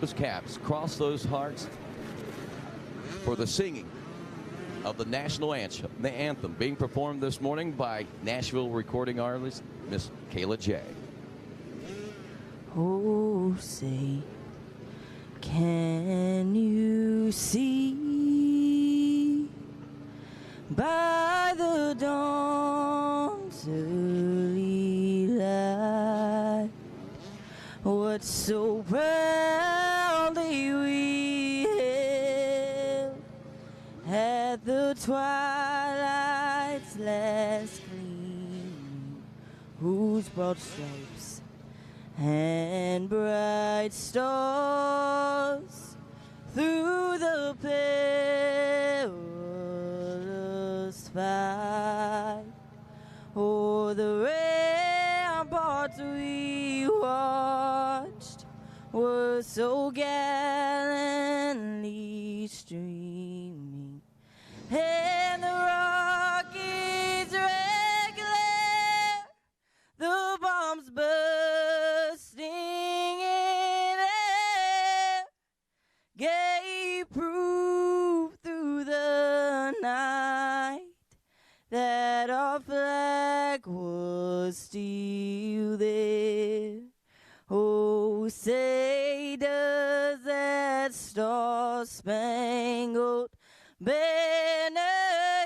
those caps, cross those hearts for the singing of the national anthem, the anthem being performed this morning by Nashville recording artist Miss Kayla J. Oh, say, can you see by the dawn's early light what so proudly we hailed at the twilight's last gleaming, whose broad stripes and bright stars through the perilous fight o'er the ramparts we watched were so gallantly streaming, and the rockets red glare, the bombs bursting in air, gave proof through the night that our flag was still there. Oh, say does that star-spangled banner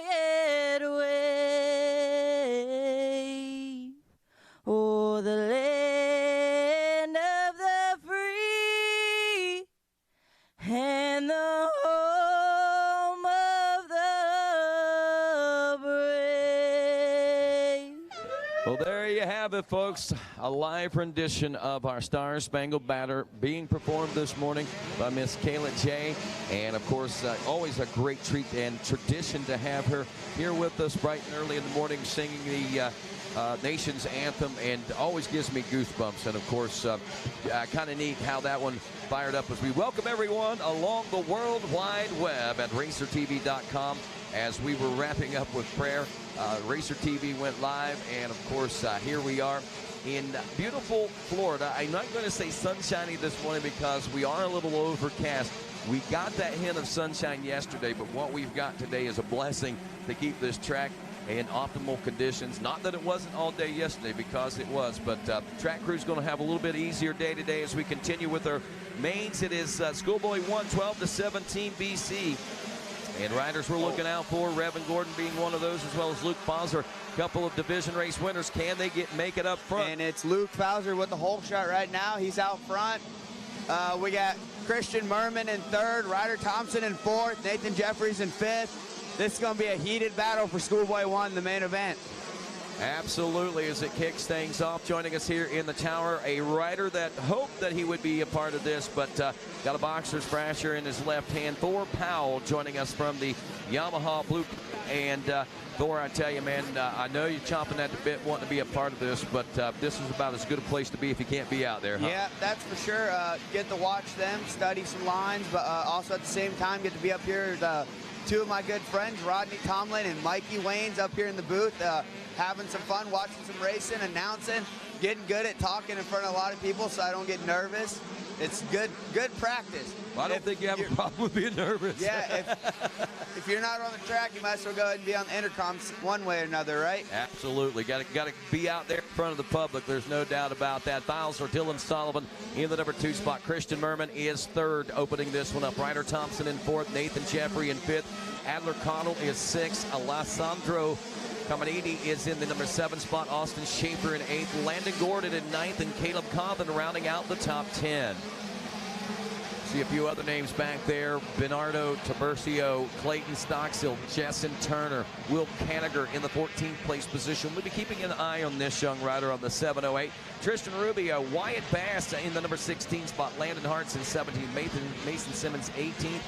yet wave o'er the land of the free and the home of the brave. Well, there you have it, folks. A live rendition of our Star Spangled Banner being performed this morning by Miss Kayla J. And, of course, always a great treat and tradition to have her here with us bright and early in the morning singing the nation's anthem, and always gives me goosebumps. And, of course, kind of neat how that one fired up as we welcome everyone along the World Wide Web at racertv.com. As we were wrapping up with prayer, Racer TV went live, and of course here we are in beautiful Florida. I'm not going to say sunshiny this morning because we are a little overcast. We got that hint of sunshine yesterday, but what we've got today is a blessing to keep this track in optimal conditions. Not that it wasn't all day yesterday, because it was, but track crew's going to have a little bit easier day today as we continue with our mains. It is Schoolboy 1, 12 to 17 BC. And riders we're looking out for, Revan Gordon being one of those, as well as Luke Foster, a couple of division race winners. Can they make it up front? And it's Luke Fowler with the whole shot right now. He's out front. We got Christian Merman in third, Ryder Thompson in fourth, Nathan Jeffries in fifth. This is going to be a heated battle for Schoolboy 1, the main event. Absolutely, as it kicks things off. Joining us here in the tower, a rider that hoped that he would be a part of this, but got a boxer's fracture in his left hand. Thor Powell joining us from the Yamaha Blue. And Thor, I tell you, man, I know you're chomping at the bit wanting to be a part of this, but this is about as good a place to be if you can't be out there, huh? Yeah, that's for sure. Get to watch them, study some lines, but also at the same time get to be up here. Two of my good friends, Rodney Tomlin and Mikey Waynes, up here in the booth, having some fun, watching some racing, announcing, getting good at talking in front of a lot of people so I don't get nervous. It's good practice. Well, I don't think you have a problem with being nervous. Yeah, if you're not on the track, you might as well go ahead and be on the intercom one way or another, right? Absolutely. Got to be out there in front of the public. There's no doubt about that. Files for Dylan Sullivan in the number 2 spot. Christian Merman is third, opening this one up. Ryder Thompson in fourth. Nathan Jeffrey in fifth. Adler Connell is sixth. Alessandro Caminiti is in the number 7 spot. Austin Schaefer in 8th. Landon Gordon in 9th. And Caleb Coffin rounding out the top 10. See a few other names back there. Bernardo Tiburcio, Clayton Stockstill, Jessen Turner, Will Caniger in the 14th place position. We'll be keeping an eye on this young rider on the 708. Tristan Rubio, Wyatt Bass in the number 16 spot. Landon Hartz in 17th. Mason Simmons 18th.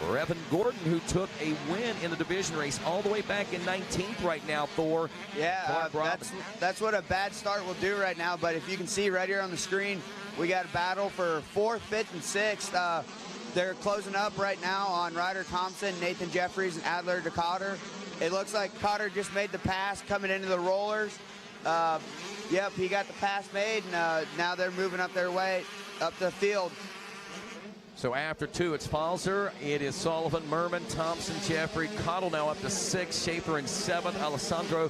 Revan Gordon, who took a win in the division race all the way back in 19th right now, Thor. Yeah, that's what a bad start will do right now. But if you can see right here on the screen, we got a battle for 4th, 5th, and 6th. They're closing up right now on Ryder Thompson, Nathan Jeffries, and Adler DeCotter. It looks like Cotter just made the pass coming into the rollers. Yep, he got the pass made, and now they're moving up their way up the field. So after 2, it's Falzer, it is Sullivan, Merman, Thompson, Jeffrey, Cottle now up to 6, Schaefer in 7th, Alessandro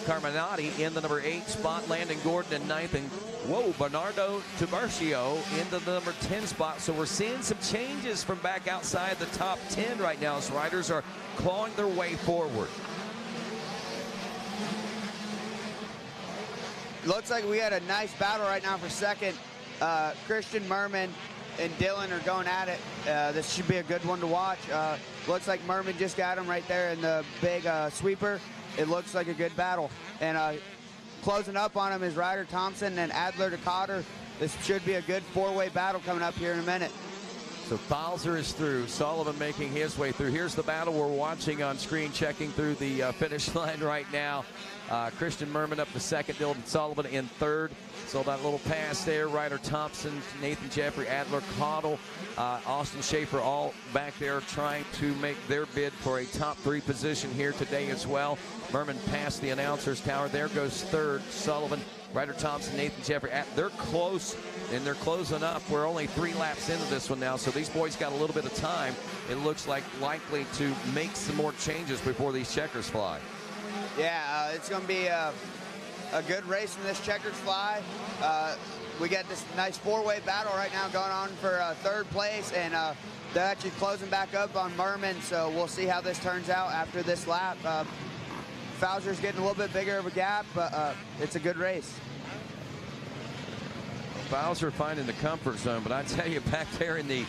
Carminati in the number 8 spot, Landon Gordon in 9th, and Bernardo Tiburcio into the number 10 spot. So we're seeing some changes from back outside the top 10 right now as riders are clawing their way forward. Looks like we had a nice battle right now for second. Christian Merman and Dylan are going at it. This should be a good one to watch. Looks like Merman just got him right there in the big sweeper. It looks like a good battle. And closing up on him is Ryder Thompson and Adler to Cotter. This should be a good 4-way battle coming up here in a minute. So Falzer is through, Sullivan making his way through. Here's the battle we're watching on screen, checking through the finish line right now. Christian Merman up to 2nd, Dylan Sullivan in 3rd. So that little pass there, Ryder Thompson, Nathan Jeffrey, Adler, Cottle, Austin Schaefer all back there trying to make their bid for a top 3 position here today as well. Merman past the announcer's tower. There goes 3rd, Sullivan, Ryder Thompson, Nathan Jeffrey. They're close, and they're closing up. We're only 3 laps into this one now, so these boys got a little bit of time. It looks like likely to make some more changes before these checkers fly. Yeah, it's going to be a good race in this checkers fly. We got this nice 4-way battle right now going on for 3rd place, and they're actually closing back up on Merman, so we'll see how this turns out after this lap. Falzer's getting a little bit bigger of a gap, but it's a good race. Falzer finding the comfort zone, but I tell you, back there in the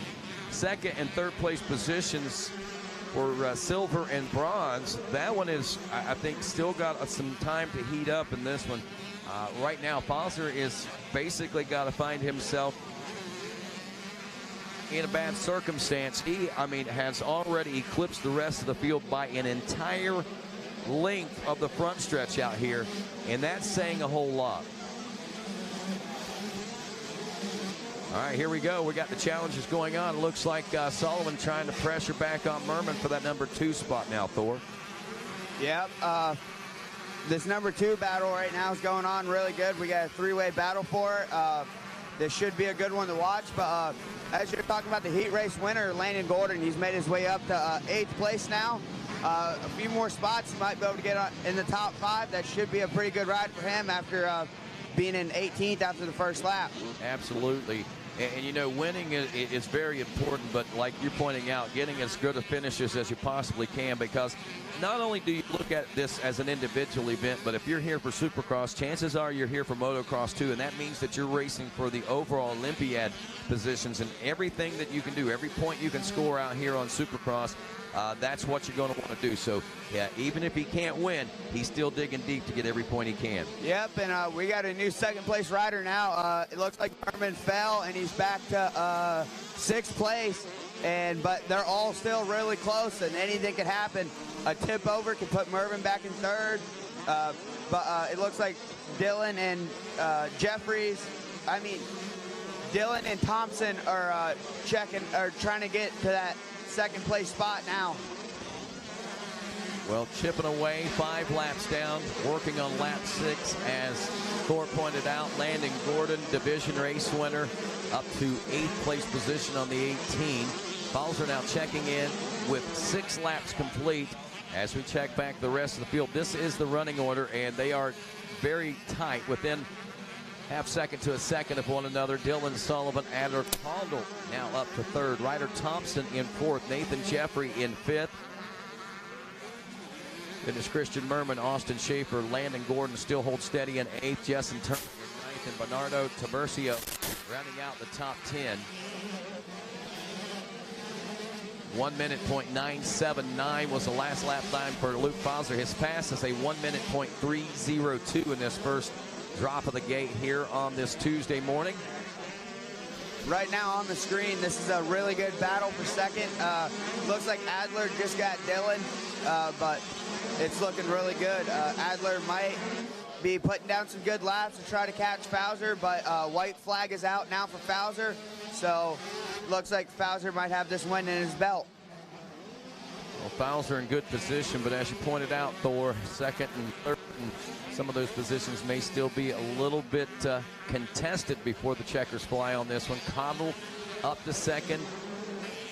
2nd and 3rd place positions for silver and bronze, that one is, I think, still got some time to heat up in this one. Right now, Falzer is basically got to find himself in a bad circumstance. He, has already eclipsed the rest of the field by an entire length of the front stretch out here, and that's saying a whole lot. All right, here we go. We got the challenges going on. Looks like Sullivan trying to pressure back on Merman for that number 2 spot now, Thor. Yep. This number 2 battle right now is going on really good. We got a 3-way battle for it. This should be a good one to watch, but as you're talking about the heat race winner, Landon Gordon, he's made his way up to 8th place now. A few more spots, he might be able to get in the top 5. That should be a pretty good ride for him after being in 18th after the first lap. Absolutely. And winning is very important, but like you're pointing out, getting as good a finishes as you possibly can, because not only do you look at this as an individual event, but if you're here for Supercross, chances are you're here for motocross too, and that means that you're racing for the overall Olympiad positions, and everything that you can do, every point you can score out here on Supercross, that's what you're going to want to do. So, yeah, even if he can't win, he's still digging deep to get every point he can. Yep, and we got a new 2nd place rider now. It looks like Merman fell, and he's back to 6th place. But they're all still really close, and anything could happen. A tip over can put Merman back in 3rd. But it looks like Dylan and Dylan and Thompson are trying to get to that 2nd place spot now. Well, chipping away, 5 laps down, working on lap 6, as Thor pointed out. Landon Gordon, division race winner, up to 8th place position on the 18. Falzer now checking in with 6 laps complete. As we check back the rest of the field, this is the running order, and they are very tight, within half second to a second of one another. Dylan Sullivan, Adler, Condell now up to 3rd. Ryder Thompson in 4th. Nathan Jeffrey in 5th. Then is Christian Merman, Austin Schaefer, Landon Gordon still hold steady in 8th. Jessen Turner in 9th, and Bernardo Tiburcio rounding out the top 10. 1 minute .979 was the last lap time for Luke Falzer. His pass is a 1 minute .302 in this first drop of the gate here on this Tuesday morning. Right now on the screen, this is a really good battle for 2nd. Looks like Adler just got Dylan, but it's looking really good. Adler might be putting down some good laps to try to catch Falzer, but white flag is out now for Falzer, so looks like Falzer might have this win in his belt. Well, Falzer in good position, but as you pointed out, Thor, 2nd and 3rd, and some of those positions may still be a little bit contested before the checkers fly on this one. Cottle up to second.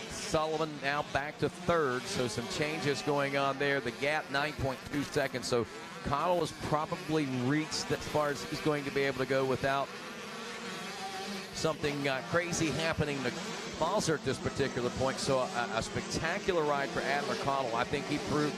Sullivan now back to third, so some changes going on there. The gap 9.2 seconds, so Cottle has probably reached as far as he's going to be able to go without something crazy happening to Balzer at this particular point. So a spectacular ride for Adler Cottle. I think he proved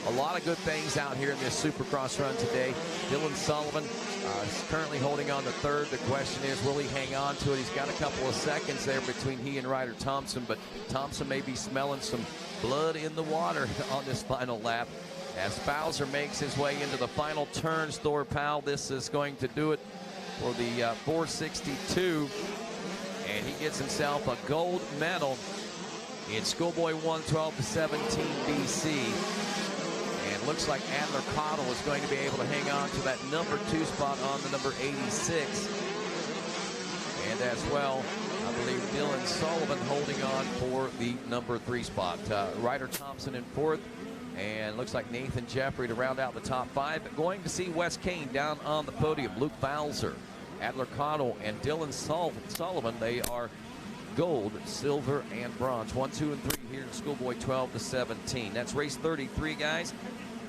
a lot of good things out here in this Supercross run today. Dylan Sullivan is currently holding on to third. The question is, will he hang on to it? He's got a couple of seconds there between he and Ryder Thompson, but Thompson may be smelling some blood in the water on this final lap. As Bowser makes his way into the final turns, Thor Powell, this is going to do it for the 462, and he gets himself a gold medal in Schoolboy 112-17 BC. And looks like Adler Cottle is going to be able to hang on to that number 2 spot on the number 86. And as well, I believe Dylan Sullivan holding on for the number 3 spot. Ryder Thompson in 4th. And looks like Nathan Jeffrey to round out the top 5. Going to see Wes Kane down on the podium. Luke Bowser, Adler Cottle, and Dylan Sullivan. They are gold, silver, and bronze. 1, 2, and 3 here in Schoolboy 12-17. That's race 33, guys.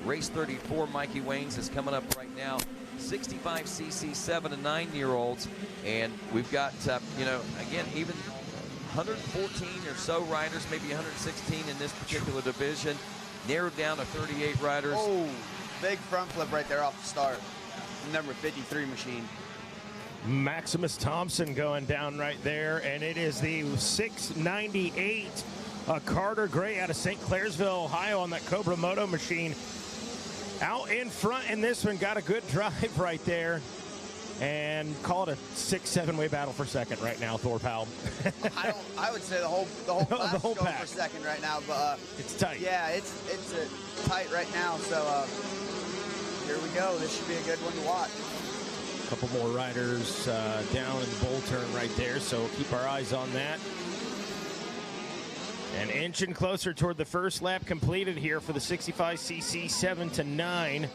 Race 34, Mikey Waynes, is coming up right now. 65cc 7 and 9-year-olds, and we've got again, even 114 or so riders, maybe 116 in this particular division. Narrowed down to 38 riders. Oh, big front flip right there off the start. Number 53 machine. Maximus Thompson going down right there, and it is the 698 Carter Gray out of St. Clairsville, Ohio, on that Cobra Moto machine. Out in front in this one, got a good drive right there, and call it a 6-7 way battle for second right now, Thor Powell. I would say the whole class is going pack for second right now, but it's tight. Yeah, it's tight right now. So here we go. This should be a good one to watch. A couple more riders down in the bull turn right there, so keep our eyes on that. And inching closer toward the first lap completed here for the 65cc 7 to 9.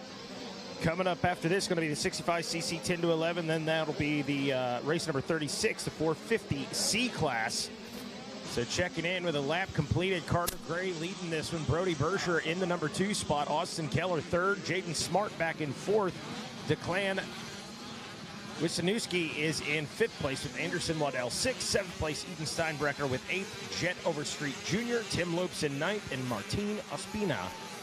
Coming up after this, going to be the 65cc 10 to 11. Then that'll be the race number 36, the 450C class. So checking in with a lap completed, Carter Gray leading this one. Brody Berger in the number 2 spot. Austin Keller 3rd. Jaden Smart back in 4th. Declan Wisniewski is in 5th place with Anderson Waddell 6th. 7th place, Eden Steinbrecher with 8th. Jet Overstreet Jr. Tim Lopes in 9th. And Martin Ospina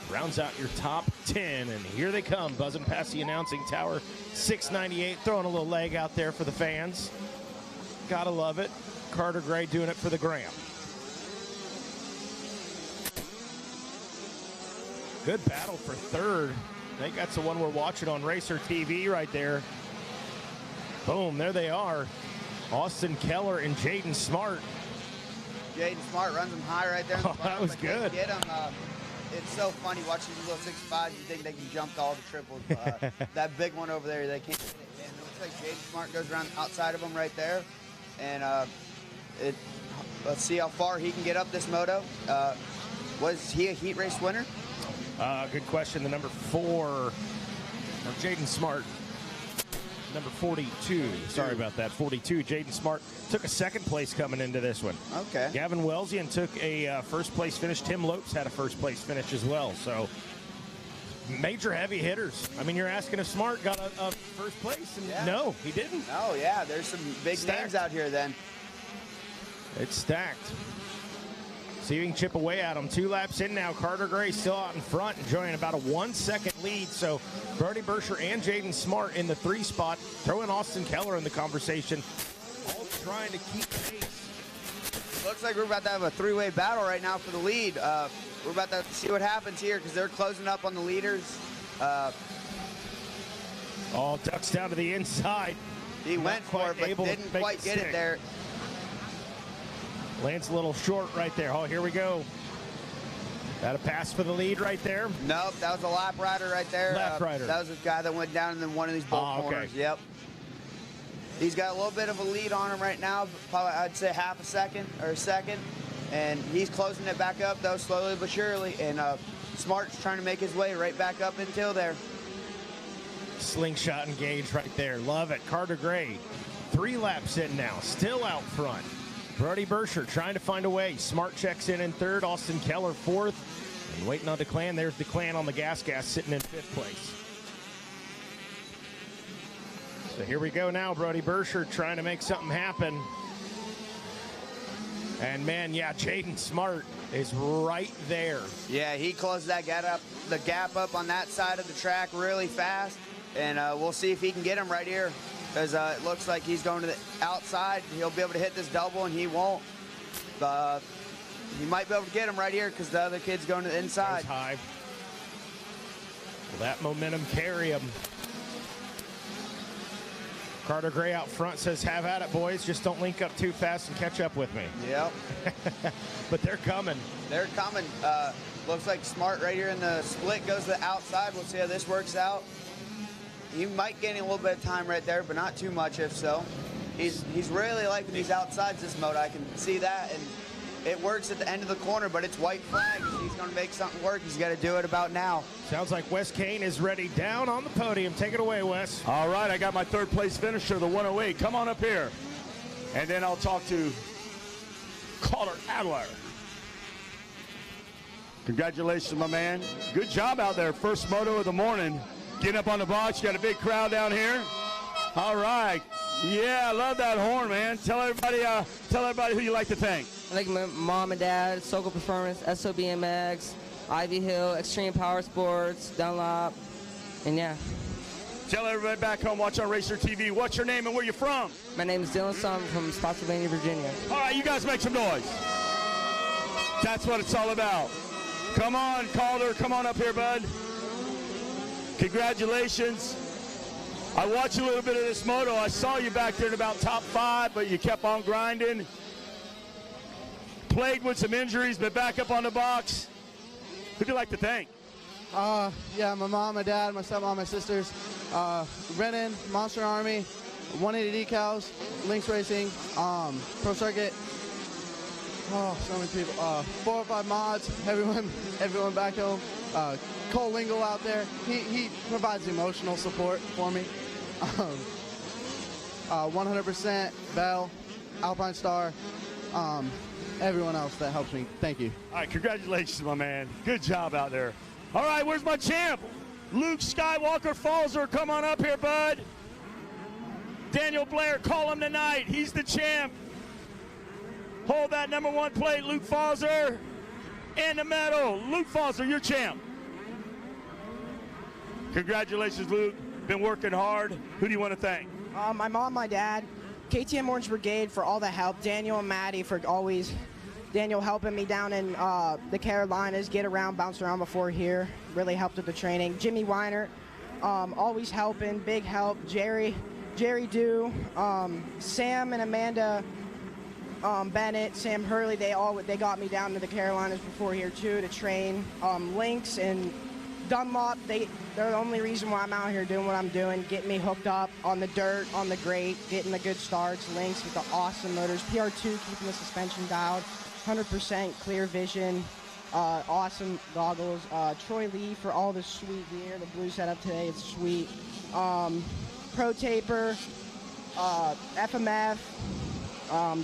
rounds out your top 10. And here they come, buzzing past the announcing tower. 698, throwing a little leg out there for the fans. Gotta love it. Carter Gray doing it for the gram. Good battle for 3rd. I think that's the one we're watching on Racer TV right there. Boom, there they are. Austin Keller and Jaden Smart. Jaden Smart runs them high right there. Oh, that was good. Get them. It's so funny watching these little 6'5". You think they can jump to all the triples. That big one over there, they can't get it. And it looks like Jaden Smart goes around outside of them right there. And let's see how far he can get up this moto. Was he a heat race winner? Good question. The number 4, Jaden Smart. Number 42, sorry about that, 42, Jaden Smart took a 2nd place coming into this one. Okay. Gavin Welsian took a 1st place finish. Tim Lopes had a 1st place finish as well. So major heavy hitters. I mean, you're asking if Smart got a 1st place, and yeah. No, he didn't. Oh yeah, there's some big names out here then. It's stacked. See if you can chip away at him. 2 laps in now. Carter Gray still out in front, enjoying about a 1-second lead. So Brody Berger and Jaden Smart in the 3 spot. Throw in Austin Keller in the conversation. All trying to keep pace. Looks like we're about to have a 3-way battle right now for the lead. We're about to see what happens here because they're closing up on the leaders. All ducks down to the inside. He went for it, but didn't quite get it there. Lands a little short right there. Oh, here we go. Got a pass for the lead right there. Nope, that was a lap rider right there. Lap rider. That was a guy that went down in one of these bolt corners. Yep. He's got a little bit of a lead on him right now. Probably, I'd say half a second or a second. And he's closing it back up, though, slowly but surely. And Smart's trying to make his way right back up until there. Slingshot engaged right there. Love it. Carter Gray, 3 laps in now. Still out front. Brody Bersher trying to find a way. Smart checks in third. Austin Keller fourth. And waiting on DeClan. There's DeClan on the gas sitting in fifth place. So here we go now. Brody Bersher trying to make something happen. And man, yeah, Jaden Smart is right there. Yeah, he closed that gap up on that side of the track really fast. And we'll see if he can get him right here. Because it looks like he's going to the outside. He'll be able to hit this double, and he won't. He might be able to get him right here because the other kid's going to the inside. High. Will that momentum carry him? Carter Gray out front says, have at it, boys. Just don't link up too fast and catch up with me. Yep. But they're coming. They're coming. Looks like Smart right here in the split goes to the outside. We'll see how this works out. He might gain a little bit of time right there, but not too much if so. He's really liking these outsides this mode. I can see that, and it works at the end of the corner, but it's white flag. He's going to make something work. He's got to do it about now. Sounds like Wes Kane is ready down on the podium. Take it away, Wes. All right, I got my third place finisher, the 108. Come on up here. And then I'll talk to Caller Adler. Congratulations, my man. Good job out there. First moto of the morning. Getting up on the box. You got a big crowd down here. All right. Yeah, I love that horn, man. Tell everybody who you like to thank. I thank my mom and dad, Soco Performance, SOBMX, Ivy Hill, Extreme Power Sports, Dunlop, and yeah. Tell everybody back home, watch on Racer TV. What's your name and where you from? My name is Dylan Sum from Spotsylvania, Virginia. All right, you guys make some noise. That's what it's all about. Come on, Calder, come on up here, bud. Congratulations. I watched a little bit of this moto. I saw you back there in about top 5, but you kept on grinding. Plagued with some injuries, but back up on the box. Who'd you like to thank? Yeah, my mom, my dad, my stepmom, my sisters, Brennan, Monster Army, 180 Decals, Lynx Racing, Pro Circuit. Oh, so many people. 405 Mods, everyone back home. Cole Lingle out there. He provides emotional support for me. 100% Bell, Alpine Star, everyone else that helps me. Thank you. All right, congratulations, my man. Good job out there. All right, where's my champ? Luke Skywalker Falzer, come on up here, bud. Daniel Blair, call him tonight. He's the champ. Hold that number 1 plate, Luke Falzer. In the medal, Luke Falzer, your champ. Congratulations, Luke. Been working hard. Who do you want to thank? My mom, my dad, KTM Orange Brigade for all the help, Daniel and Maddie for always, Daniel helping me down in the Carolinas, get around, bounce around before here, really helped with the training. Jimmy Weiner, always helping, big help. Jerry Dew, Sam and Amanda Bennett, Sam Hurley, they got me down to the Carolinas before here too to train. Lynx and Dunlop, they're the only reason why I'm out here doing what I'm doing, getting me hooked up on the dirt, on the grate, getting the good starts. Lynx with the awesome motors. PR2 keeping the suspension dialed, 100% clear vision, awesome goggles. Troy Lee for all the sweet gear. The blue setup today, it's sweet. Pro Taper, FMF,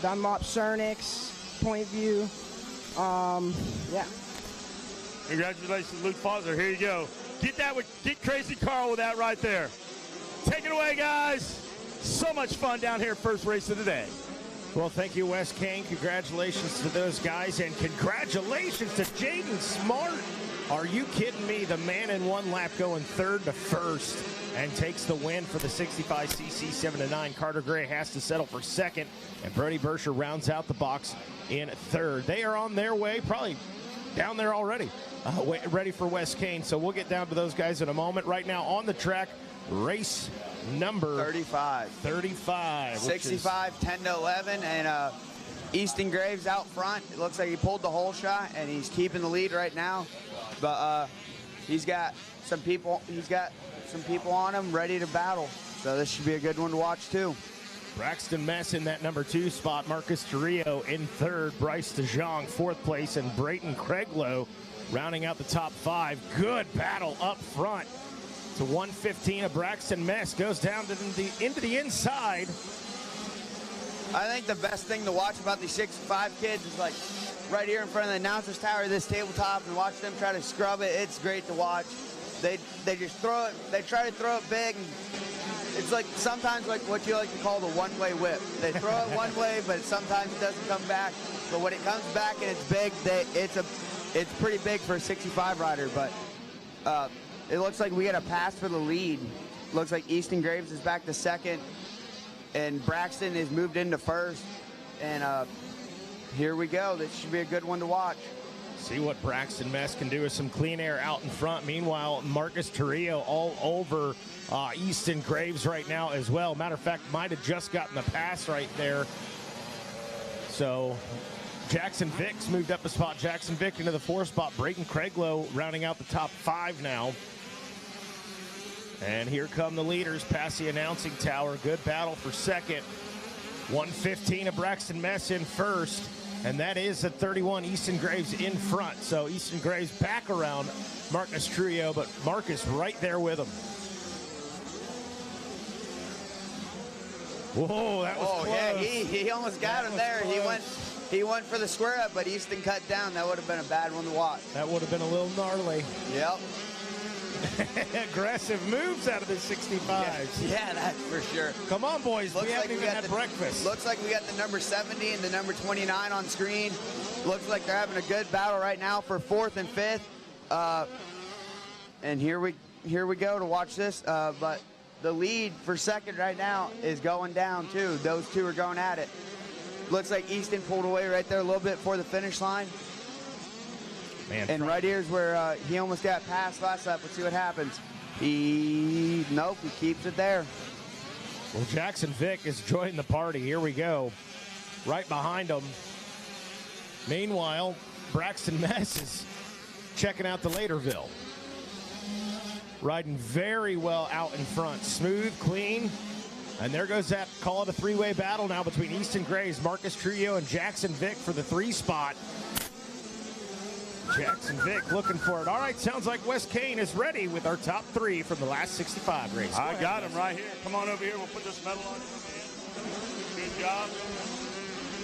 Dunlop Cernix, Point View. Yeah. Congratulations, Luke Falzer. Here you go. Get Crazy Carl with that right there. Take it away, guys. So much fun down here, first race of the day. Well, thank you, Wes Kane. Congratulations to those guys, and congratulations to Jaden Smart. Are you kidding me? The man in 1 lap going 3rd to 1st and takes the win for the 65cc 7-9. Carter Gray has to settle for 2nd, and Brody Bersher rounds out the box in 3rd. They are on their way, probably down there already, ready for Wes Kane. So we'll get down to those guys in a moment. Right now on the track, race number 35. 65, 10 to 11, and Easton Graves out front. It looks like he pulled the whole shot, and he's keeping the lead right now. But he's got some people on him ready to battle. So this should be a good one to watch too. Braxton Mess in that number 2 spot. Marcus Torrio in 3rd. Bryce DeJong 4th place. And Brayton Craiglow rounding out the top 5. Good battle up front. To 115 of Braxton Mess. Goes down to into the inside. I think the best thing to watch about these 65 kids is like right here in front of the announcer's tower, this tabletop, and watch them try to scrub it. It's great to watch. They just throw it. They try to throw it big. And it's like sometimes like what you like to call the one-way whip. They throw it one way, but sometimes it doesn't come back. But when it comes back and it's big, it's pretty big for a 65 rider. But it looks like we get a pass for the lead. Looks like Easton Graves is back to second, and Braxton is moved into first. And here we go. This should be a good one to watch. See what Braxton Mess can do with some clean air out in front. Meanwhile, Marcus Torrio all over Easton Graves right now as well. Matter of fact, might have just gotten the pass right there. So Jackson Vick's moved up a spot. Jackson Vick into the 4th spot. Brayton Craiglow rounding out the top 5 now. And here come the leaders past the announcing tower. Good battle for second. 1:15 of Braxton Mess in first. And that is at 31, Easton Graves in front. So Easton Graves back around Marcus Trujillo, but Marcus right there with him. Whoa, that was close. Yeah, he almost got him there. Close. He went for the square up, but Easton cut down. That would have been a bad one to watch. That would have been a little gnarly. Yep. Aggressive moves out of the 65s. Yeah, that's for sure. Come on, boys. We haven't even had breakfast. Looks like we got the number 70 and the number 29 on screen. Looks like they're having a good battle right now for 4th and 5th. And here we go to watch this. But the lead for second right now is going down too. Those two are going at it. Looks like Easton pulled away right there a little bit before the finish line. Man, and right here's where he almost got past last lap. Let's see what happens. Nope, he keeps it there. Well, Jackson Vick is joining the party. Here we go. Right behind him. Meanwhile, Braxton Mess is checking out the Laterville. Riding very well out in front. Smooth, clean. And there goes that, call it a 3-way battle now between Easton Graves, Marcus Trujillo, and Jackson Vick for the 3 spot. Jackson Vick looking for it. All right, sounds like Wes Kane is ready with our top 3 from the last 65 race. I got him right here. Come on over here. We'll put this medal on you. Good job.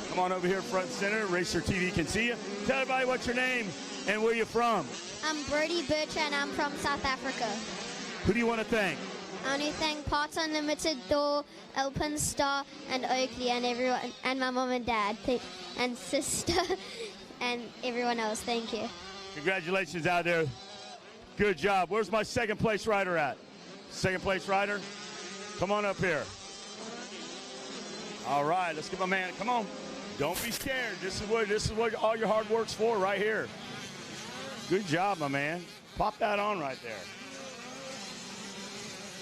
Come on over here front and center. Racer TV can see you. Tell everybody what's your name and where you're from. I'm Birdie Butch and I'm from South Africa. Who do you want to thank? I want to thank Parts Unlimited, Door, Open Star, and Oakley, and everyone, and my mom and dad, and sister, and everyone else. Thank you. Congratulations out there. Good job. Where's my second place rider at? Second place rider? Come on up here. All right, let's get my man. Come on. Don't be scared. This is what all your hard work's for right here. Good job, my man. Pop that on right there.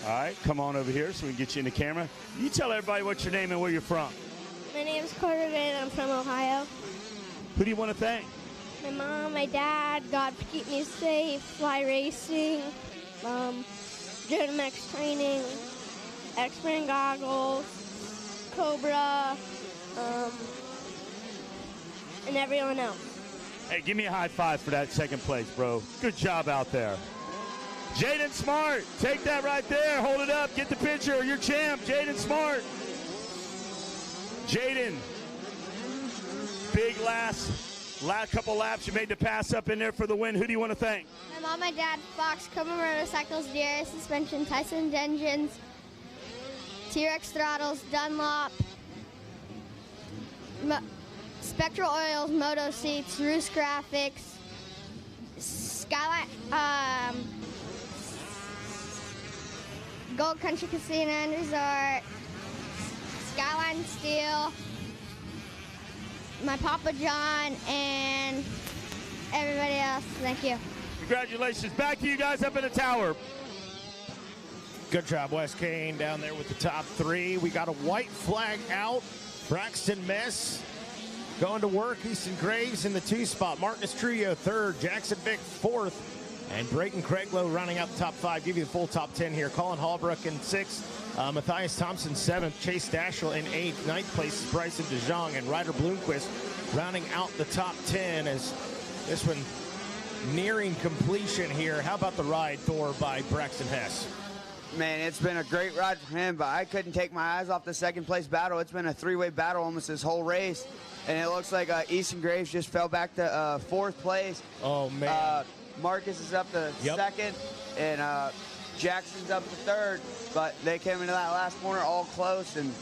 All right, come on over here so we can get you in the camera. You tell everybody what's your name and where you're from. My name's Carter Van. I'm from Ohio. Who do you want to thank? My mom, my dad, God keep me safe, fly racing, Max training, X-Men goggles, Cobra, and everyone else. Hey, give me a high five for that second place, bro. Good job out there. Jaden Smart, take that right there. Hold it up. Get the picture. You're champ, Jaden Smart. Jaden, big last couple laps. You made the pass up in there for the win. Who do you want to thank? My mom, my dad, Fox, Cobra Motorcycles, DRS Suspension, Tyson's Engines, T-Rex Throttles, Dunlop, Spectral Oils, Moto Seats, Roost Graphics, Skyline, Gold Country Casino and Resort, Skyline Steel, my Papa John, and everybody else. Thank you. Congratulations. Back to you guys up in the tower. Good job, Wes Kane down there with the top 3. We got a white flag out. Braxton Mess going to work. Easton Graves in the 2 spot. Marcus Trujillo 3rd. Jackson Vick 4th. And Brayton Craiglow running out the top 5. Give you the full top 10 here. Colin Hallbrook in 6th. Matthias Thompson 7th. Chase Dashel in 8th. 9th place is Bryson DeJong. And Ryder Bloomquist rounding out the top 10 as this one nearing completion here. How about the ride, Thor, by Braxton Hess? Man, it's been a great ride for him, but I couldn't take my eyes off the second place battle. It's been a three-way battle almost this whole race, and it looks like Easton Graves just fell back to fourth place. Oh, man. Marcus is up to second, and Jackson's up to third, but they came into that last corner all close, and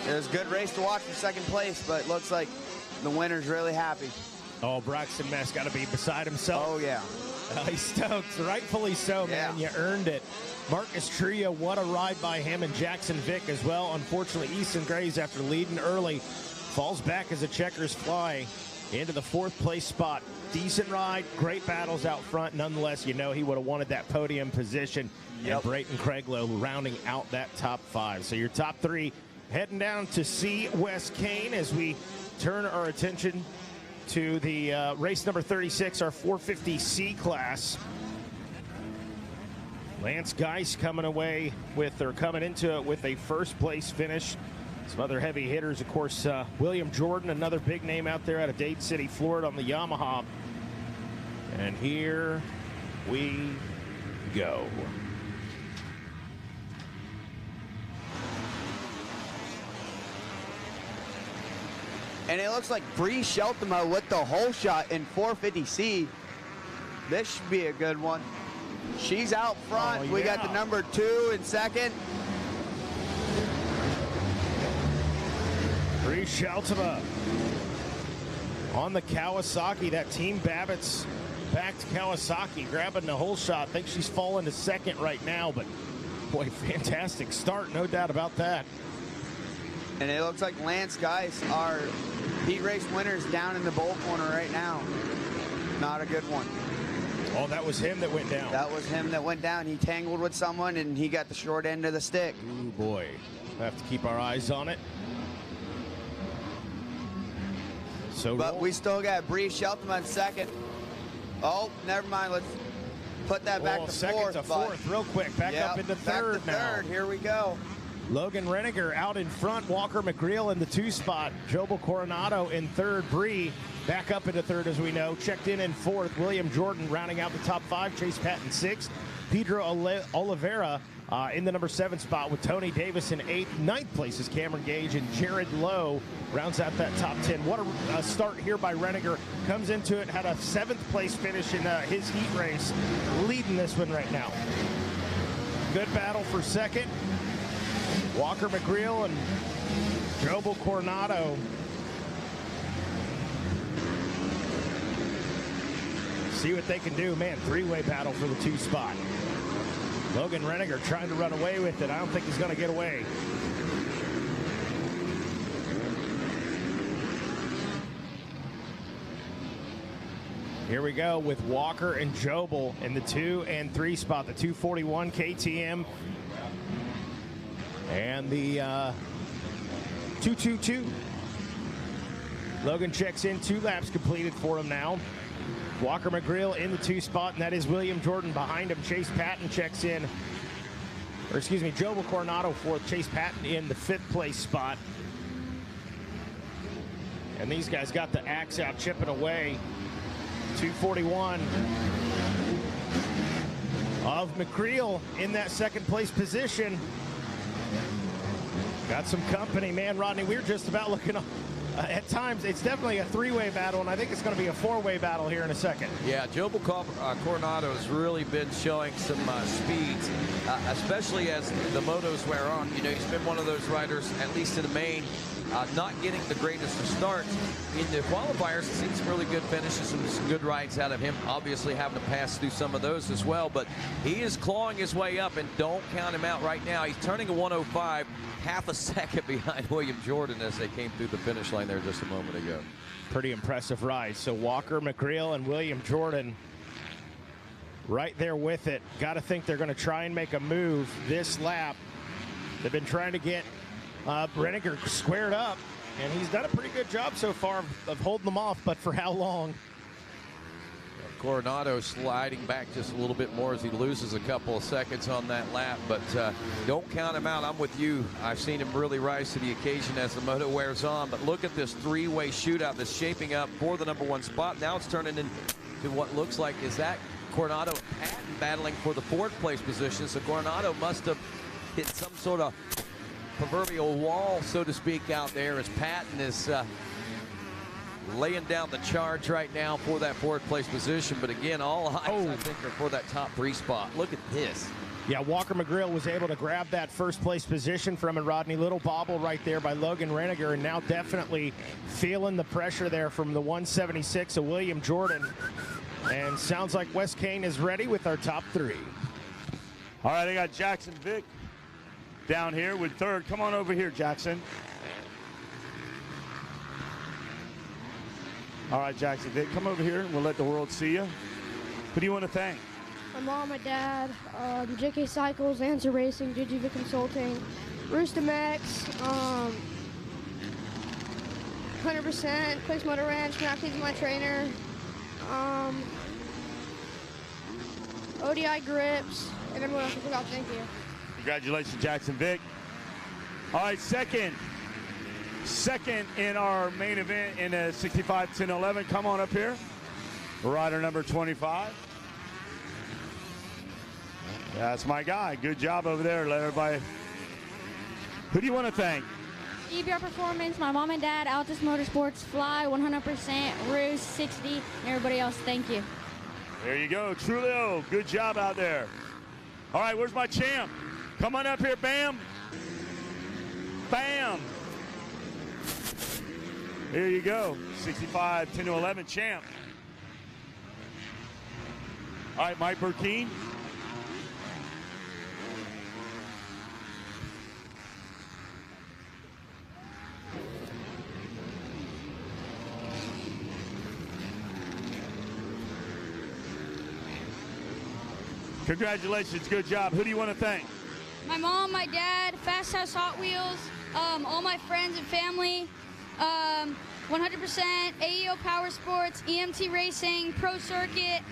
it was a good race to watch for second place, but it looks like the winner's really happy. Oh, Braxton Mess got to be beside himself. Oh, yeah. He's stoked, rightfully so, man. You earned it. Marcus Trio, what a ride by him, and Jackson Vick as well. Unfortunately, Easton Graves, after leading early, falls back as the checkers fly into the fourth place spot. Decent ride, great battles out front. Nonetheless, you know he would have wanted that podium position. And Brayton Craiglow rounding out that top five. So your top three heading down to see West Kane as we turn our attention to the race number 36, our 450C class. Lance Geis coming into it with a first place finish. Some other heavy hitters, of course, William Jordan, another big name out there out of Dade City, Florida on the Yamaha. And here we go. And it looks like Bree Sheltema with the hole shot in 450C. This should be a good one. She's out front. We got the number 2 in second. Bree Sheltema on the Kawasaki. That Team Babbitt's backed Kawasaki, grabbing the hole shot. I think she's fallen to second right now, but boy, fantastic start, no doubt about that. And it looks like Lance Geis, our heat race winners, down in the bowl corner right now. Not a good one. Oh, that was him that went down. That was him that went down. He tangled with someone, and he got the short end of the stick. Ooh, boy. We'll have to keep our eyes on it. But we still got Bree Sheltema in second. Oh, never mind. Let's put that back to second fourth. To fourth, real quick. Back up into third now. Here we go. Logan Reniger out in front. Walker McGreal in the 2 spot. Jobel Coronado in third. Bree back up into third, as we know. Checked in fourth. William Jordan rounding out the top 5. Chase Patton 6th. Pedro Oliveira in the number 7 spot with Tony Davis in 8th. 9th place is Cameron Gage, and Jared Lowe rounds out that top 10. What a start here by Reniger. Comes into it, had a 7th place finish in his heat race. Leading this one right now. Good battle for second. Walker McGreal and Jobel Coronado. See what they can do. Man, 3-way battle for the 2 spot. Logan Reniger trying to run away with it. I don't think he's going to get away. Here we go with Walker and Jobel in the 2 and 3 spot. The 241 KTM and the 222. Logan checks in. 2 laps completed for him now. Walker McGreal in the 2 spot, and that is William Jordan behind him. Chase Patton checks in. Or excuse me, Jobel Coronado fourth. Chase Patton in the 5th place spot. And these guys got the axe out, chipping away. 241 of McGreal in that 2nd place position. Got some company, man. Rodney, we were just about looking at times. It's definitely a 3-way battle, and I think it's going to be a 4-way battle here in a second. Yeah, Jobel Coronado has really been showing some speeds, especially as the motos wear on. You know, he's been one of those riders, at least in the main, not getting the greatest of starts. In the qualifiers, seen some really good finishes, some good rides out of him. Obviously having to pass through some of those as well, but he is clawing his way up, and don't count him out right now. He's turning a 105, half a second behind William Jordan as they came through the finish line there just a moment ago. Pretty impressive ride. So Walker McGreal and William Jordan right there with it. Got to think they're going to try and make a move this lap. They've been trying to get Reniger squared up, and he's done a pretty good job so far of holding them off, but for how long? Coronado sliding back just a little bit more as he loses a couple of seconds on that lap, but don't count him out. I'm with you. I've seen him really rise to the occasion as the moto wears on, but look at this 3-way shootout that's shaping up for the number 1 spot. Now it's turning into what looks like, is that Coronado and Patton battling for the 4th place position. So Coronado must have hit some sort of proverbial wall, so to speak, out there as Patton is laying down the charge right now for that 4th place position. But again, all eyes, I think, are for that top 3 spot. Look at this. Yeah, Walker McGrill was able to grab that 1st place position from him, Rodney. Little bobble right there by Logan Reniger, and now definitely feeling the pressure there from the 176 of William Jordan. And sounds like Wes Kane is ready with our top 3. All right, I got Jackson Vick down here with 3rd. Come on over here, Jackson. All right, Jackson Vick, come over here. We'll let the world see you. Who do you want to thank? My mom, my dad, JK Cycles, Answer Racing, Digivic Consulting, Rooster Max, 100%, Quicks Motor Ranch, Mackey's my trainer, ODI Grips, and everyone else I forgot. Thank you. Congratulations, Jackson Vick. All right, second in our main event in a 65 10 11. Come on up here. Rider number 25. That's my guy. Good job over there. Let everybody. Who do you want to thank? EBR Performance, my mom and dad, Altus Motorsports, Fly, 100%, Ruse, 60, and everybody else. Thank you. There you go. Trulio. Good job out there. All right, where's my champ? Come on up here, Bam. Bam. Here you go. 65 10 to 11 champ. All right, Mike Burkeen. Congratulations, good job. Who do you want to thank? My mom, my dad, Fast House Hot Wheels, all my friends and family, 100%, AEO Power Sports, EMT Racing, Pro Circuit,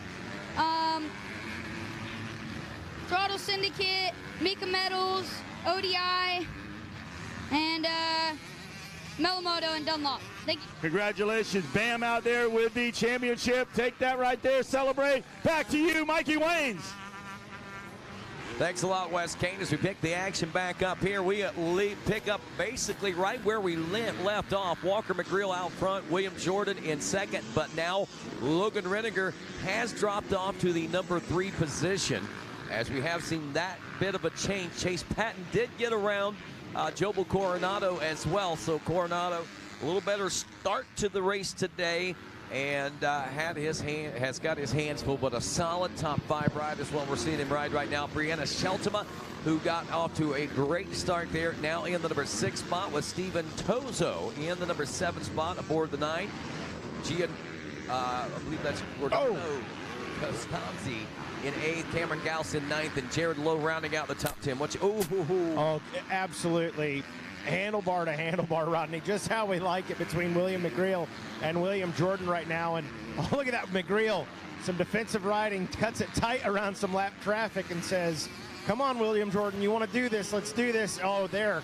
Throttle Syndicate, Mika Metals, ODI, and Melomoto and Dunlop. Thank you. Congratulations, Bam out there with the championship. Take that right there, celebrate. Back to you, Mikey Waynes. Thanks a lot, Wes Kane. As we pick the action back up here, we pick up basically right where we left off. Walker McGrill out front, William Jordan in second, but now Logan Reniger has dropped off to the number 3 position. As we have seen that bit of a change, Chase Patton did get around Jobo Coronado as well. So Coronado, a little better start to the race today, and has got his hands full, but a solid top 5 ride is what we're seeing him ride right now. Brianna Sheltima, who got off to a great start there, now in the number 6 spot with Steven Tozo in the number 7 spot aboard the 9. I believe that's Costanzi in 8th, Cameron Gauss in 9th, and Jared Lowe rounding out the top 10. Oh, absolutely. Handlebar to handlebar, Rodney. Just how we like it between William McGrill and William Jordan right now. And oh, look at that, McGrill. Some defensive riding, cuts it tight around some lap traffic and says, come on, William Jordan, you want to do this? Let's do this. Oh, there.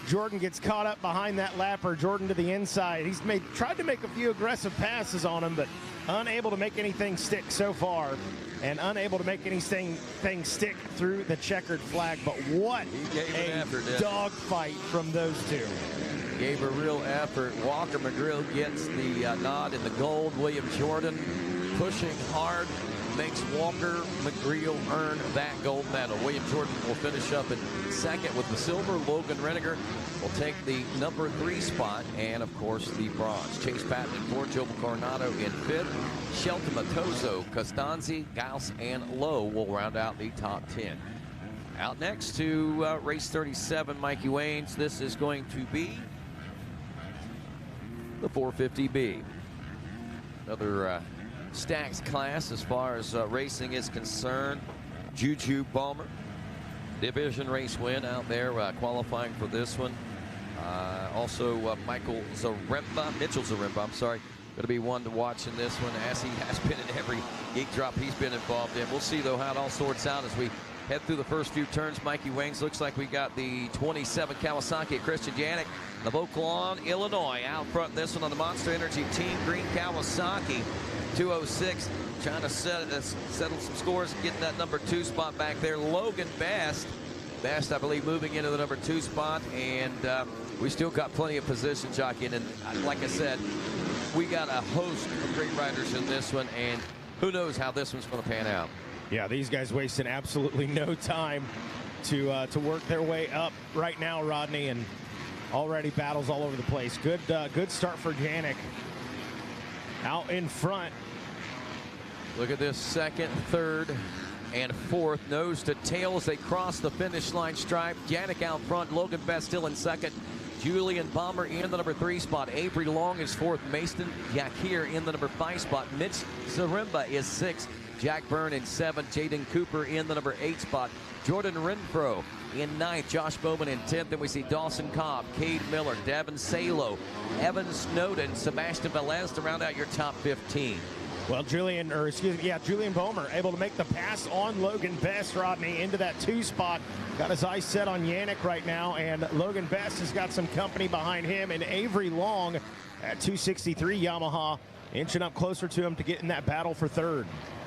Jordan gets caught up behind that lapper. Jordan to the inside. He's tried to make a few aggressive passes on him, but unable to make anything stick so far, and unable to make anything stick through the checkered flag. But what a dogfight from those two. Gave a real effort. Walker McGrill gets the nod in the gold. William Jordan pushing hard makes Walker McGrill earn that gold medal. William Jordan will finish up in second with the silver. Logan Reniger will take the number 3 spot, and of course the bronze. Chase Patton in 4th, Jobo Coronado in 5th. Shelton Matozo, Costanzi, Gauss, and Lowe will round out the top 10. Out next to race 37, Mikey Waynes. This is going to be the 450B. Another stacks class as far as racing is concerned. Juju Balmer, division race win out there, qualifying for this one. Also Mitchell Zaremba, I'm sorry, going to be one to watch in this one, as he has been in every geek drop he's been involved in. We'll see though how it all sorts out as we head through the first few turns. Mikey Waynes, looks like we got the 27 Kawasaki, Christian Janik of Oak Lawn, Illinois, out front in this one on the Monster Energy Team Green Kawasaki. 206, trying to settle some scores and get that number 2 spot back there. Logan Best, I believe, moving into the number 2 spot, and we still got plenty of position jockeying. And like I said, we got a host of great riders in this one, and who knows how this one's going to pan out. Yeah, these guys wasting absolutely no time to work their way up right now, Rodney, and already battles all over the place. Good start for Janik out in front. Look at this, second, third, and fourth, nose to tail as they cross the finish line stripe. Janik out front, Logan Best still in second. Julian Balmer in the number 3 spot. Avery Long is 4th. Mason Yakir in the number 5 spot. Mitch Zaremba is 6th. Jack Byrne in 7th. Jaden Cooper in the number 8 spot. Jordan Renfro in 9th. Josh Bowman in 10th. Then we see Dawson Cobb, Cade Miller, Devin Salo, Evan Snowden, Sebastian Velez to round out your top 15. Well, Julian Bomer able to make the pass on Logan Best, Rodney, into that 2 spot. Got his eyes set on Janik right now, and Logan Best has got some company behind him, and Avery Long at 263 Yamaha inching up closer to him to get in that battle for 3rd.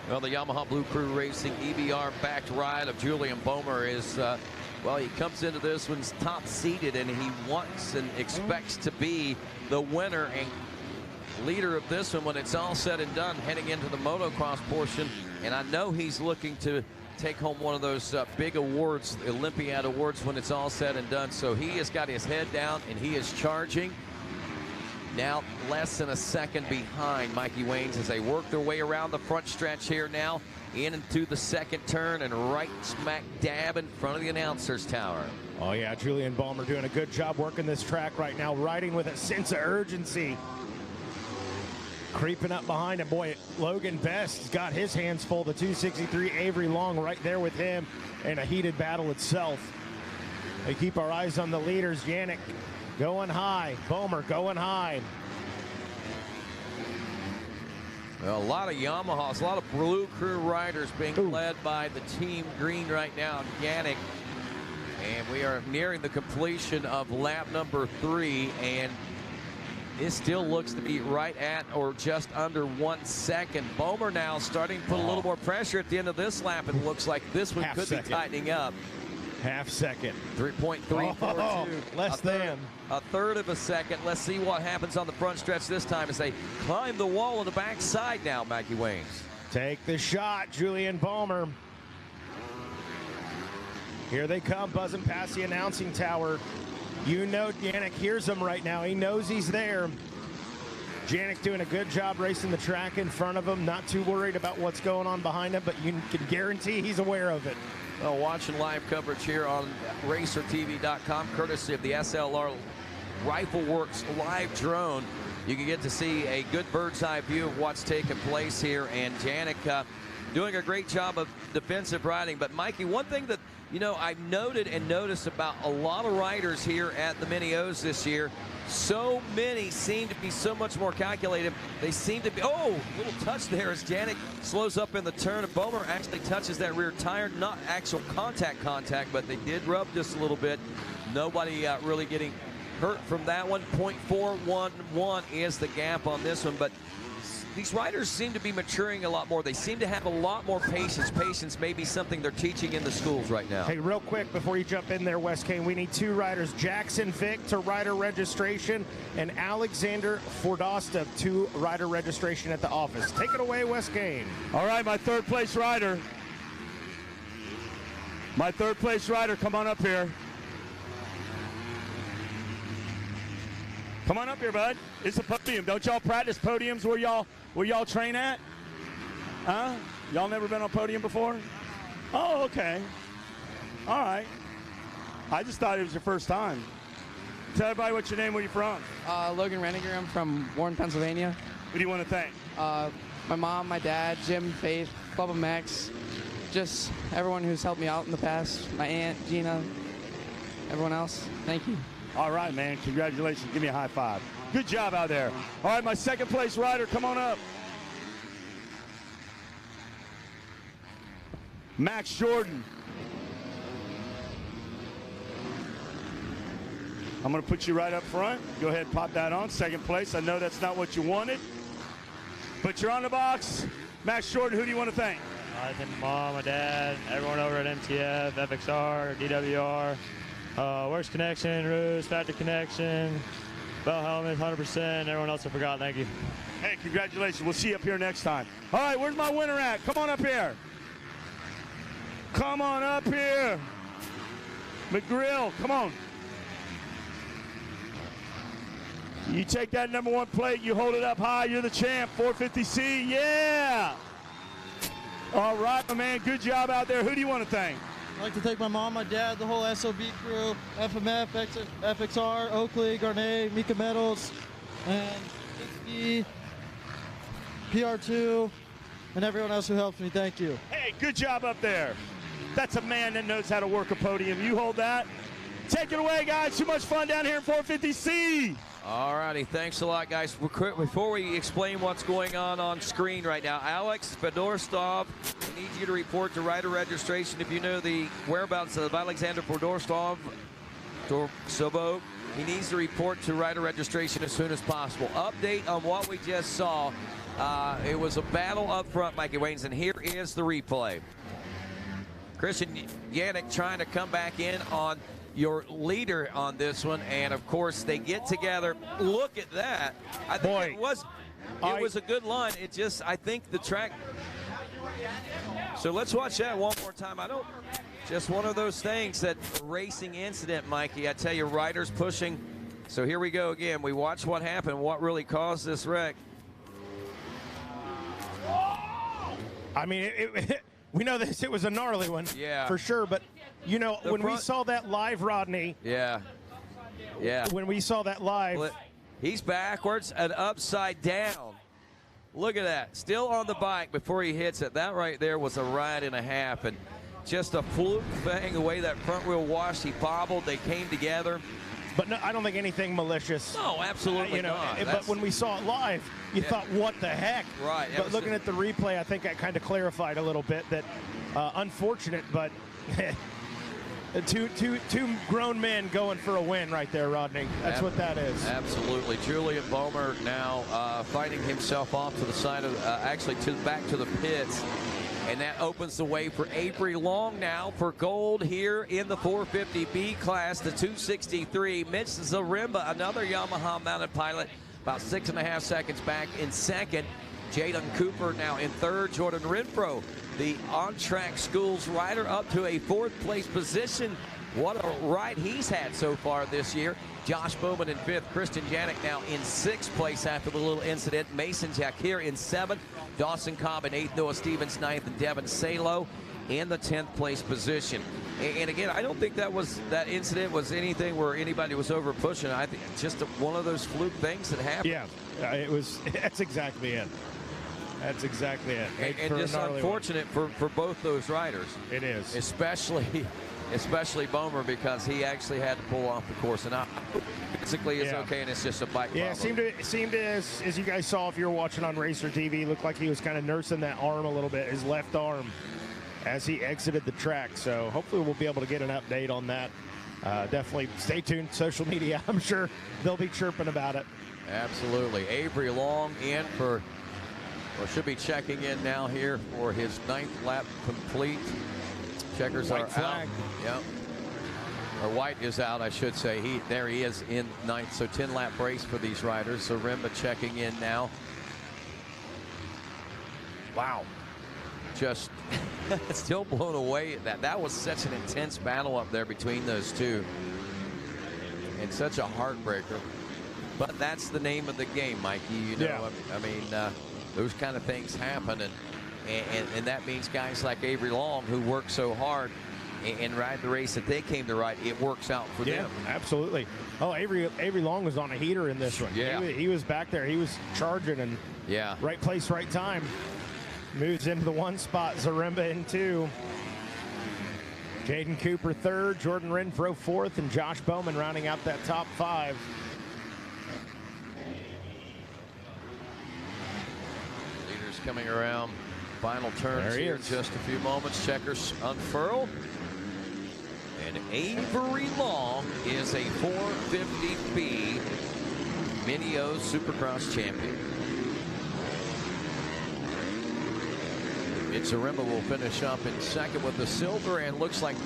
Well, the Yamaha Blue Crew Racing EBR-backed ride of Julian Bomer is, well, he comes into this one's top-seeded, and he wants and expects to be the winner and leader of this one when it's all said and done, heading into the motocross portion. And I know he's looking to take home one of those big awards, the Olympiad awards, when it's all said and done. So he has got his head down and he is charging. Now less than a second behind Mikey Waynes as they work their way around the front stretch here now, into the second turn and right smack dab in front of the announcer's tower. Oh yeah, Julian Balmer doing a good job working this track right now, riding with a sense of urgency. Creeping up behind him, boy, Logan Best got his hands full. The 263 Avery Long right there with him in a heated battle itself. They keep our eyes on the leaders. Janik going high, Bomer going high. Well, a lot of Yamahas, a lot of Blue Crew riders being led by the Team Green right now, Janik. And we are nearing the completion of lap number 3, and it still looks to be right at or just under 1 second. Bomer now starting to put a little more pressure at the end of this lap. It looks like this one could be tightening up. Half second. 3.342. Less than. A third of a second. Let's see what happens on the front stretch this time as they climb the wall on the backside now, Mikey Waynes. Take the shot, Julian Bomer. Here they come, buzzing past the announcing tower. You know Janik hears him right now. He knows he's there. Janik doing a good job racing the track in front of him. Not too worried about what's going on behind him, but you can guarantee he's aware of it. Well, watching live coverage here on RacerTV.com, courtesy of the SLR Rifle Works live drone, you can get to see a good bird's eye view of what's taking place here. And Janik doing a great job of defensive riding. But Mikey, one thing that I've noted and noticed about a lot of riders here at the Mini O's this year, so many seem to be so much more calculated. They seem to be, little touch there as Janik slows up in the turn. And Bomer actually touches that rear tire, not actual contact, but they did rub just a little bit. Nobody really getting hurt from that one. 0.411 is the gap on this one, but these riders seem to be maturing a lot more. They seem to have a lot more patience. Patience may be something they're teaching in the schools right now. Hey, real quick before you jump in there, Wes Kane, we need 2 riders. Jackson Vick to rider registration and Alexander Fordosta to rider registration at the office. Take it away, Wes Kane. All right, my 3rd place rider. Come on up here. Come on up here, bud. It's a podium. Don't y'all practice podiums where y'all train at? Huh? Y'all never been on a podium before? Oh, okay. All right. I just thought it was your first time. Tell everybody what's your name, where you from. Logan Reniger. I'm from Warren, Pennsylvania. Who do you want to thank? My mom, my dad, Jim, Faith, Bubba Max, just everyone who's helped me out in the past. My aunt, Gina, everyone else. Thank you. All right, man. Congratulations. Give me a high five. Good job out there. All right, my 2nd place rider, come on up. Max Jordan. I'm going to put you right up front. Go ahead and pop that on. Second place. I know that's not what you wanted, but you're on the box. Max Jordan, who do you want to thank? I thank my mom, my dad, everyone over at MTF, FXR, DWR, Works Connection, Ruse, Factor Connection, Bell Helmet, 100%, everyone else I forgot. Thank you. Hey, congratulations. We'll see you up here next time. All right, where's my winner at? Come on up here. Come on up here. McGrill, come on. You take that number 1 plate, you hold it up high, you're the champ, 450C, yeah! All right, my man, good job out there. Who do you want to thank? I'd like to thank my mom, my dad, the whole SOB crew, FMF, FXR, Oakley, Garnet, Mika Metals, and XP, PR2, and everyone else who helped me. Thank you. Hey, good job up there. That's a man that knows how to work a podium. You hold that. Take it away, guys. Too much fun down here in 450C. All righty, thanks a lot, guys. Before we explain what's going on screen right now, Alex Fedorstov, I need you to report to rider registration if you know the whereabouts of Alexander Fedorstov. He needs to report to rider registration as soon as possible. Update on what we just saw. It was a battle up front, Mikey Waynes, and here is the replay. Christian Yannick trying to come back in on your leader on this one, and of course they get together. Look at that. I think it was a good line. It just, I think the track. So let's watch that one more time. Just one of those things, that racing incident, Mikey. I tell you, riders pushing. So here we go again. We watch what happened, what really caused this wreck. I mean, we know this. It was a gnarly one, for sure. But you know, when we saw that live, Rodney. Yeah. When we saw that live, he's backwards and upside down. Look at that. Still on the bike before he hits it. That right there was a ride and a half, and just a fluke thing. The way that front wheel washed, he bobbled. They came together. But no, I don't think anything malicious. No, absolutely not. But when we saw it live, you thought, what the heck? Right. But looking at the replay, I think that kind of clarified a little bit that unfortunate, but two grown men going for a win right there, Rodney. That's what that is. Absolutely. Julian Bomer now fighting himself off to the side of, back to the pits. And that opens the way for Avery Long now for gold here in the 450B class, the 263. Mitch Zaremba, another Yamaha mounted pilot, about 6.5 seconds back in second. Jaden Cooper now in third. Jordan Renfro, the on-track schools rider, up to a 4th place position. What a ride he's had so far this year. Josh Bowman in 5th. Christian Janik now in 6th place after the little incident. Mason Jacquire in 7th. Dawson Cobb in 8th. Noah Stevens 9th. And Devin Salo in the 10th place position. And again, I don't think that incident was anything where anybody was over pushing. I think it's just one of those fluke things that happened. Yeah, it was. That's exactly it. That's exactly it. And just unfortunate for both those riders. It is. Especially Bomer, because he actually had to pull off the course, and physically is okay, and it's just a bike problem. It seemed as you guys saw if you were watching on Racer TV, looked like he was kind of nursing that arm a little bit, his left arm, as he exited the track. So hopefully we'll be able to get an update on that. Definitely stay tuned, social media. I'm sure they'll be chirping about it. Absolutely. Avery Long in for, or should be checking in now here for his 9th lap complete. Checkers are out. Yep. Or White is out, I should say. There he is in 9th. So 10-lap race for these riders. So Rimba checking in now. Wow. Just still blown away at that. That was such an intense battle up there between those two. And such a heartbreaker. But that's the name of the game, Mikey. You know, I mean, those kind of things happen. And that means guys like Avery Long, who work so hard and ride the race that they came to ride, it works out for them. Absolutely. Oh, Avery Long was on a heater in this one. Yeah. He was back there. He was charging, and right place, right time. Moves into the 1 spot. Zaremba in 2. Jaden Cooper 3rd. Jordan Renfro 4th. And Josh Bowman rounding out that top 5. Leaders coming around. Final turns here in just a few moments. Checkers unfurl. And Avery Long is a 450B Mini-O Supercross champion. Mitzurema will finish up in second with the silver, and looks like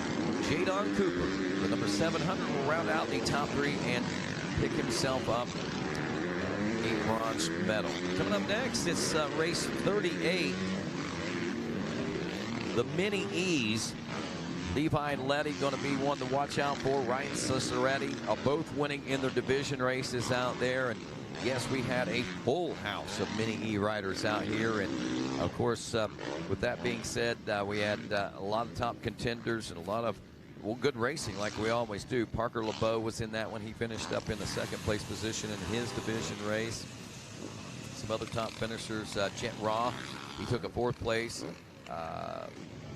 Jadon Cooper, the number 700, will round out the top three and pick himself up a bronze medal. Coming up next, it's race 38, the Mini E's. Levi and Letty going to be one to watch out for. Ryan Ciceretti both winning in their division races out there. And yes, we had a full house of Mini E riders out here. And of course, with that being said, we had a lot of top contenders and a lot of good racing like we always do. Parker LeBeau was in that one. He finished up in the second place position in his division race. Some other top finishers, Jet Raw, he took a fourth place.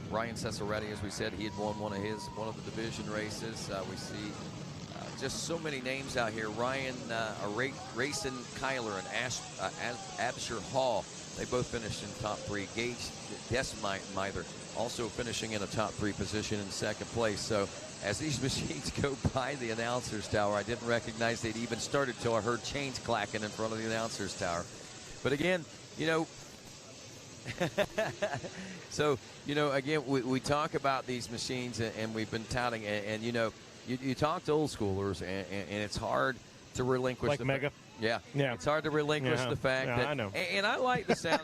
Ryan Ciceretti, as we said, he had won one of the division races. We see just so many names out here. Ryan, Rayson Kyler, and Absher Hall, they both finished in top three. Gage Desmither also finishing in a top three position in second place. So as these machines go by the announcer's tower, I didn't recognize they'd even started till I heard chains clacking in front of the announcer's tower. But again, you know, so, you know, again, we talk about these machines, and we've been touting, and you know, you talk to old schoolers, and it's hard to relinquish like the Mega. Yeah, it's hard to relinquish the fact that, I know. And I like the sound,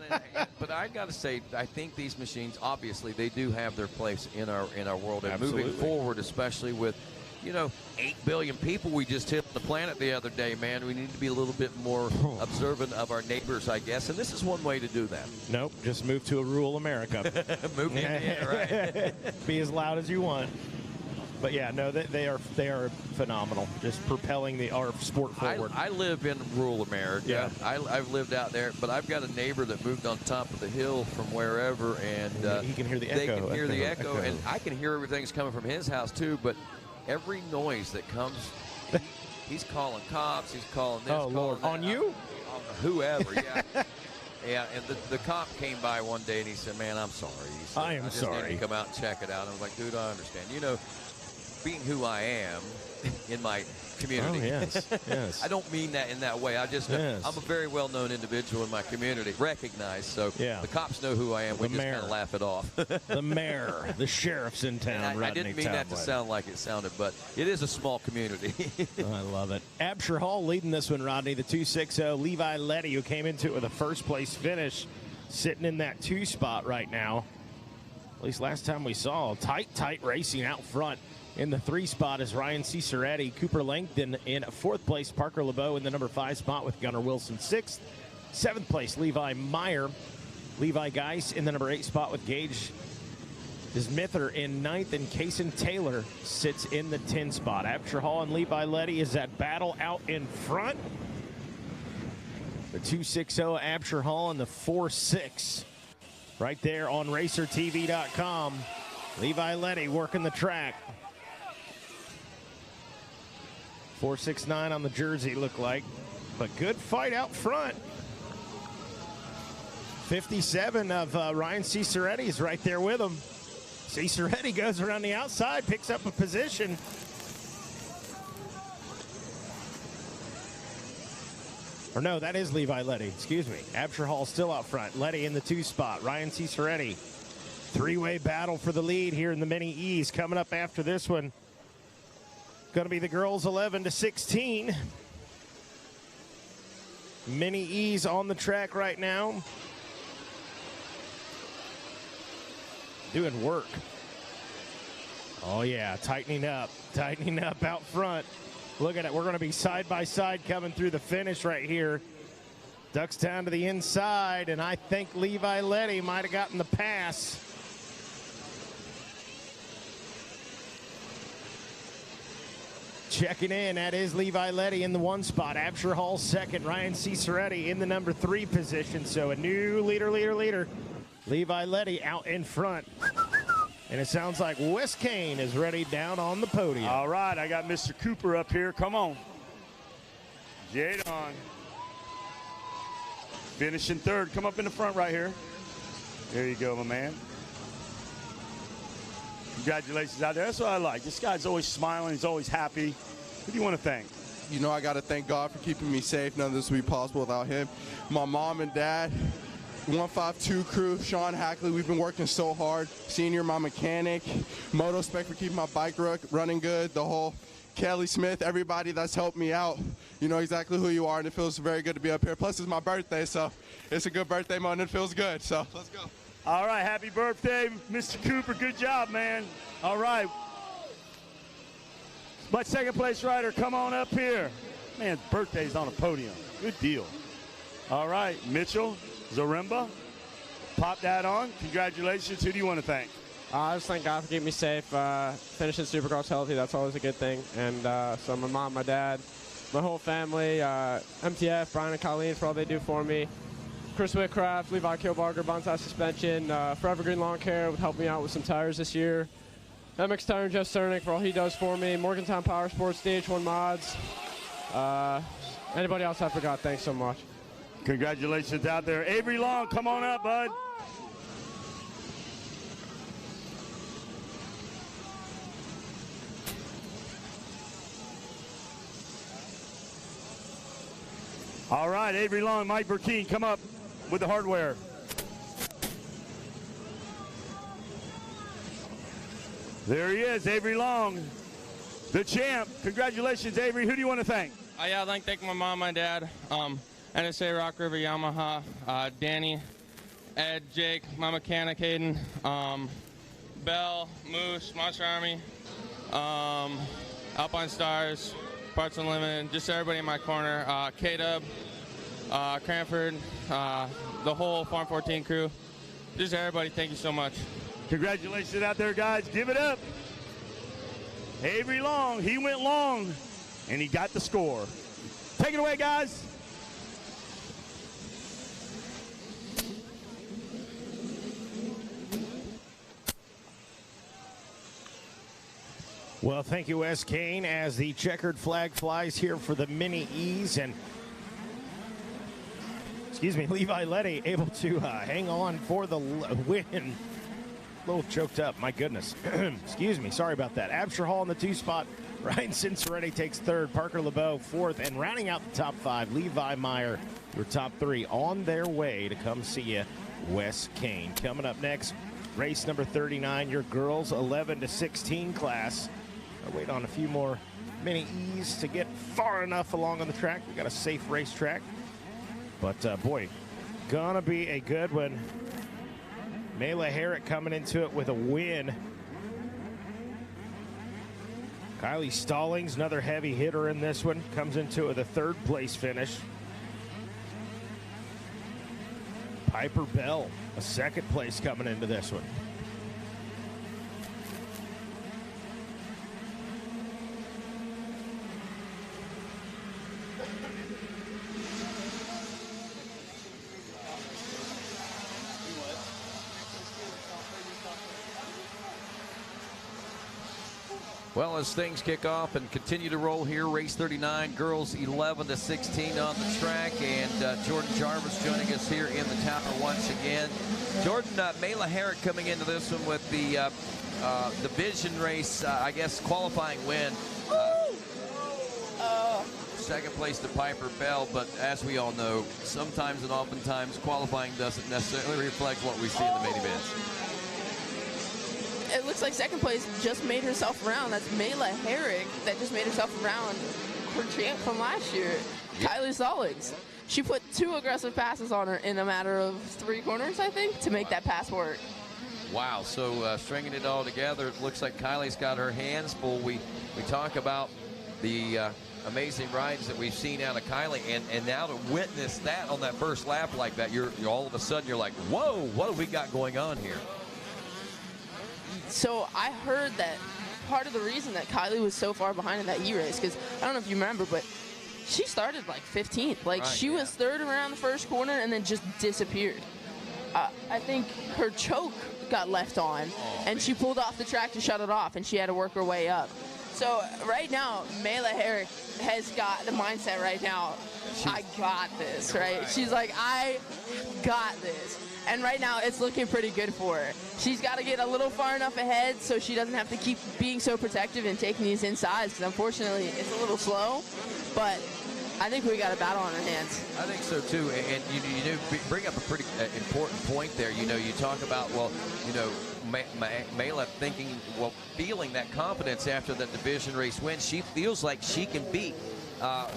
but I got to say, I think these machines, obviously, they do have their place in our world, and Absolutely. moving forward, especially with, you know, 8 billion people we just hit the planet the other day, man. We need to be a little bit more observant of our neighbors, I guess, and this is one way to do that. Nope, just move to a rural America. Move in, right? Be as loud as you want. But yeah, no, they are phenomenal. Just propelling our sport forward. I live in rural America. Yeah. I've lived out there, but I've got a neighbor that moved on top of the hill from wherever, and he can hear the they echo. can hear the echo, and I can hear everything's coming from his house too. But every noise that comes, he's calling cops. He's calling this. Oh Lord, on you? On whoever, yeah. Yeah, and the cop came by one day and he said, "Man, I'm sorry." He said, I am just sorry. need to come out and check it out. And I was like, "Dude, I understand. You know, being who I am in my community." Oh, yes, yes. I don't mean that in that way. I just, Yes. I'm a very well-known individual in my community, recognized. So Yeah. the cops know who I am. We The just mayor. kind of laugh it off. The mayor, the sheriff's in town. And I Rodney didn't mean that to Tomlin. sound like it sounded, but it is a small community. I love it. Absher Hall leading this one, Rodney, the 260. Levi Letty, who came into it with a first-place finish, sitting in that 2 spot right now. At least last time we saw tight racing out front. In the 3 spot is Ryan Ciceretti. Cooper Langdon in 4th place. Parker LeBeau in the number 5 spot with Gunnar Wilson 6th. 7th place, Levi Meyer. Levi Geis in the number 8 spot with Gage Desmither in 9th, and Kaysen Taylor sits in the 10 spot. Absher Hall and Levi Letty is that battle out in front. The 260 Absher Hall and the 4.6 right there on RacerTV.com. Levi Letty working the track. 4.69 on the jersey, look like. But good fight out front. 57 of Ryan Ciceretti is right there with him. Ciceretti goes around the outside, picks up a position. Or no, that is Levi Letty, excuse me. Absher Hall still out front. Letty in the 2 spot. Ryan Ciceretti. 3-way battle for the lead here in the Mini E's. Coming up after this one, going to be the girls 11 to 16. Mini E's on the track right now. Doing work. Oh yeah, tightening up out front. Look at it, we're going to be side by side coming through the finish right here. Ducks down to the inside, and I think Levi Letty might have gotten the pass. Checking in, that is Levi Letty in the 1 spot. Absher Hall 2nd. Ryan Ciceretti in the number 3 position. So a new leader. Levi Letty out in front. And it sounds like Wes Kane is ready down on the podium. All right, I got Mr. Cooper up here. Come on. Jadon. Finishing 3rd. Come up in the front right here. There you go, my man. Congratulations out there. That's what I like. This guy's always smiling. He's always happy. Who do you want to thank? You know, I got to thank God for keeping me safe. None of this would be possible without him. My mom and dad, 152 crew, Sean Hackley, we've been working so hard. Senior, my mechanic, Motospec for keeping my bike running good, the whole Kelly Smith, everybody that's helped me out. You know exactly who you are, and it feels very good to be up here. Plus, it's my birthday, so it's a good birthday month. It feels good, so let's go. All right, happy birthday, Mr. Cooper. Good job, man. All right. My second place rider, come on up here. Man's birthday's on a podium. Good deal. All right, Mitchell Zaremba, pop that on. Congratulations. Who do you want to thank? I just thank God for keeping me safe, finishing Supercross healthy. That's always a good thing. And so my mom, my dad, my whole family, MTF, Brian and Colleen for all they do for me. Chris Whitcraft, Levi Kilbarger, Bonsai Suspension, Forever Green Lawn Care would help me out with some tires this year. MX Tire and Jeff Cernick for all he does for me. Morgantown Power Sports, DH1 Mods. Anybody else I forgot, thanks so much. Congratulations out there. Avery Long, come on up, bud. All right, Avery Long, Mike Burkeen, come up with the hardware. There he is, Avery Long, the champ. Congratulations, Avery. Who do you want to thank? Yeah, I'd like to thank my mom, my dad, NSA, Rock River, Yamaha, Danny, Ed, Jake, my mechanic, Hayden, Bell, Moose, Monster Army, Alpine Stars, Parts Unlimited, just everybody in my corner, K-Dub, Cranford, the whole Farm 14 crew, just everybody, thank you so much. Congratulations out there, guys. Give it up. Avery Long, he went long, and he got the score. Take it away, guys. Well, thank you, Wes Kane, as the checkered flag flies here for the Mini E's. And, Levi Letty able to hang on for the win. A little choked up, my goodness. Sorry about that. Absher Hall in the 2 spot. Ryan Cinceretti takes 3rd. Parker LeBeau 4th. And rounding out the top 5, Levi Meyer, your top 3 on their way to come see you, Wes Kane. Coming up next, race number 39, your girls 11 to 16 class. I'll wait on a few more Mini E's to get far enough along on the track. We got a safe racetrack. But, boy, gonna be a good one. Mela Herrick coming into it with a win. Kylie Stallings, another heavy hitter in this one, comes into it with a 3rd place finish. Piper Bell, a 2nd place coming into this one. Well, as things kick off and continue to roll here, race 39, girls 11 to 16 on the track, and Jordan Jarvis joining us here in the tower once again. Jordan, Mela Herrick coming into this one with the division race, I guess, qualifying win. 2nd place to Piper Bell, but as we all know, sometimes and oftentimes qualifying doesn't necessarily reflect what we see in the main events. It looks like 2nd place just made herself around. That's Mela Herrick that just made herself around her champ from last year, Kylie Stallings. She put 2 aggressive passes on her in a matter of 3 corners, I think, to make that pass work. Wow, so stringing it all together, it looks like Kylie's got her hands full. We talk about the amazing rides that we've seen out of Kylie, and now to witness that on that first lap like that, you're all of a sudden you're like, whoa, what have we got going on here? So I heard that part of the reason that Kylie was so far behind in that E-race, because I don't know if you remember, but she started like 15th. Like, she was 3rd around the first corner and then just disappeared. I think her choke got left on, and she pulled off the track to shut it off, and she had to work her way up. So right now, Mela Herrick has got the mindset right now, I got this, right? She's like, I got this. And right now, it's looking pretty good for her. She's got to get a little far enough ahead so she doesn't have to keep being so protective and taking these insides, because unfortunately, it's a little slow. But I think we got a battle on our hands. I think so too, and you do bring up a pretty important point there. You know, you talk about, well, you know, Mela thinking, well, feeling that confidence after that division race win. She feels like she can beat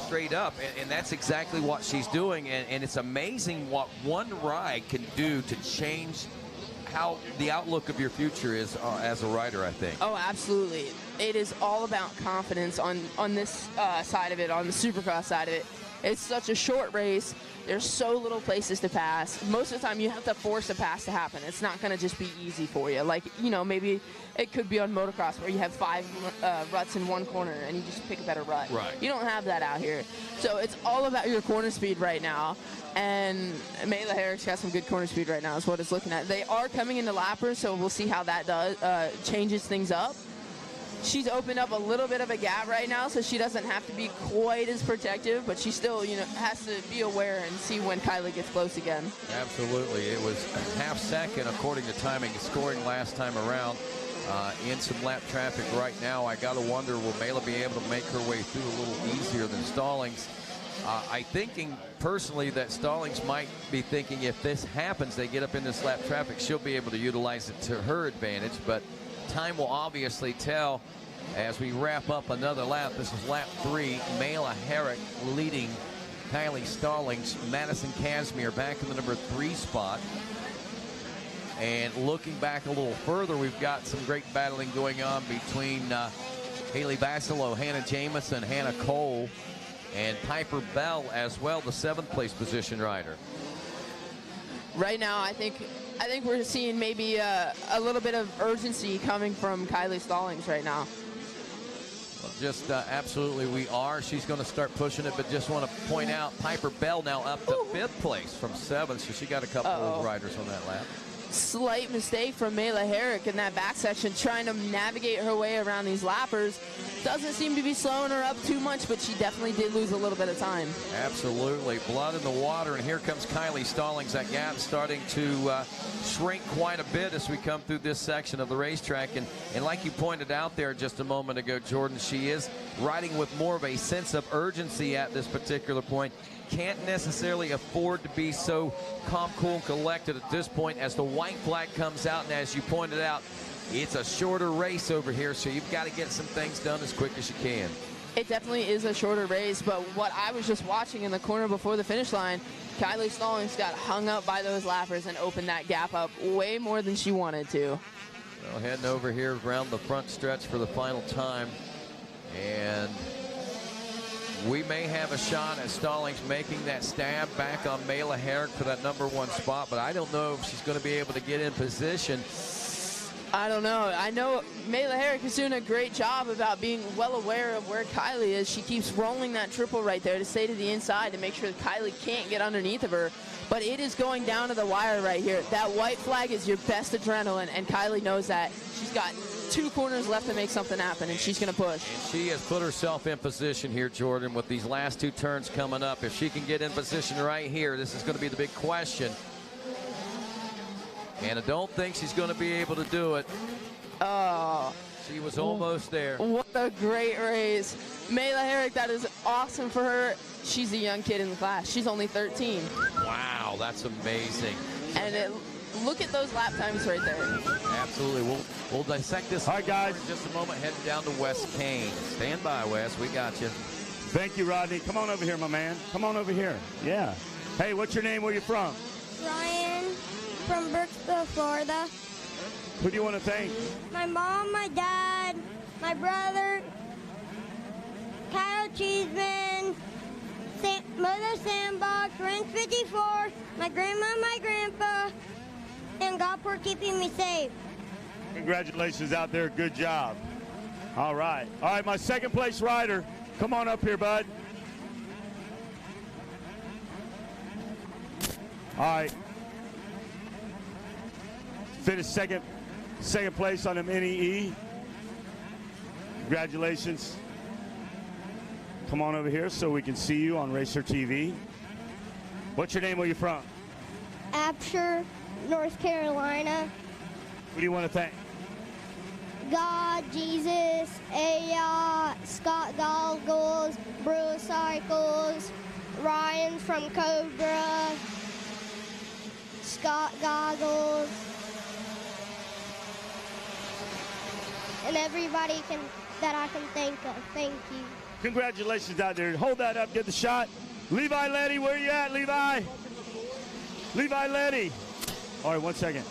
straight up, and that's exactly what she's doing. And it's amazing what one ride can do to change how the outlook of your future is as a rider, I think. Oh, absolutely. It is all about confidence on this side of it, on the Supercross side of it. It's such a short race. There's so little places to pass. Most of the time, you have to force a pass to happen. It's not going to just be easy for you. Like, you know, maybe it could be on motocross where you have 5 ruts in one corner and you just pick a better rut. Right. You don't have that out here. So it's all about your corner speed right now. And Mela Herrick's got some good corner speed right now is what it's looking at. They are coming into lappers, so we'll see how that does changes things up. She's opened up a little bit of a gap right now, so she doesn't have to be quite as protective, but she still, you know, has to be aware and see when Kylie gets close again. Absolutely. It was a half second according to timing and scoring last time around in some lap traffic right now. I got to wonder, will Mela be able to make her way through a little easier than Stallings? I'm thinking personally that Stallings might be thinking if this happens, they get up in this lap traffic, she'll be able to utilize it to her advantage, but time will obviously tell as we wrap up another lap. This is lap 3. Mela Herrick leading Kylie Stallings. Madison Casimir back in the number 3 spot. And looking back a little further, we've got some great battling going on between Haley Bassilo, Hannah Jamison, Hannah Cole, and Piper Bell as well, the 7th place position rider. Right now, I think we're seeing maybe a little bit of urgency coming from Kylie Stallings right now. Well, just absolutely we are. She's going to start pushing it, but just want to point out Piper Bell now up to 5th place from 7th, so she got a couple of riders on that lap. Slight mistake from Mela Herrick in that back section, trying to navigate her way around these lappers. Doesn't seem to be slowing her up too much, but she definitely did lose a little bit of time. Absolutely. Blood in the water, and here comes Kylie Stallings. That gap starting to shrink quite a bit as we come through this section of the racetrack. And like you pointed out there just a moment ago, Jordan, she is riding with more of a sense of urgency at this particular point. Can't necessarily afford to be so calm, cool, and collected at this point as the white flag comes out. And as you pointed out, it's a shorter race over here, so you've got to get some things done as quick as you can. It definitely is a shorter race, but what I was just watching in the corner before the finish line, Kylie Stallings got hung up by those lappers and opened that gap up way more than she wanted to. Well, heading over here around the front stretch for the final time, and we may have a shot at Stallings making that stab back on Mela Herrick for that number 1 spot, but I don't know if she's going to be able to get in position. I don't know. I know Mela Herrick is doing a great job about being well aware of where Kylie is. She keeps rolling that triple right there to stay to the inside to make sure that Kylie can't get underneath of her. But it is going down to the wire right here. That white flag is your best adrenaline, and Kylie knows that. She's got 2 corners left to make something happen, and she's going to push. And she has put herself in position here, Jordan, with these last 2 turns coming up. If she can get in position right here, this is going to be the big question. And I don't think she's going to be able to do it. Oh. She was almost there. What a great race. Mela Herrick, that is awesome for her. She's a young kid in the class. She's only 13. Wow, that's amazing. And look at those lap times right there. Absolutely. We'll dissect this. All right, guys. In just a moment, heading down to Wes Kane. Stand by, Wes. We got you. Thank you, Rodney. Come on over here, my man. Come on over here. Yeah. Hey, what's your name? Where you from? Ryan from Brooksville, Florida. Who do you want to thank? My mom, my dad, my brother, Kyle Cheeseman, Mother Sandbox, Ranch 54, my grandma, my grandpa, and God for keeping me safe. Congratulations out there. Good job. All right. All right, my 2nd place rider. Come on up here, bud. All right. Finished second place on the NEE. Congratulations. Come on over here so we can see you on Racer TV. What's your name? Where you from? Absher, North Carolina. Who do you want to thank? God, Jesus, Scott Goggles, Brewer Cycles, Ryan from Cobra, Scott Goggles, and everybody that I can think of. Thank you. Congratulations out there. Hold that up. Get the shot. Levi Letty, where you at, Levi? Levi Letty. All right, 1 second.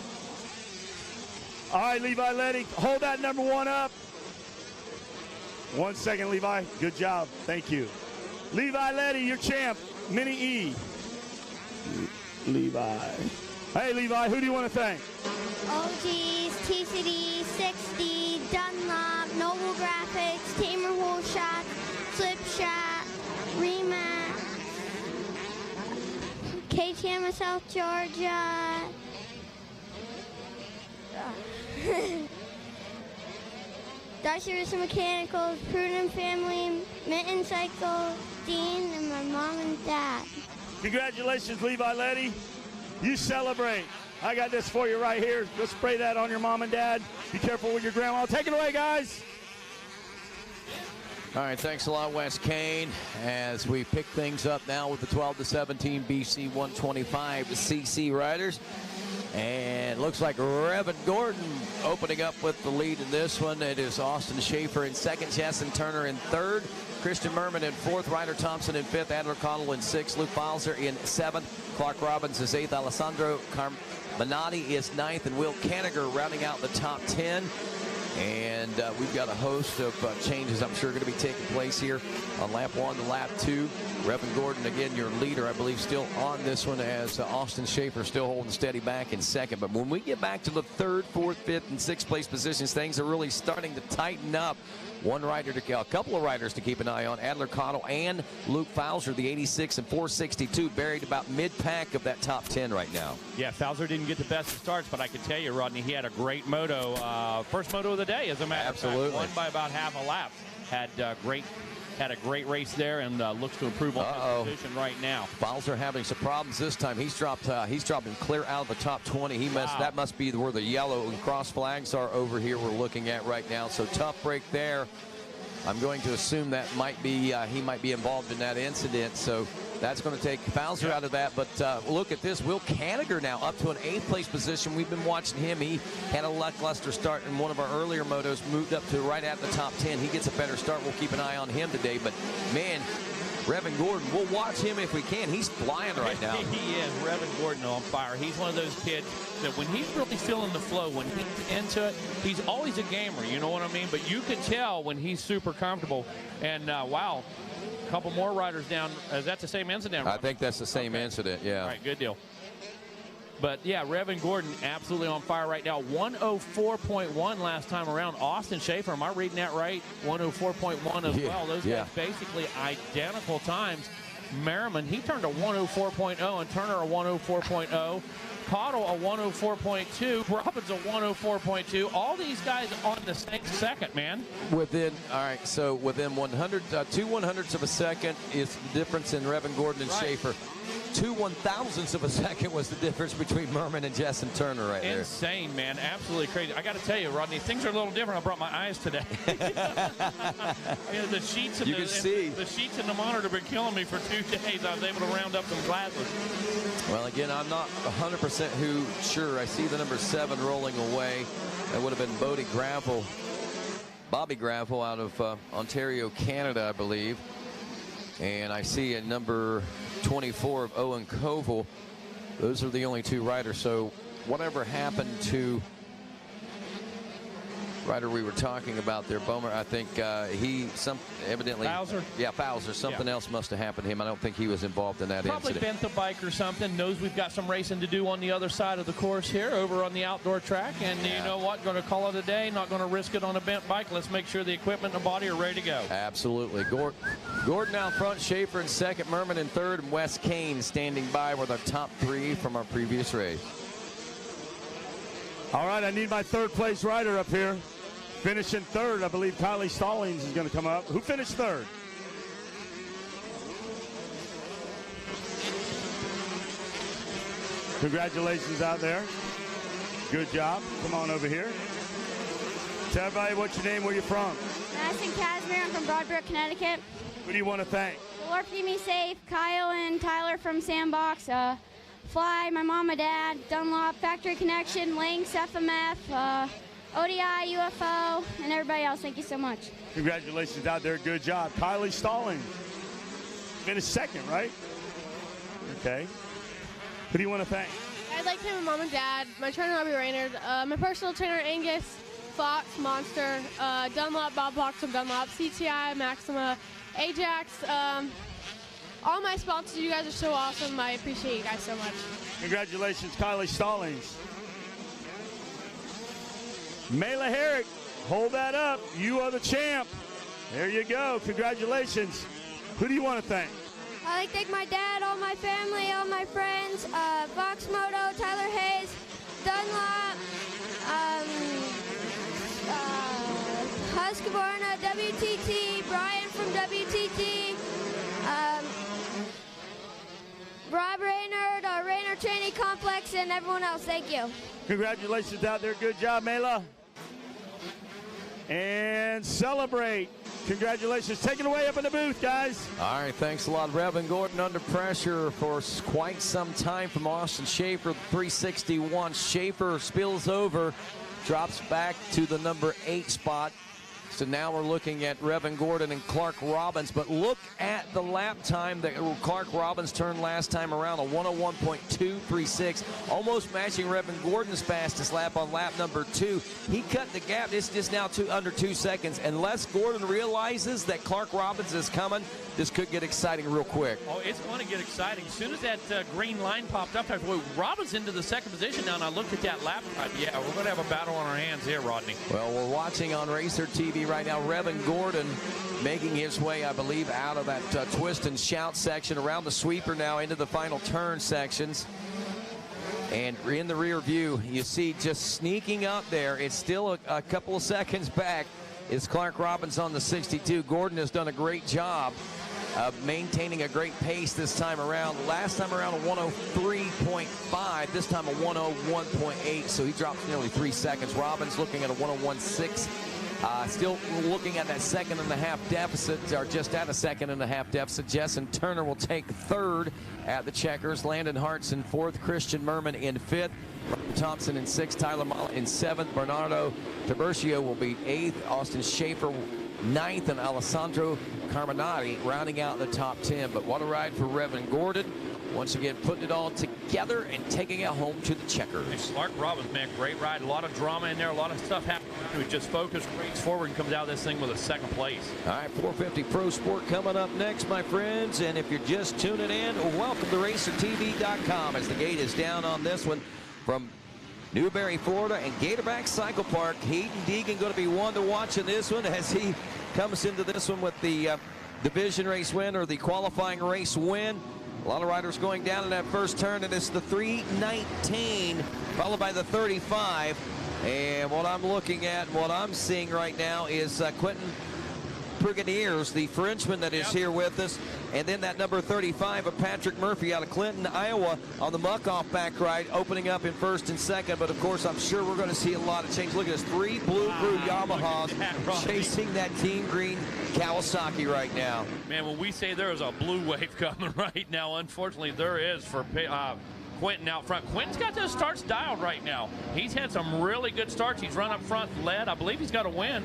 All right, Levi Letty, hold that number 1 up. 1 second, Levi. Good job. Thank you. Levi Letty, your champ. Mini E. Levi. Hey, Levi, who do you want to thank? OGs, TCD, 60, Dunlop, Noble Graphics, Tamer Woolshock, Flip Shot, Remax, KTM of South Georgia, Darcy Rissa Mechanicals, Prudent Family, Mitten Cycle, Dean, and my mom and dad. Congratulations, Levi Letty. You celebrate. I got this for you right here. Go spray that on your mom and dad. Be careful with your grandma. Take it away, guys. All right, thanks a lot, Wes Kane, as we pick things up now with the 12 to 17 BC 125 CC riders. And looks like Revan Gordon opening up with the lead in this one. It is Austin Schaefer in second, Justin Turner in third, Christian Merman in fourth, Ryder Thompson in fifth, Adler Connell in sixth, Luke Bowser in seventh, Clark Robbins is eighth, Alessandro Carminati is ninth, and Will Canniger rounding out the top 10. And we've got a host of changes I'm sure going to be taking place here on lap 1 to lap 2. Revan Gordon, again, your leader, I believe, still on this one, as Austin Schaefer still holding steady back in second. But when we get back to the third, fourth, fifth, and sixth place positions, things are really starting to tighten up. A couple of riders to keep an eye on, Adler Connell and Luke Fowler, the 86 and 462, buried about mid-pack of that top 10 right now. Yeah, Fowler didn't get the best of starts, but I can tell you, Rodney, he had a great moto, first moto of the day, as a matter of fact. Won by about half a lap. Had a great race there, and looks to improve on his position right now. Fowler having some problems this time. He's dropping clear out of the top 20. That must be where the yellow and cross flags are over here we're looking at right now. So tough break there. I'm going to assume that might be he might be involved in that incident. So that's going to take Fowler out of that. But look at this. Will Canniger now up to an 8th place position. We've been watching him. He had a lackluster start in one of our earlier motos, moved up to right at the top 10. He gets a better start. We'll keep an eye on him today. But, man, Revan Gordon, we'll watch him if we can. He's flying right now. He is. Revan Gordon on fire. He's one of those kids that when he's really feeling the flow, when he's into it, he's always a gamer, you know what I mean? But you can tell when he's super comfortable. And, wow, a couple more riders down. Is that the same incident? I think that's the same incident, yeah. All right, good deal. But, yeah, Revan Gordon absolutely on fire right now. 104.1 last time around. Austin Schaefer, am I reading that right? 104.1 as well. Those guys basically identical times. Merriman, he turned a 104.0, and Turner a 104.0. Cottle a 104.2. Robbins a 104.2. All these guys on the same second, man. Within 100, 2 100ths of a second is the difference in Revan Gordon and Schaefer. 2 1,000ths of a second was the difference between Merman and Justin Turner right there. Insane, man. Absolutely crazy. I got to tell you, Rodney, things are a little different. I brought my eyes today. The sheets and the sheets and the monitor have been killing me for 2 days. I was able to round up some glasses. Well, again, I'm not 100% sure. I see the number 7 rolling away. That would have been Bobby Gravel out of Ontario, Canada, I believe. And I see a number 24 of Owen Koval. Those are the only 2 riders. So whatever happened to rider we were talking about there, Bomer, I think evidently Fowler? Yeah, Fowler. Something else must have happened to him. I don't think he was involved in that Probably incident. bent the bike or something. Knows we've got some racing to do on the other side of the course here over on the outdoor track. And you know what? Going to call it a day. Not going to risk it on a bent bike. Let's make sure the equipment and the body are ready to go. Absolutely. Gordon out front, Schaefer in second, Merman in third, and Wes Kane standing by with our top 3 from our previous race. All right, I need my 3rd place rider up here. Finishing third, I believe Kylie Stallings is going to come up. Who finished third? Congratulations out there. Good job. Come on over here. Tell everybody what's your name, where you're from. Madison Casimir, I'm from Broadbrook, Connecticut. Who do you want to thank? The Lord keep me safe. Kyle and Tyler from Sandbox. Fly, my mom, my dad, Dunlop, Factory Connection, Lynx, FMF, ODI, UFO, and everybody else. Thank you so much. Congratulations out there. Good job. Kylie Stallings. Finished second, right? Okay. Who do you want to thank? I'd like to thank my mom and dad, my trainer Robbie Raynard, my personal trainer Angus, Fox, Monster, Dunlop, Bob Fox from Dunlop, CTI, Maxima, Ajax, all my sponsors. You guys are so awesome. I appreciate you guys so much. Congratulations, Kylie Stallings. Mela Herrick, hold that up. You are the champ. There you go. Congratulations. Who do you want to thank? I'd like to thank my dad, all my family, all my friends, Fox Moto, Tyler Hayes, Dunlop, Husqvarna, WTT, Brian from WTT, Rob Raynard, Raynard Training Complex, and everyone else. Thank you. Congratulations out there. Good job, Mela. And celebrate. Congratulations. Take it away up in the booth, guys. All right, thanks a lot. Revan Gordon under pressure for quite some time from Austin Schaefer, 361. Schaefer spills over, drops back to the number 8 spot. So now we're looking at Revan Gordon and Clark Robbins. But look at the lap time that Clark Robbins turned last time around, a 101.236, almost matching Revan Gordon's fastest lap on lap number 2. He cut the gap. It's just now under 2 seconds. Unless Gordon realizes that Clark Robbins is coming, this could get exciting real quick. Oh, it's going to get exciting. As soon as that green line popped up, I thought, well, Robbins into the second position now, and I looked at that lap time. Yeah, we're going to have a battle on our hands here, Rodney. Well, we're watching on Racer TV right now, Revan Gordon making his way, I believe, out of that twist and shout section, around the sweeper now into the final turn sections. And in the rear view, you see just sneaking up there, it's still a couple of seconds back, is Clark Robbins on the 62. Gordon has done a great job maintaining a great pace this time around. Last time around a 103.5, this time a 101.8, so he drops nearly 3 seconds. Robbins looking at a 101.6. Still looking at that 2.5 deficit, or just at a 2.5 deficit. Jessen Turner will take third at the checkers. Landon Hartz in fourth. Christian Merman in fifth. Ryan Thompson in sixth. Tyler Mala in seventh. Bernardo Tiburcio will be eighth. Austin Schaefer ninth, and Alessandro Carminati rounding out the top 10. But what a ride for Revan Gordon. Once again, putting it all together and taking it home to the checkers. And Clark Robbins, man, great ride. A lot of drama in there, a lot of stuff happening. He just focused, race forward, and comes out of this thing with a second place. All right, 450 Pro Sport coming up next, my friends. And if you're just tuning in, welcome to RacerTV.com as the gate is down on this one from Newberry, Florida, and Gatorback Cycle Park. Hayden Deegan going to be one to watch in this one as he comes into this one with the division race win, or the qualifying race win. A lot of riders going down in that first turn, and it's the 319 followed by the 35. And what I'm looking at, what I'm seeing right now is Quentin Brigadiers, the Frenchman that is here with us, and then that number 35 of Patrick Murphy out of Clinton, Iowa, on the muck-off back ride, opening up in first and second. But of course, I'm sure we're going to see a lot of change. Look at this, 3 blue crew Yamahas chasing that team green Kawasaki right now. Man, when we say there is a blue wave coming right now, unfortunately there is for Quentin out front. Quentin's got those starts dialed right now. He's had some really good starts. He's run up front, led. I believe he's got a win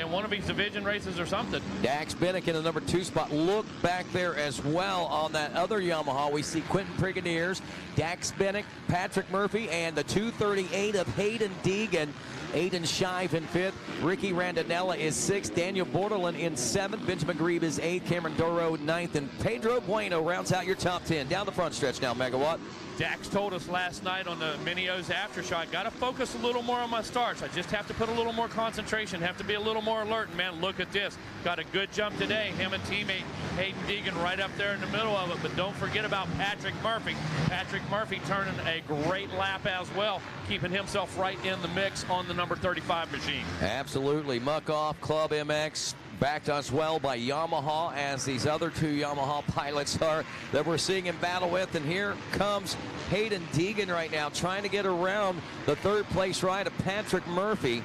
in one of his division races or something. Dax Bennick in the number 2 spot. Look back there as well on that other Yamaha. We see Quentin Brigadiers, Dax Bennick, Patrick Murphy, and the 238 of Hayden Deegan. Aiden Shive in 5th. Ricky Randonella is 6th. Daniel Borderland in 7th. Benjamin Grieve is 8th. Cameron Doro 9th. And Pedro Bueno rounds out your top 10. Down the front stretch now, Megawatt. Dax told us last night on the Mini-O's after shot, got to focus a little more on my starts. I just have to put a little more concentration, have to be a little more alert. And man, look at this. Got a good jump today. Him and teammate Hayden Deegan right up there in the middle of it. But don't forget about Patrick Murphy. Patrick Murphy turning a great lap as well, keeping himself right in the mix on the number 35 machine. Absolutely. Muck Off Club MX backed as well by Yamaha, as these other two Yamaha pilots are that we're seeing in battle with. And here comes Hayden Deegan right now, trying to get around the third place ride of Patrick Murphy.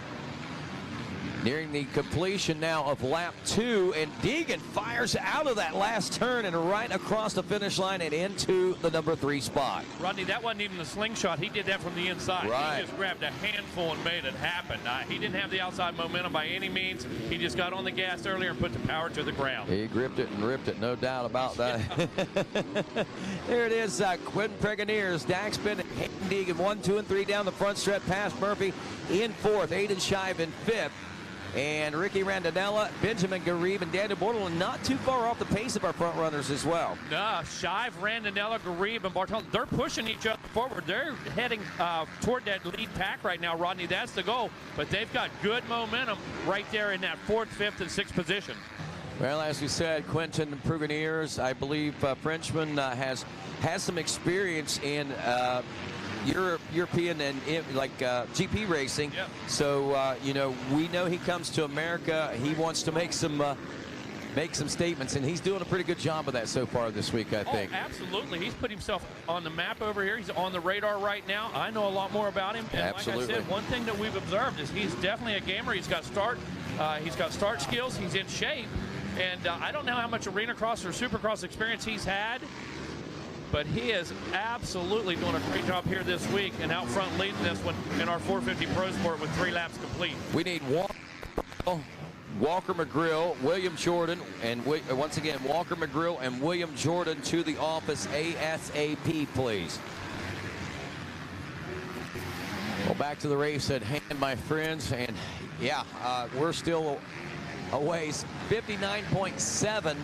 Nearing the completion now of lap 2, and Deegan fires out of that last turn and right across the finish line and into the number 3 spot. Rodney, that wasn't even a slingshot. He did that from the inside. Right. He just grabbed a handful and made it happen. He didn't have the outside momentum by any means. He just got on the gas earlier and put the power to the ground. He gripped it and ripped it, no doubt about that. There it is, Quentin Pregoneers, Dax Bennett, Hayden Deegan, 1, 2, and 3 down the front stretch past Murphy in 4th, Aiden Shive in 5th. And Ricky Randonella, Benjamin Garib, and Daniel Bordelon not too far off the pace of our front runners as well. Shive, Randonella, Garib, and Bartol, they're pushing each other forward. They're heading toward that lead pack right now, Rodney. That's the goal. But they've got good momentum right there in that 4th, 5th, and 6th position. Well, as we said, Quentin Pregoneers, I believe Frenchman, has some experience in European and GP racing. Yep. So you know, we know he comes to America. He wants to make some statements, and he's doing a pretty good job of that so far this week, I think. Absolutely. He's put himself on the map over here. He's on the radar right now. I know a lot more about him. And Absolutely. like I said, one thing that we've observed is he's definitely a gamer. He's got start skills. He's in shape. And I don't know how much arena cross or supercross experience he's had, but he is absolutely doing a great job here this week and out front leading this one in our 450 Pro Sport with 3 laps complete. We need Walker McGrill, William Jordan, and once again, Walker McGrill and William Jordan to the office ASAP, please. Well, back to the race at hand, my friends, and yeah, we're still a ways, 59.7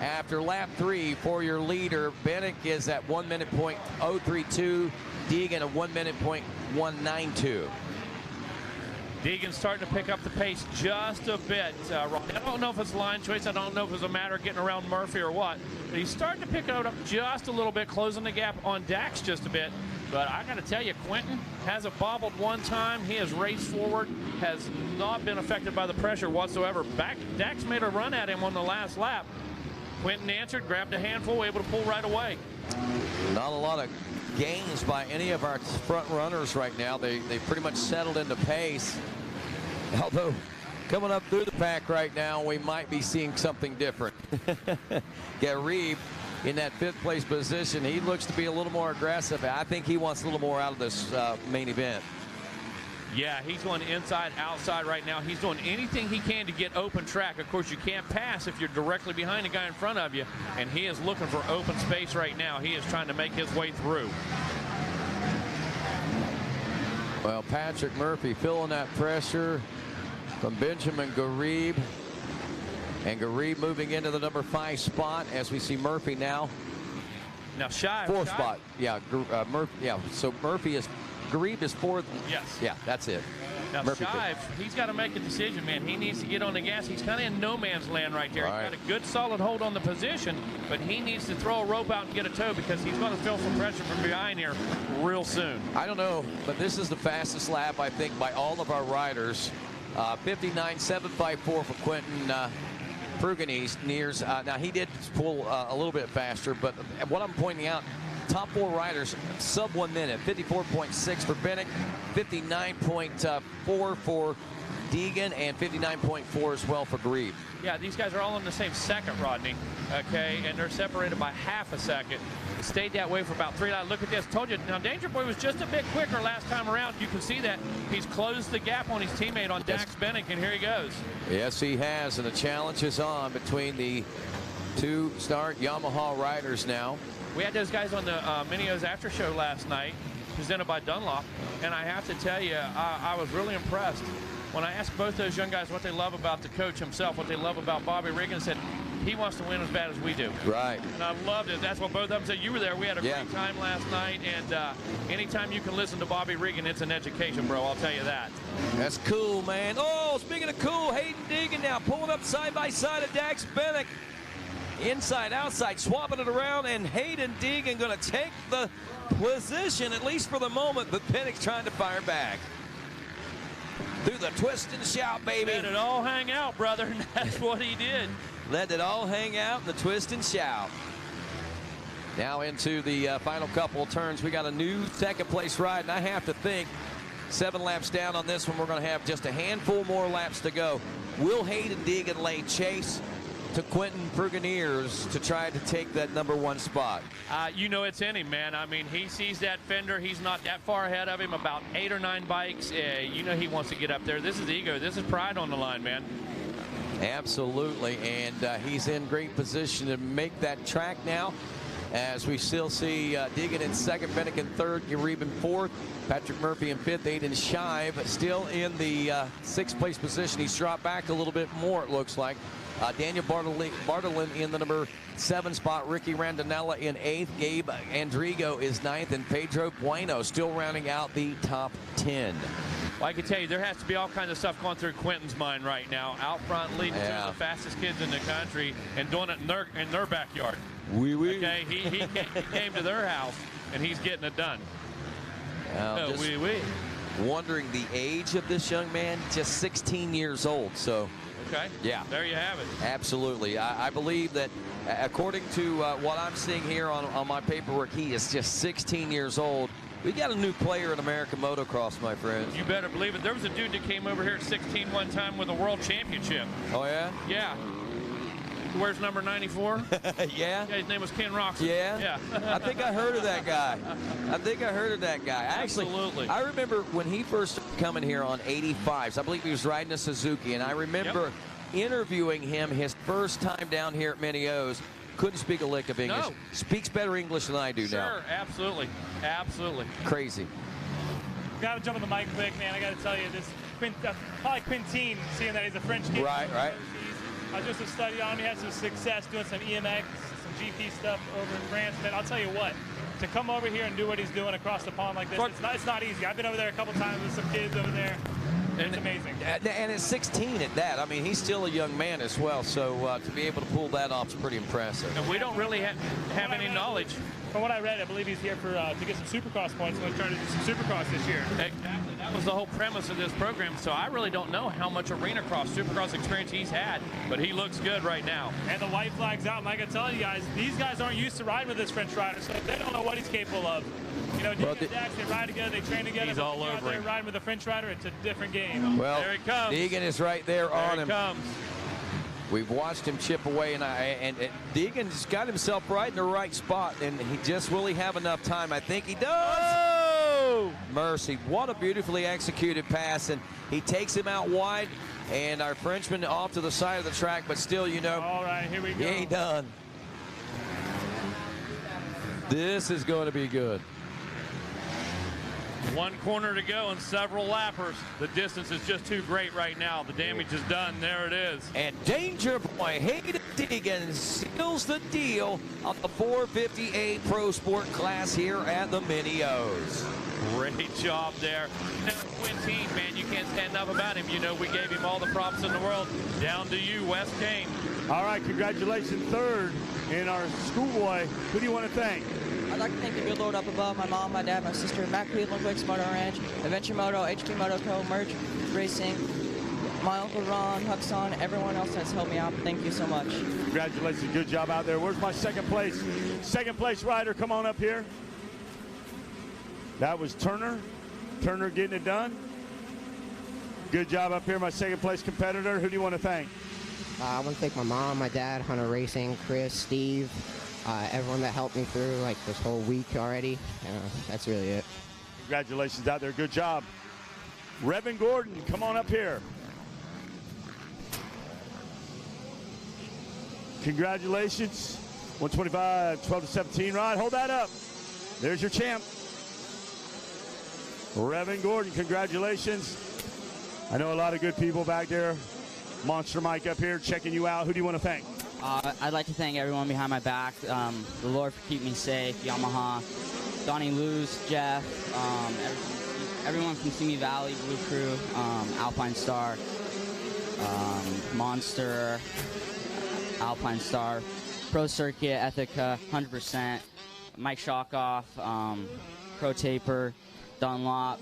after lap 3 for your leader. Bennett is at 1:032. Deegan at 1:192. Deegan's starting to pick up the pace just a bit. I don't know if it's line choice. I don't know if it's a matter of getting around Murphy or what. But he's starting to pick it up just a little bit, closing the gap on Dax just a bit. But I got to tell you, Quentin hasn't bobbled one time. He has raced forward, has not been affected by the pressure whatsoever. Dax made a run at him on the last lap. Quentin answered, grabbed a handful, able to pull right away. Not a lot of gains by any of our front runners right now. They pretty much settled into pace. Although coming up through the pack right now, we might be seeing something different. Garib in that 5th place position. He looks to be a little more aggressive. I think he wants a little more out of this main event. Yeah, he's going inside, outside right now. He's doing anything he can to get open track. Of course, you can't pass if you're directly behind the guy in front of you, and he is looking for open space right now. He is trying to make his way through. Well, Patrick Murphy feeling that pressure from Benjamin Garib. And Garib moving into the number 5 spot as we see Murphy now. Now Shive. 4th spot. Yeah, Murphy. Yeah, so Murphy is, Garib is 4th. Yes. Yeah, that's it. Now Murphy Shive, he's got to make a decision, man. He needs to get on the gas. He's kind of in no man's land right there. Right. He's got a good solid hold on the position, but he needs to throw a rope out and get a tow because he's going to feel some pressure from behind here real soon. I don't know, but this is the fastest lap, I think, by all of our riders. 59.754 for Quentin Pregoneers. Now, he did pull a little bit faster, but what I'm pointing out, top 4 riders, sub 1 minute. 54.6 for Bennett, 59.4 for Deegan, and 59.4 as well for Garib. Yeah, these guys are all in the same second, Rodney, okay, and they're separated by half a second. It stayed that way for about 3 laps. Look at this. Told you. Now, Danger Boy was just a bit quicker last time around. You can see that. He's closed the gap on his teammate on Dax Bennett, and here he goes. Yes, he has, and the challenge is on between the 2 star Yamaha riders now. We had those guys on the Minio's after show last night, presented by Dunlop, and I have to tell you, I was really impressed. When I asked both those young guys what they love about the coach himself, what they love about Bobby Regan, said he wants to win as bad as we do. Right. And I loved it. That's what both of them said. You were there. We had a great time last night. And anytime you can listen to Bobby Regan, it's an education, bro. I'll tell you that. That's cool, man. Oh, speaking of cool, Hayden Deegan now pulling up side by side of Dax Bennick. Inside, outside, swapping it around, and Hayden Deegan going to take the position, at least for the moment, but Bennick's trying to fire back. Through the twist and shout, baby. Let it all hang out, brother, and that's what he did. Let it all hang out in the twist and shout. Now into the final couple of turns. We got a new second place ride, and I have to think 7 laps down on this one. We're going to have just a handful more laps to go. Will Hayden Deegan lay chase to Quentin Pruganiers to try to take that #1 spot? You know it's in him, man. I mean, he sees that fender. He's not that far ahead of him, about 8 or 9 bikes. You know he wants to get up there. This is ego. This is pride on the line, man. Absolutely, and he's in great position to make that track now, as we still see Deegan in second, Bennick in third, Uribe in fourth, Patrick Murphy in fifth, Aiden Shive still in the 6th place position. He's dropped back a little bit more, it looks like. Daniel Bartolin in the #7 spot. Ricky Randonella in 8th. Gabe Andrigo is 9th. And Pedro Bueno still rounding out the top 10. Well, I can tell you, there has to be all kinds of stuff going through Quentin's mind right now. Out front, leading two of the fastest kids in the country and doing it in their backyard. Okay, he came to their house, and he's getting it done. Wondering the age of this young man, just 16 years old. So. Okay. Yeah. There you have it. Absolutely. I believe that according to what I'm seeing here on my paperwork, he is just 16 years old. We got a new player in American motocross, my friends. You better believe it. There was a dude that came over here at 16 one time with a world championship. Oh, yeah? Yeah. Where's number 94? Yeah. His name was Ken Roxon. Yeah. I think I heard of that guy. Absolutely. I remember when he first coming here on 85s. I believe he was riding a Suzuki, and I remember interviewing him his first time down here at Mini-O's. Couldn't speak a lick of English. No. Speaks better English than I do now. Sure, absolutely. Absolutely. Crazy. Got to jump on the mic quick, man. I got to tell you, this probably Quintine, seeing that he's a French kid. Right. I just studied on him. He had some success doing some EMX, some GP stuff over in France. Man, I'll tell you what, to come over here and do what he's doing across the pond like this, it's not easy. I've been over there a couple times with some kids over there. It's amazing. And at 16 at that, I mean, he's still a young man as well. So to be able to pull that off is pretty impressive. And we don't really have any knowledge. From what I read, I believe he's here for to get some Supercross points. He's trying to do some Supercross this year. Exactly. That was the whole premise of this program. So I really don't know how much arena cross, Supercross experience he's had, but he looks good right now. And the white flag's out. And like I tell you guys, these guys aren't used to riding with this French rider, so they don't know what he's capable of. You know, Deegan and Dax, they ride together, they train together. He's all over him. Riding with a French rider, it's a different game. Well, there he comes. Deegan is right there on him. There he comes. We've watched him chip away, and Deegan's got himself right in the right spot, and he just will he have enough time? I think he does. Oh! Mercy. What a beautifully executed pass, and he takes him out wide, and our Frenchman off to the side of the track, but still, you know, all right, here we go. He ain't done. This is going to be good. One corner to go and several lappers. The distance is just too great right now. The damage is done. There it is. And Danger Boy Hayden Deegan seals the deal of the 458 Pro Sport class here at the Mini-O's. Great job there. Now, Quintine, man, you can't stand up about him. You know, we gave him all the props in the world. Down to you, Wes Kane. All right, congratulations, third in our Schoolboy. Who do you want to thank? I'd like to thank the good Lord up above, my mom, my dad, my sister, Matt Cleveland, Quicks Moto Ranch, Adventure Moto, HT Moto Co, Merge Racing, my Uncle Ron, Huxon, everyone else that's helped me out. Thank you so much. Congratulations, good job out there. Where's my second place rider? Come on up here. That was Turner. Turner getting it done. Good job up here, my second place competitor. Who do you want to thank? I want to thank my mom, my dad, Hunter Racing, Chris, Steve, everyone that helped me through like this whole week already. That's really it. Congratulations out there. Good job. Revan Gordon, come on up here. Congratulations. 125, 12 to 17 ride. Hold that up. There's your champ. Revan Gordon, congratulations. I know a lot of good people back there. Monster Mike up here checking you out. Who do you want to thank? I'd like to thank everyone behind my back, the Lord for keeping me safe, Yamaha, Donnie Luz, Jeff, everyone from Simi Valley, Blue Crew, Alpine Star, Monster, Alpine Star, Pro Circuit, Ethica, 100%, Mike Shockoff, Pro Taper, Dunlop,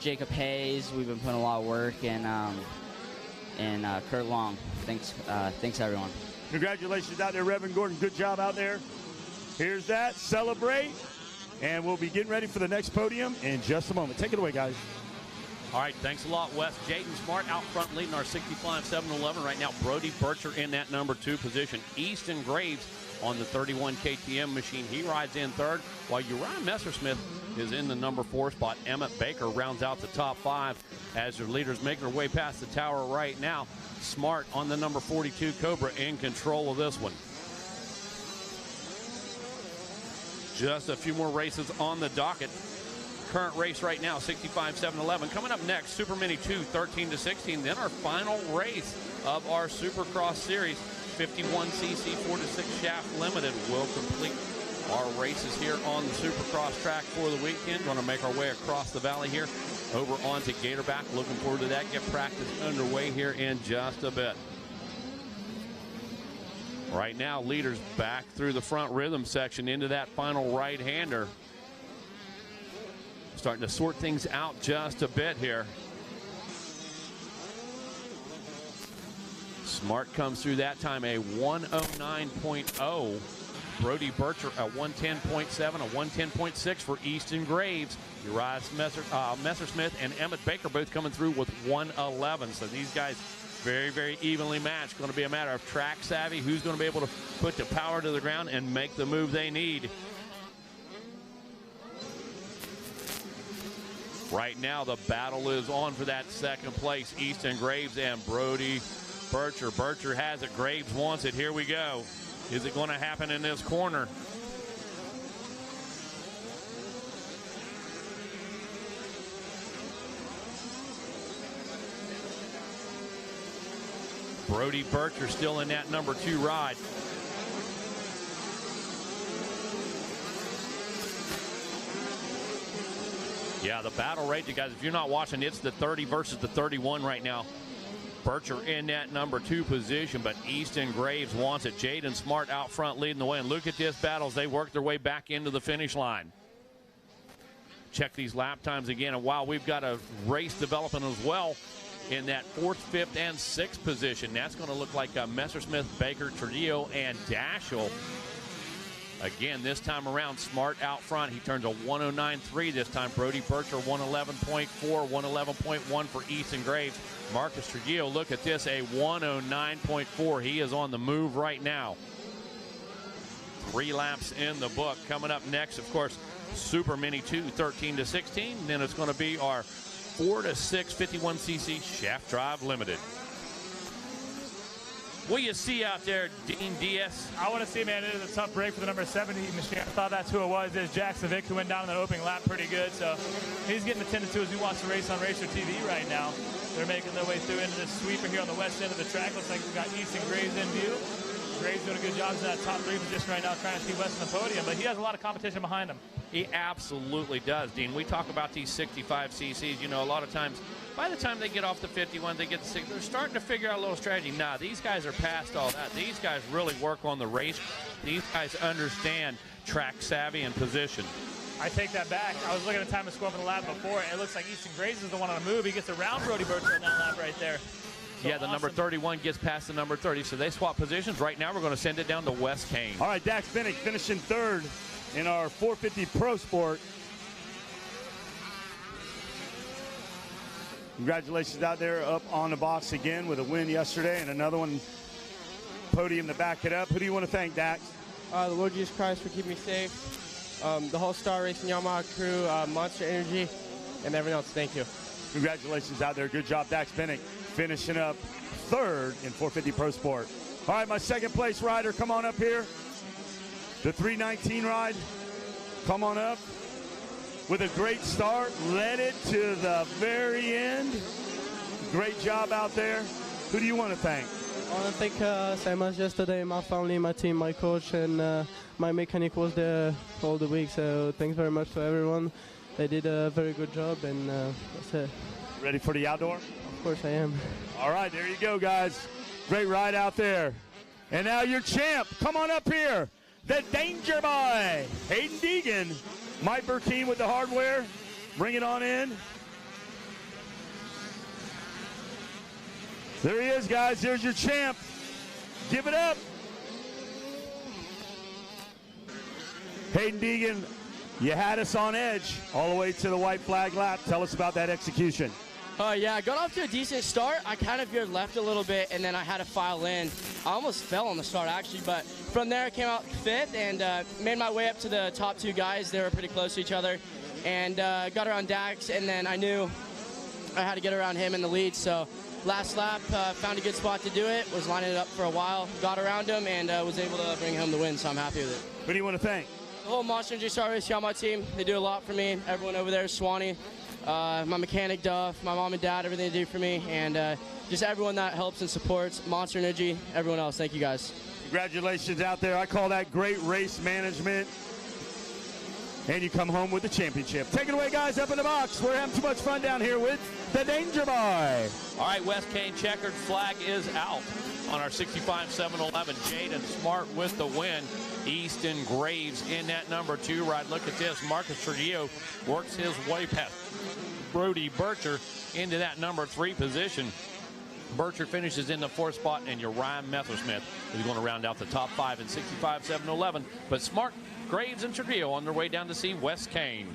Jacob Hayes. We've been putting a lot of work, and Kurt Long. Thanks everyone. Congratulations out there, Reverend Gordon. Good job out there. Here's that. Celebrate. And we'll be getting ready for the next podium in just a moment. Take it away, guys. All right, thanks a lot, Wes. Jaden Smart out front leading our 65 7-11 right now. Brody Bircher in that number 2 position. Easton Graves on the 31 KTM machine. He rides in third, while Uriah Messersmith is in the number 4 spot. Emmett Baker rounds out the top 5 as their leaders make their way past the tower right now. Smart on the number 42 Cobra in control of this one. Just a few more races on the docket. Current race right now, 65 7-11. Coming up next, Super Mini 2, 13-16. Then our final race of our Supercross series, 51cc 4-6 shaft limited, will complete our races here on the Supercross track for the weekend. Going to make our way across the valley here over onto Gatorback. Looking forward to that. Get practice underway here in just a bit. Right now, leaders back through the front rhythm section into that final right-hander. Starting to sort things out just a bit here. Smart comes through that time, a 109.0. Brody Bircher, a 110.7, a 110.6 for Easton Graves. Uriah Messersmith and Emmett Baker both coming through with 111. So these guys very, very evenly matched. Going to be a matter of track savvy. Who's going to be able to put the power to the ground and make the move they need. Right now, the battle is on for that second place. Easton Graves and Brody Bircher. Bircher has it. Graves wants it. Here we go. Is it going to happen in this corner? Brody Bircher still in that number 2 ride. Yeah, the battle rate, you guys, if you're not watching, it's the 30 versus the 31 right now. Bircher in that number 2 position, but Easton Graves wants it. Jaden Smart out front leading the way. And look at this battle as they work their way back into the finish line. Check these lap times again. And while we've got a race developing as well in that 4th, 5th, and 6th position, that's going to look like Messersmith, Baker, Trujillo, and Dashel. Again, this time around, Smart out front. He turns a 109.3 this time. Brody Bircher, 111.4, 111.1 for Easton Graves. Marcus Trujillo, look at this, a 109.4. He is on the move right now. 3 laps in the book. Coming up next, of course, Super Mini 2, 13-16. Then it's going to be our 4-6 51cc shaft drive limited. What do you see out there, Dean Diaz? I want to see, man, it is a tough break for the number 70 machine. I thought that's who it was. There's Jackson Vick, who went down in the opening lap pretty good. So he's getting attended to as he wants to race on Racer TV right now. They're making their way through into this sweeper here on the west end of the track. Looks like we've got Easton Graves in view. Graves doing a good job in that top 3 position right now, trying to see West on the podium. But he has a lot of competition behind him. He absolutely does, Dean. We talk about these 65 cc's. You know, a lot of times, by the time they get off the 51, they get the 60. They're starting to figure out a little strategy. Nah, these guys are past all that. These guys really work on the race. These guys understand track savvy and position. I take that back. I was looking at time of score on the lap before, and it looks like Easton Graves is the one on the move. He gets around Brody Bircher on that lap right there. So yeah, the number 31 gets past the number 30, so they swap positions. Right now, we're going to send it down to Wes Kane. All right, Dax Bennick finishing 3rd in our 450 Pro Sport. Congratulations out there up on the box again with a win yesterday and another one podium to back it up. Who do you want to thank, Dax? The Lord Jesus Christ for keeping me safe. The whole Star Racing Yamaha crew, Monster Energy, and everyone else. Thank you. Congratulations out there. Good job, Dax Bennick, finishing up 3rd in 450 Pro Sport. All right, my 2nd place rider, come on up here. The 319 ride, come on up. With a great start, led it to the very end. Great job out there. Who do you want to thank? I want to thank, same as yesterday, my family, my team, my coach, and my mechanic was there all the week. So thanks very much to everyone. They did a very good job, and that's it. Ready for the outdoor? Of course I am. All right, there you go, guys. Great ride out there. And now your champ, come on up here, the Danger Boy, Hayden Deegan. Mike Burkeen with the hardware. Bring it on in. There he is, guys. There's your champ. Give it up. Hayden Deegan, you had us on edge all the way to the white flag lap. Tell us about that execution. Yeah, I got off to a decent start. I kind of veered left a little bit, and then I had to file in. I almost fell on the start, actually, but from there I came out 5th and made my way up to the top 2 guys. They were pretty close to each other, and got around Dax, and then I knew I had to get around him in the lead, so last lap, found a good spot to do it, was lining it up for a while, got around him, and was able to bring home the win, so I'm happy with it. Who do you want to thank? The whole Monster Energy Star Race Yamaha team. They do a lot for me. Everyone over there, Swanee, my mechanic Duff, my mom and dad, everything they do for me, and just everyone that helps and supports Monster Energy, everyone else. Thank you, guys. Congratulations out there. I call that great race management. And you come home with the championship. Take it away, guys, up in the box. We're having too much fun down here with the Danger Boy. All right, West Kane checkered flag is out on our 65-711. Jaden Smart with the win. Easton Graves in that number 2 ride. Look at this. Marcus Trujillo works his way past Brody Bircher into that number 3 position. Bircher finishes in the 4th spot, and Uriah Messersmith is going to round out the top 5 in 65-711. But Smart, Graves, and Trujillo on their way down to see West Kane.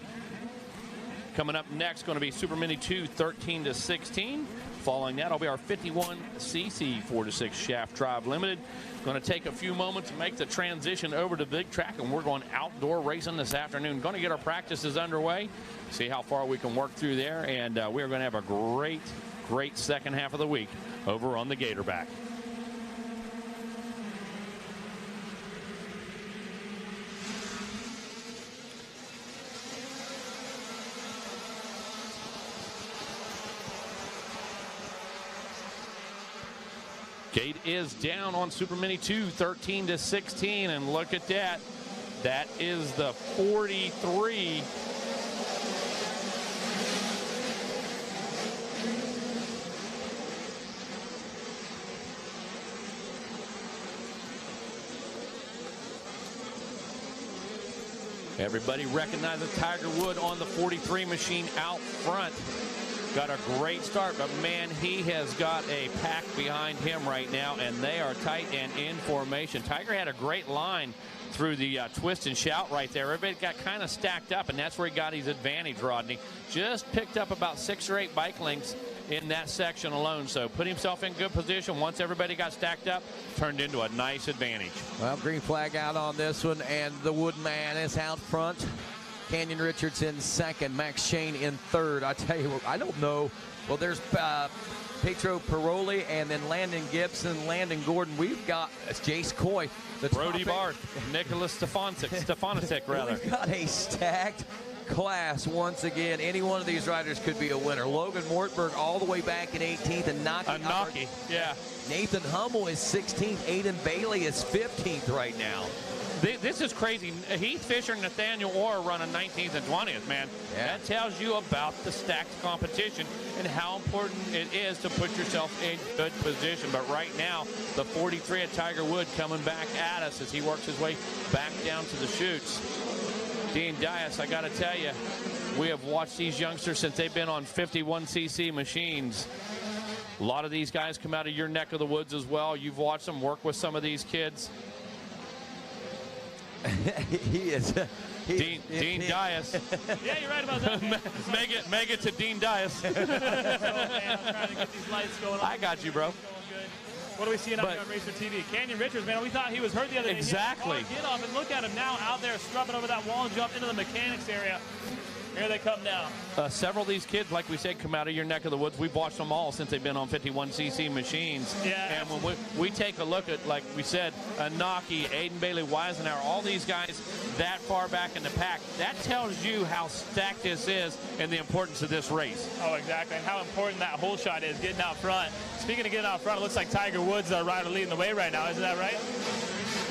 Coming up next, going to be Super Mini 2, 13-16. Following that, will be our 51cc 4-6 shaft drive limited. Going to take a few moments to make the transition over to big track, and we're going outdoor racing this afternoon. Going to get our practices underway, see how far we can work through there, and we're going to have a great second half of the week over on the Gatorback. Gate is down on Super Mini 2, 13-16, and look at that. That is the 43. Everybody recognizes Tiger Wood on the 43 machine out front. Got a great start, but man, he has got a pack behind him right now, and they are tight and in formation. Tiger had a great line through the twist and shout right there. Everybody got kind of stacked up, and that's where he got his advantage, Rodney. Just picked up about 6 or 8 bike lengths in that section alone, so put himself in good position. Once everybody got stacked up, turned into a nice advantage. Well, green flag out on this one, and the Woodman is out front. Canyon Richards in 2nd, Max Shane in 3rd. I tell you what, I don't know. Well, there's Petro Paroli and then Landon Gibson, Landon Gordon. We've got Jace Coy, the Brody Barth, Nicholas Stefanicek rather. We've got a stacked class once again. Any one of these riders could be a winner. Logan Mortberg all the way back in 18th, and Naki. Yeah. Nathan Hummel is 16th. Aiden Bailey is 15th right now. This is crazy. Heath Fisher and Nathaniel Orr running 19th and 20th, man. Yeah. That tells you about the stacked competition and how important it is to put yourself in good position. But right now, the 43 at Tiger Wood coming back at us as he works his way back down to the chutes. Dean Dias, I got to tell you, we have watched these youngsters since they've been on 51cc machines. A lot of these guys come out of your neck of the woods as well. You've watched them work with some of these kids. He is. Dean Dias. Yeah, you're right about that. Make it to Dean Dias. I'm trying to get these lights going on. I got you, bro. What are we seeing out there on Racer TV? Canyon Richards, man, we thought he was hurt the other day. Exactly. Get off and look at him now out there scrubbing over that wall and jump into the mechanics area. Here they come now. Several of these kids, like we said, come out of your neck of the woods. We've watched them all since they've been on 51cc machines. Yeah. And when we take a look at, like we said, Naki, Aiden Bailey, Weisenhower, all these guys that far back in the pack, that tells you how stacked this is and the importance of this race. Oh, exactly, and how important that hole shot is, getting out front. Speaking of getting out front, it looks like Tiger Woods, our rider, leading the way right now. Isn't that right?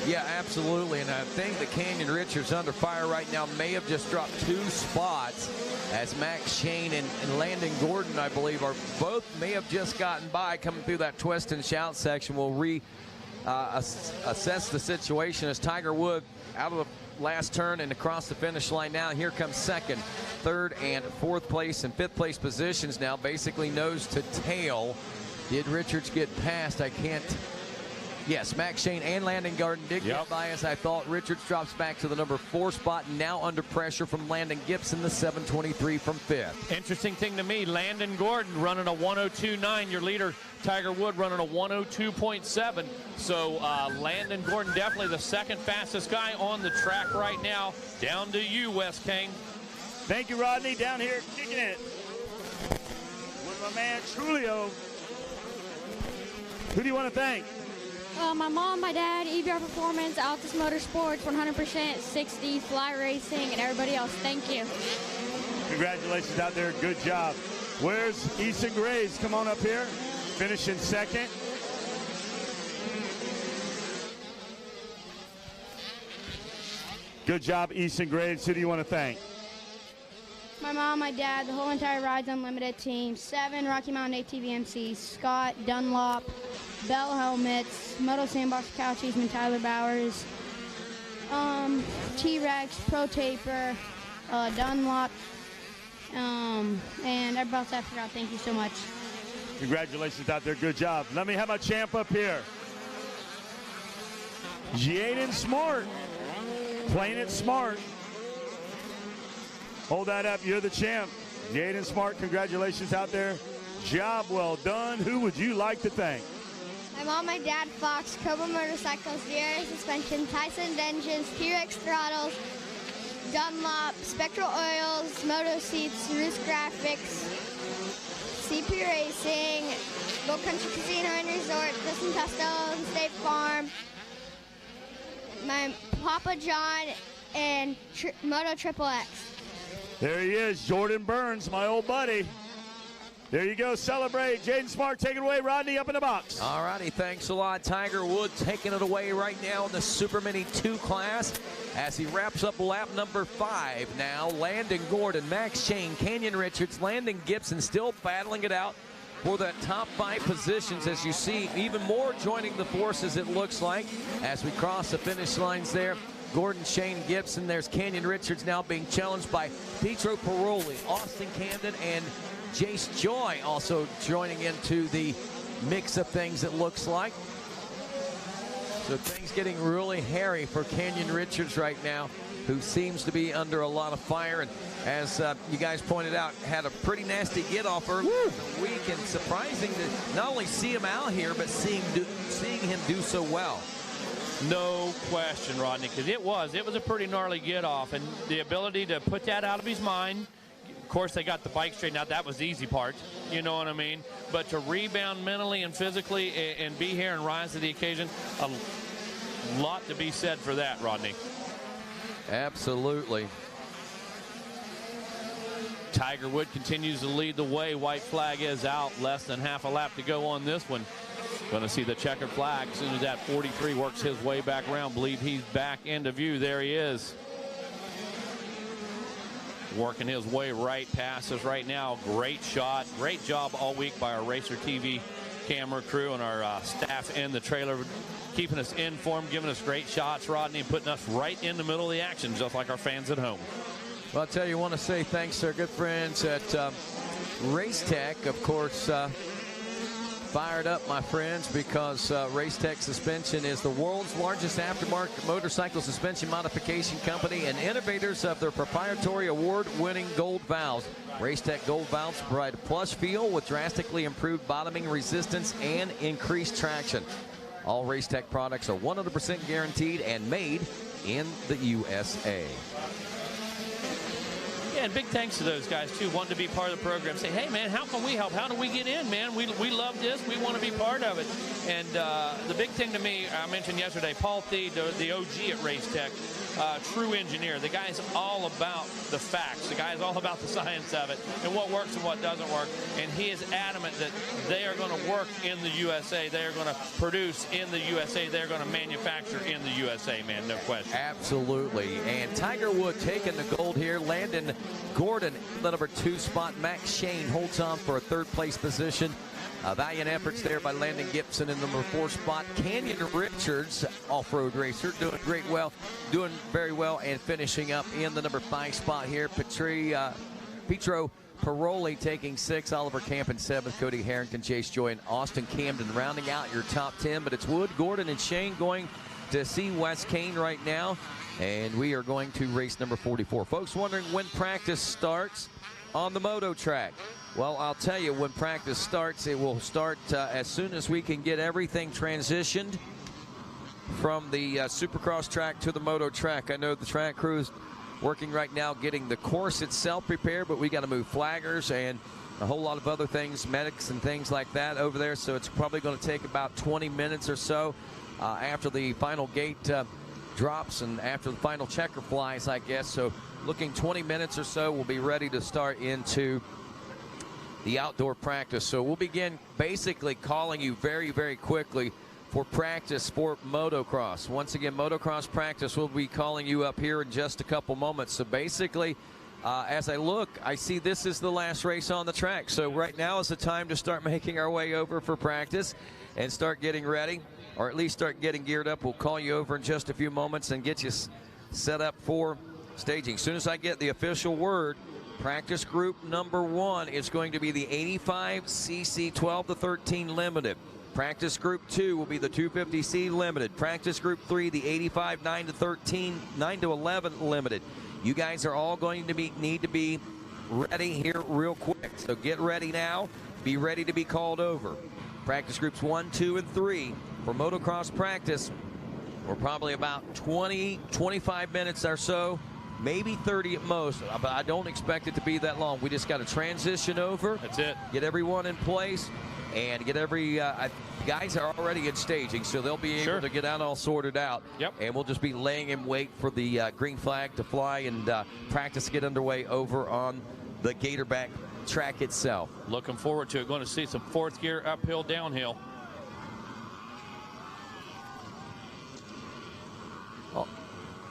Yeah, absolutely. And I think the Canyon Richards under fire right now may have just dropped 2 spots as Max Shane and Landon Gordon, I believe, are both may have just gotten by coming through that twist and shout section. We'll assess the situation as Tiger Woods out of the last turn and across the finish line now. Here comes second, third, and fourth place and fifth place positions now, basically nose to tail. Did Richards get past? I can't. Yes, Max Shane and Landon Gordon did get by, as I thought. Richards drops back to the number 4 spot, now under pressure from Landon Gibson, the 723 from 5th. Interesting thing to me, Landon Gordon running a 102.9. Your leader, Tiger Wood, running a 102.7. So Landon Gordon definitely the second fastest guy on the track right now. Down to you, Wes King. Thank you, Rodney. Down here kicking it with my man Trulio. Who do you want to thank? My mom, my dad, EBR Performance, Altus Motorsports, 100%, 60, Fly Racing, and everybody else. Thank you. Congratulations out there. Good job. Where's Easton Graves? Come on up here. Finishing second. Good job, Easton Graves. Who do you want to thank? My mom, my dad, the whole entire Rides Unlimited team, 7 Rocky Mountain ATV MCs, Scott, Dunlop, Bell Helmets, Moto Sandbox Cow Cheeseman, Tyler Bowers, T-Rex, Pro Taper, Dunlop, and everybody else I forgot. Thank you so much. Congratulations out there. Good job. Let me have my champ up here. Jaden Smart. Playing it smart. Hold that up. You're the champ. Jaden Smart, congratulations out there. Job well done. Who would you like to thank? My mom, my dad, Fox, Cobra Motorcycles, DRA Suspension, Tyson Engines, T-Rex Throttles, Dunlop, Spectral Oils, Moto Seats, Roost Graphics, CP Racing, Gold Country Casino and Resort, Justin Testo, State Farm, my Papa John, and Moto Triple X. There he is, Jordan Burns, my old buddy. There you go, celebrate. Jaden Smart, take it away. Rodney, up in the box. All righty, thanks a lot. Tiger Woods taking it away right now in the Super Mini 2 class as he wraps up lap number 5 now. Landon Gordon, Max Shane, Canyon Richards, Landon Gibson still battling it out for the top 5 positions, as you see even more joining the forces, it looks like, as we cross the finish lines there. Gordon, Shane, Gibson. There's Canyon Richards now being challenged by Pietro Paroli, Austin Camden, and Jace Joy also joining into the mix of things, it looks like. So things getting really hairy for Canyon Richards right now, who seems to be under a lot of fire. And as you guys pointed out, had a pretty nasty get-off earlier in the week, and surprising to not only see him out here, but seeing him do so well. No question, Rodney, because it was a pretty gnarly get-off, and the ability to put that out of his mind. Of course, they got the bike straightened out. That was the easy part, you know what I mean? But to rebound mentally and physically and be here and rise to the occasion, a lot to be said for that, Rodney. Absolutely. Tiger Wood continues to lead the way. White flag is out. Less than half a lap to go on this one. Going to see the checkered flag as soon as that 43 works his way back around. Believe he's back into view. There he is. Working his way right past us right now. Great shot. Great job all week by our Racer TV camera crew and our staff in the trailer, keeping us informed, giving us great shots, Rodney, and putting us right in the middle of the action, just like our fans at home. Well, I'll tell you, I want to say thanks to our good friends at Race Tech, of course. Fired up, my friends, because Race Tech Suspension is the world's largest aftermarket motorcycle suspension modification company and innovators of their proprietary award-winning gold valves. Race Tech gold valves provide a plush feel with drastically improved bottoming resistance and increased traction. All Race Tech products are 100% guaranteed and made in the USA. Yeah, Yeah, and big thanks to those guys, too, wanting to be part of the program. Say, hey, man, how can we help? How do we get in, man? We love this. We want to be part of it. And the big thing to me, I mentioned yesterday, Paul Thede, the OG at Race Tech, true engineer. The guy's all about the facts. The guy's all about the science of it and what works and what doesn't work. And he is adamant that they are going to work in the USA. They are going to produce in the USA. They're going to manufacture in the USA, man, no question. Absolutely. And Tiger Wood taking the gold here. Landon Gordon, the number 2 spot. Max Shane holds on for a 3rd place position. Valiant efforts there by Landon Gibson in the number 4 spot. Canyon Richards, off-road racer, doing very well, and finishing up in the number 5 spot here. Petro Paroli taking 6, Oliver Camp in 7th, Cody Harrington, Chase Joy, and Austin Camden rounding out your top 10. But it's Wood, Gordon, and Shane going to see Wes Kane right now, and we are going to race number 44. Folks wondering when practice starts on the moto track. Well, I'll tell you, when practice starts, it will start as soon as we can get everything transitioned from the Supercross track to the moto track. I know the track crew's working right now getting the course itself prepared, but we got to move flaggers and a whole lot of other things, medics and things like that over there. So it's probably going to take about 20 minutes or so after the final gate drops and after the final checker flies, I guess. So looking 20 minutes or so, we'll be ready to start into the outdoor practice. So we'll begin basically calling you very, very quickly for practice for motocross. Once again, motocross practice, we'll be calling you up here in just a couple moments. So basically, as I look, I see this is the last race on the track. So right now is the time to start making our way over for practice and start getting ready, or at least start getting geared up. We'll call you over in just a few moments and get you set up for staging. As soon as I get the official word, practice group number 1 is going to be the 85cc 12 to 13 limited. Practice group 2 will be the 250c limited. Practice group 3, the 85 9 to 13, 9 to 11 limited. You guys are all going to need to be ready here real quick. So get ready now. Be ready to be called over. Practice groups 1, 2, and 3 for motocross practice. We're probably about 20, 25 minutes or so, maybe 30 at most, but I don't expect it to be that long. We just got to transition over. That's it. Get everyone in place and get guys are already in staging, so they'll be able to get out all sorted out. Yep. And we'll just be laying in wait for the green flag to fly and practice get underway over on the Gatorback track itself. Looking forward to it. Going to see some 4th gear uphill, downhill.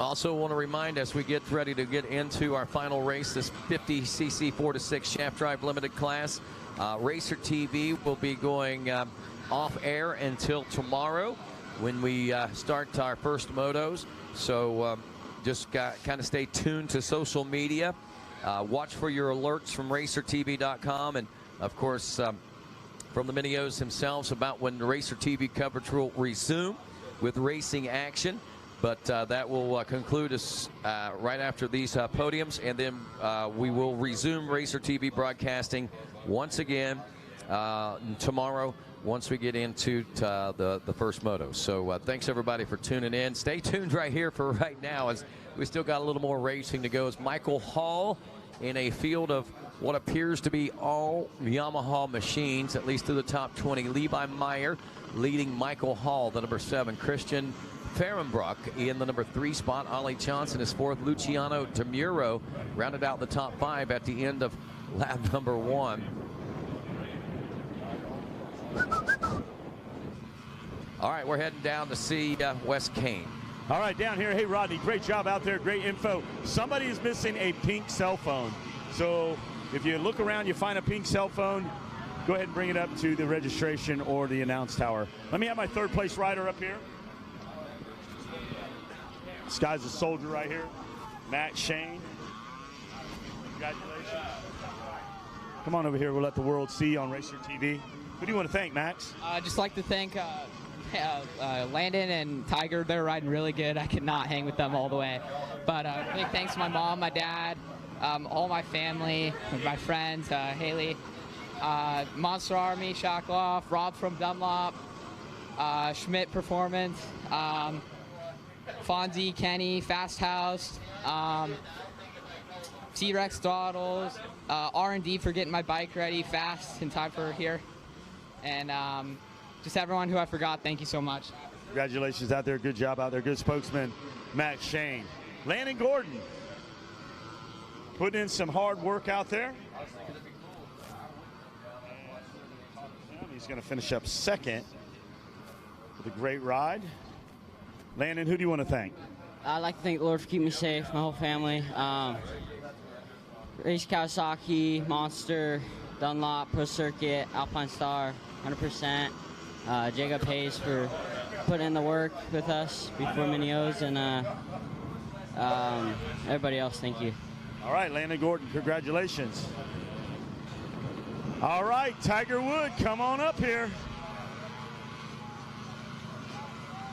Also want to remind us, we get ready to get into our final race, this 50cc 4 to 6 shaft drive limited class. Racer TV will be going off air until tomorrow when we start our first motos. So just kind of stay tuned to social media. Watch for your alerts from racertv.com and, of course, from the Mini-O's themselves about when the Racer TV coverage will resume with racing action. But that will conclude us right after these podiums, and then we will resume Racer TV broadcasting once again tomorrow once we get into the first moto. So thanks, everybody, for tuning in. Stay tuned right here for right now, as we still got a little more racing to go, as Michael Hall in a field of what appears to be all Yamaha machines, at least to the top 20. Levi Meyer leading Michael Hall, the number 7. Christian Fehrenbrock in the number 3 spot. Ollie Johnson is 4th. Luciano DeMuro rounded out the top 5 at the end of lap number 1. All right, we're heading down to see Wes Kane. All right, down here. Hey, Rodney, great job out there. Great info. Somebody is missing a pink cell phone. So if you look around, you find a pink cell phone, go ahead and bring it up to the registration or the announce tower. Let me have my 3rd place rider up here. This guy's a soldier right here, Matt Shane. Congratulations. Come on over here. We'll let the world see on Racer TV. Who do you want to thank, Max? I'd just like to thank Landon and Tiger. They're riding really good. I could not hang with them all the way. But big thanks to my mom, my dad, all my family, my friends, Haley, Monster Army, Shackloff, Rob from Dunlop, Schmidt Performance, Fonzie, Kenny, Fast House, T-Rex throttles, R&D for getting my bike ready fast in time for here. And just everyone who I forgot, thank you so much. Congratulations out there. Good job out there. Good spokesman, Matt Shane. Landon Gordon putting in some hard work out there. He's going to finish up second with a great ride. Landon, who do you want to thank? I'd like to thank the Lord for keeping me safe, my whole family. Race Kawasaki, Monster, Dunlop, Pro Circuit, Alpine Star, 100%. Jacob Hayes for putting in the work with us before Mini-O's, and everybody else, thank you. All right, Landon Gordon, congratulations. All right, Tiger Wood, come on up here.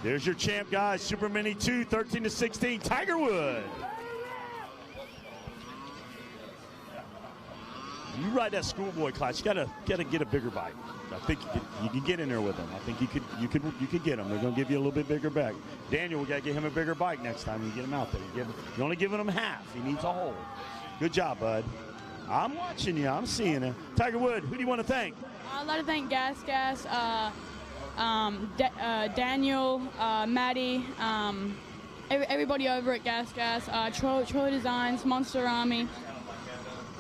There's your champ, guys. Super Mini 2, 13 to 16, Tiger Wood. You ride that Schoolboy class, you gotta get a bigger bike. I think you can get in there with him. I think you could get him. They're gonna give you a little bit bigger bike. Daniel, we gotta get him a bigger bike next time we get him out there. You're only giving him half. He needs a whole. Good job, bud. I'm watching you. I'm seeing it. Tiger Wood, who do you want to thank? I'd like to thank Gas, Daniel, Maddie, everybody over at Gas, Troy Designs, Monster Army,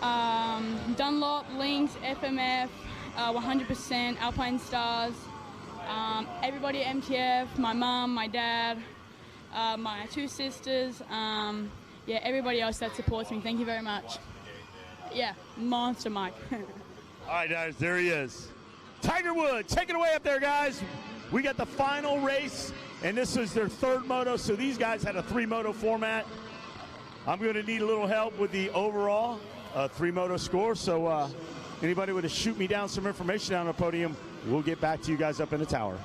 Dunlop, Lynx, FMF, 100%, Alpine Stars, everybody at MTF, my mom, my dad, my two sisters, yeah, everybody else that supports me. Thank you very much. Yeah, Monster Mike. All right, guys, there he is. Tiger Wood, take it away up there, guys. We got the final race, and this is their third moto, so these guys had a 3-moto format. I'm going to need a little help with the overall 3-moto score, so anybody would shoot me down some information down on the podium, we'll get back to you guys up in the tower.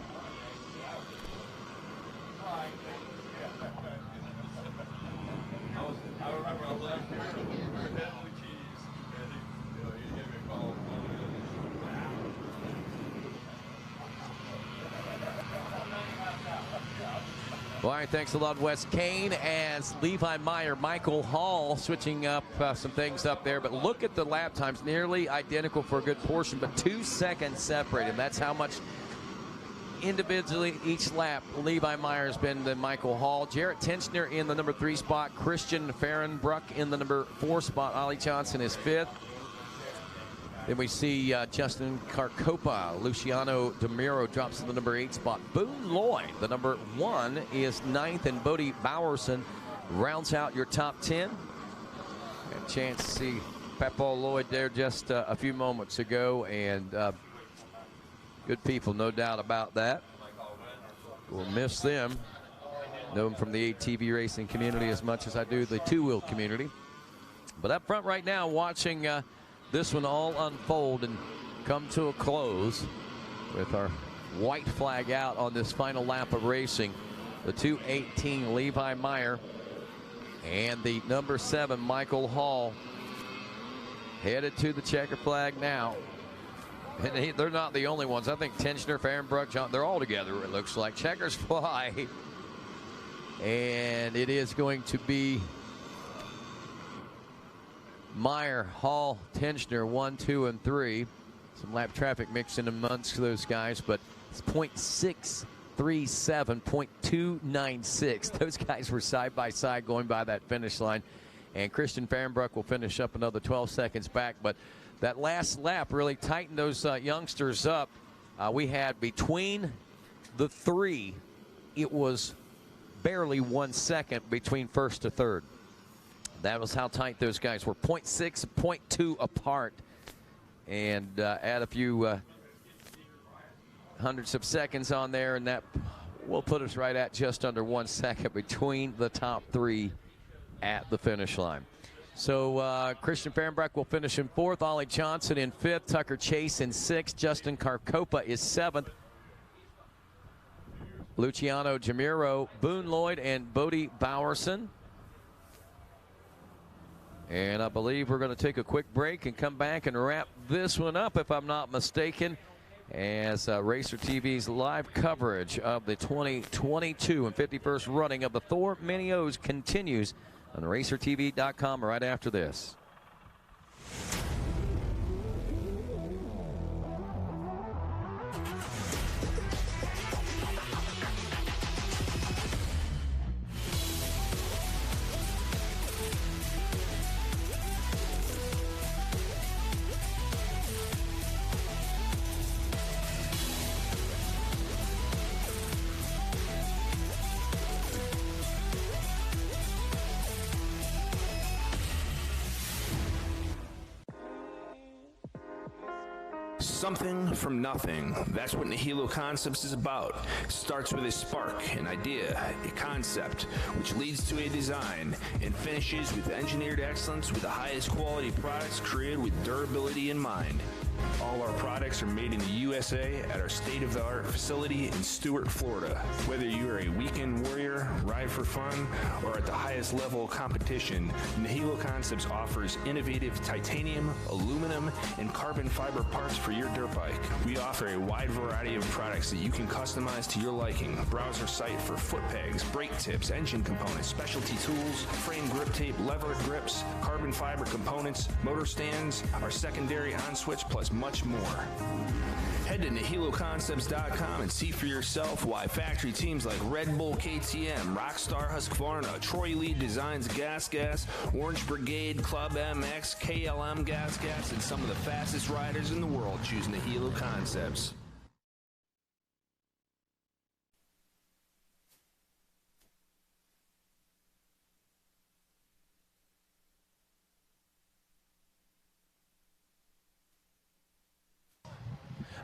All right, thanks a lot, Wes Kane, as Levi Meyer, Michael Hall switching up some things up there. But look at the lap times, nearly identical for a good portion, but 2 seconds separated. That's how much individually each lap Levi Meyer has been than Michael Hall. Jarrett Tenchner in the number 3 spot. Christian Fahrenbruck in the number 4 spot. Ollie Johnson is 5th. Then we see Justin Carcopa. Luciano DeMiro drops to the number 8 spot. Boone Lloyd, the number 1, is 9th, and Bodie Bowerson rounds out your top 10. Got a chance to see Papaw Lloyd there just a few moments ago, and good people, no doubt about that. We'll miss them. Know them from the ATV racing community as much as I do the two-wheel community. But up front right now, watching this one all unfold and come to a close with our white flag out on this final lap of racing. The 218 Levi Meyer and the number 7 Michael Hall headed to the checker flag now. And they're not the only ones. I think Tenchner, Fahrenbruck, John, they're all together, it looks like. Checkers fly. And it is going to be Meyer, Hall, Tenchner, 1, 2, and 3. Some lap traffic mixing amongst those guys, but it's 0.637, 0.296. Those guys were side by side going by that finish line. And Christian Fahrenbruck will finish up another 12 seconds back. But that last lap really tightened those youngsters up. We had between the 3, it was barely 1 second between first to third. That was how tight those guys were. 0.6, 0.2 apart. And add a few hundreds of seconds on there, and that will put us right at just under 1 second between the top 3 at the finish line. So Christian Fahrenbruck will finish in 4th. Ollie Johnson in 5th. Tucker Chase in 6th. Justin Carcopa is 7th. Luciano Jamiro, Boone Lloyd, and Bodie Bowerson. And I believe we're going to take a quick break and come back and wrap this one up, if I'm not mistaken, as Racer TV's live coverage of the 2022 and 51st running of the Thor Mini-O's continues on racertv.com right after this. Something from nothing. That's what Nihilo Concepts is about. It starts with a spark, an idea, a concept, which leads to a design, and finishes with engineered excellence with the highest quality products created with durability in mind. All our products are made in the USA at our state-of-the-art facility in Stuart, Florida. Whether you are a weekend warrior, ride for fun, or at the highest level of competition, Nihilo Concepts offers innovative titanium, aluminum, and carbon fiber parts for your dirt bike. We offer a wide variety of products that you can customize to your liking. Browse our site for foot pegs, brake tips, engine components, specialty tools, frame grip tape, lever grips, carbon fiber components, motor stands, our secondary on-switch, plus much more. Head to NihiloConcepts.com and see for yourself why factory teams like Red Bull KTM, Rockstar Husqvarna, Troy Lee Designs Gas, Orange Brigade, Club MX, KLM Gas, and some of the fastest riders in the world choose Nihilo Concepts.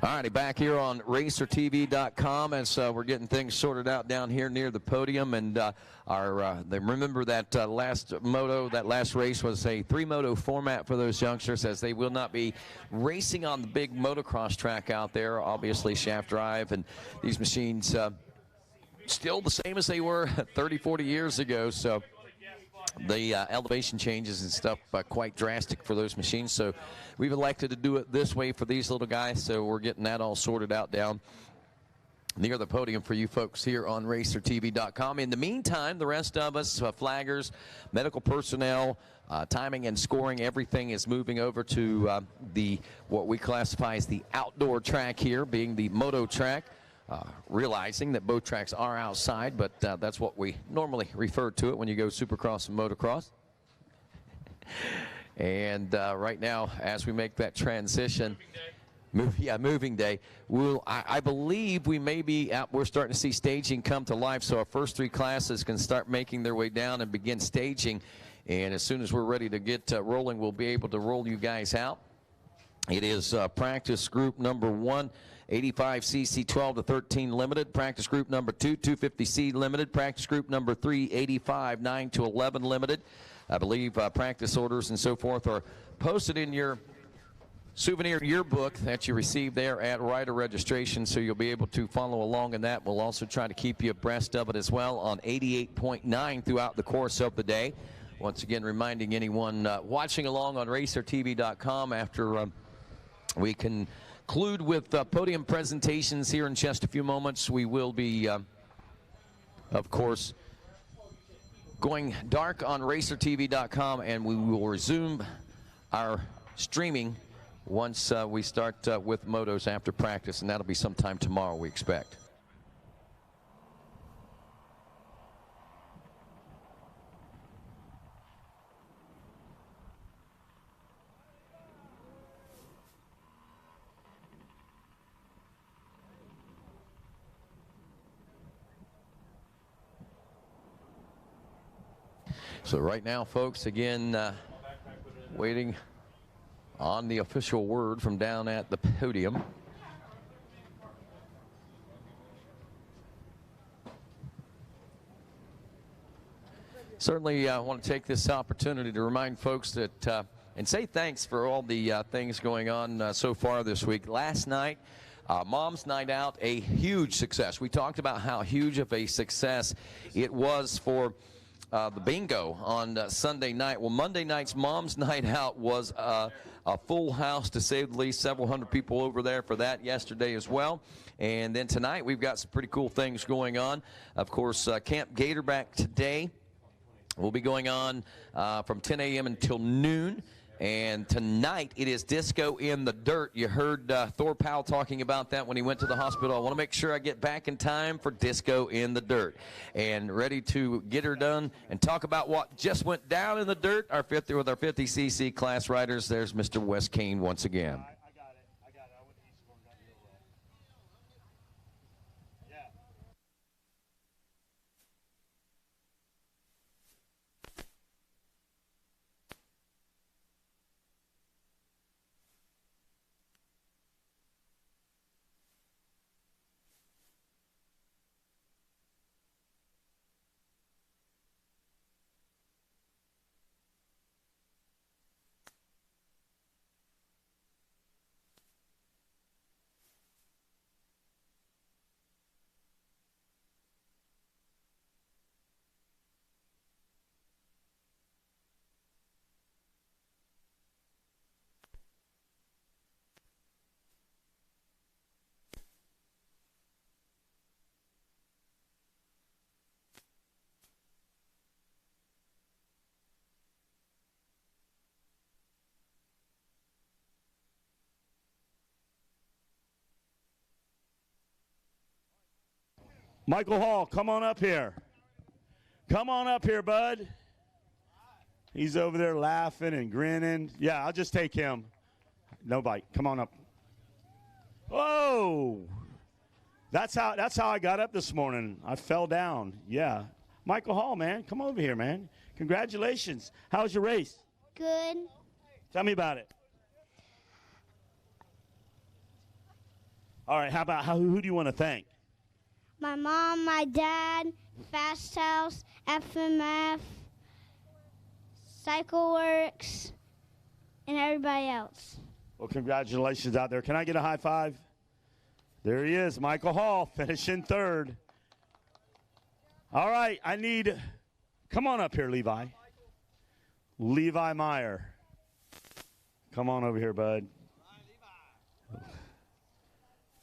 All righty, back here on RacerTV.com as we're getting things sorted out down here near the podium. And remember that last race was a 3-moto format for those youngsters, as they will not be racing on the big motocross track out there, obviously shaft drive. And these machines still the same as they were 30, 40 years ago. So the elevation changes and stuff quite drastic for those machines. So we've elected to do it this way for these little guys. So we're getting that all sorted out down near the podium for you folks here on RacerTV.com. In the meantime, the rest of us, flaggers, medical personnel, timing and scoring, everything is moving over to what we classify as the outdoor track here, being the moto track. Realizing that both tracks are outside, but that's what we normally refer to it when you go supercross and motocross. And right now, as we make that transition, moving day, I believe we may be out. We're starting to see staging come to life, so our first 3 classes can start making their way down and begin staging. And as soon as we're ready to get rolling, we'll be able to roll you guys out. It is practice group number 1. 85cc 12 to 13 limited. Practice group number 2, 250c limited. Practice group number 3, 85 9 to 11 limited. I believe practice orders and so forth are posted in your souvenir yearbook that you receive there at rider registration, so you'll be able to follow along in that. We'll also try to keep you abreast of it as well on 88.9 throughout the course of the day. Once again, reminding anyone watching along on RacerTV.com, after we conclude with podium presentations here in just a few moments, we will be, of course, going dark on RacerTV.com, and we will resume our streaming once we start with motos after practice, and that'll be sometime tomorrow, we expect. So right now, folks, again, waiting on the official word from down at the podium. Certainly want to take this opportunity to remind folks that and say thanks for all the things going on so far this week. Last night, Mom's Night Out, a huge success. We talked about how huge of a success it was for the bingo on Sunday night. Well, Monday night's Mom's Night Out was a full house, to say the least. Several hundred people over there for that yesterday as well. And then tonight we've got some pretty cool things going on. Of course, Camp Gatorback today will be going on from 10 a.m. until noon. And tonight it is Disco in the Dirt. You heard Thor Powell talking about that when he went to the hospital. I want to make sure I get back in time for Disco in the Dirt. And ready to get her done and talk about what just went down in the dirt with our 50cc class riders. There's Mr. Wes Kane once again. Michael Hall, come on up here. Come on up here, bud. He's over there laughing and grinning. Yeah, I'll just take him. No bite. Come on up. Whoa. That's how I got up this morning. I fell down. Yeah. Michael Hall, man, come over here, man. Congratulations. How was your race? Good. Tell me about it. All right, who do you want to thank? My mom, my dad, Fast House, FMF, CycleWorks, and everybody else. Well, congratulations out there. Can I get a high five? There he is, Michael Hall, finishing third. All right, come on up here, Levi. Levi Meyer. Come on over here, bud.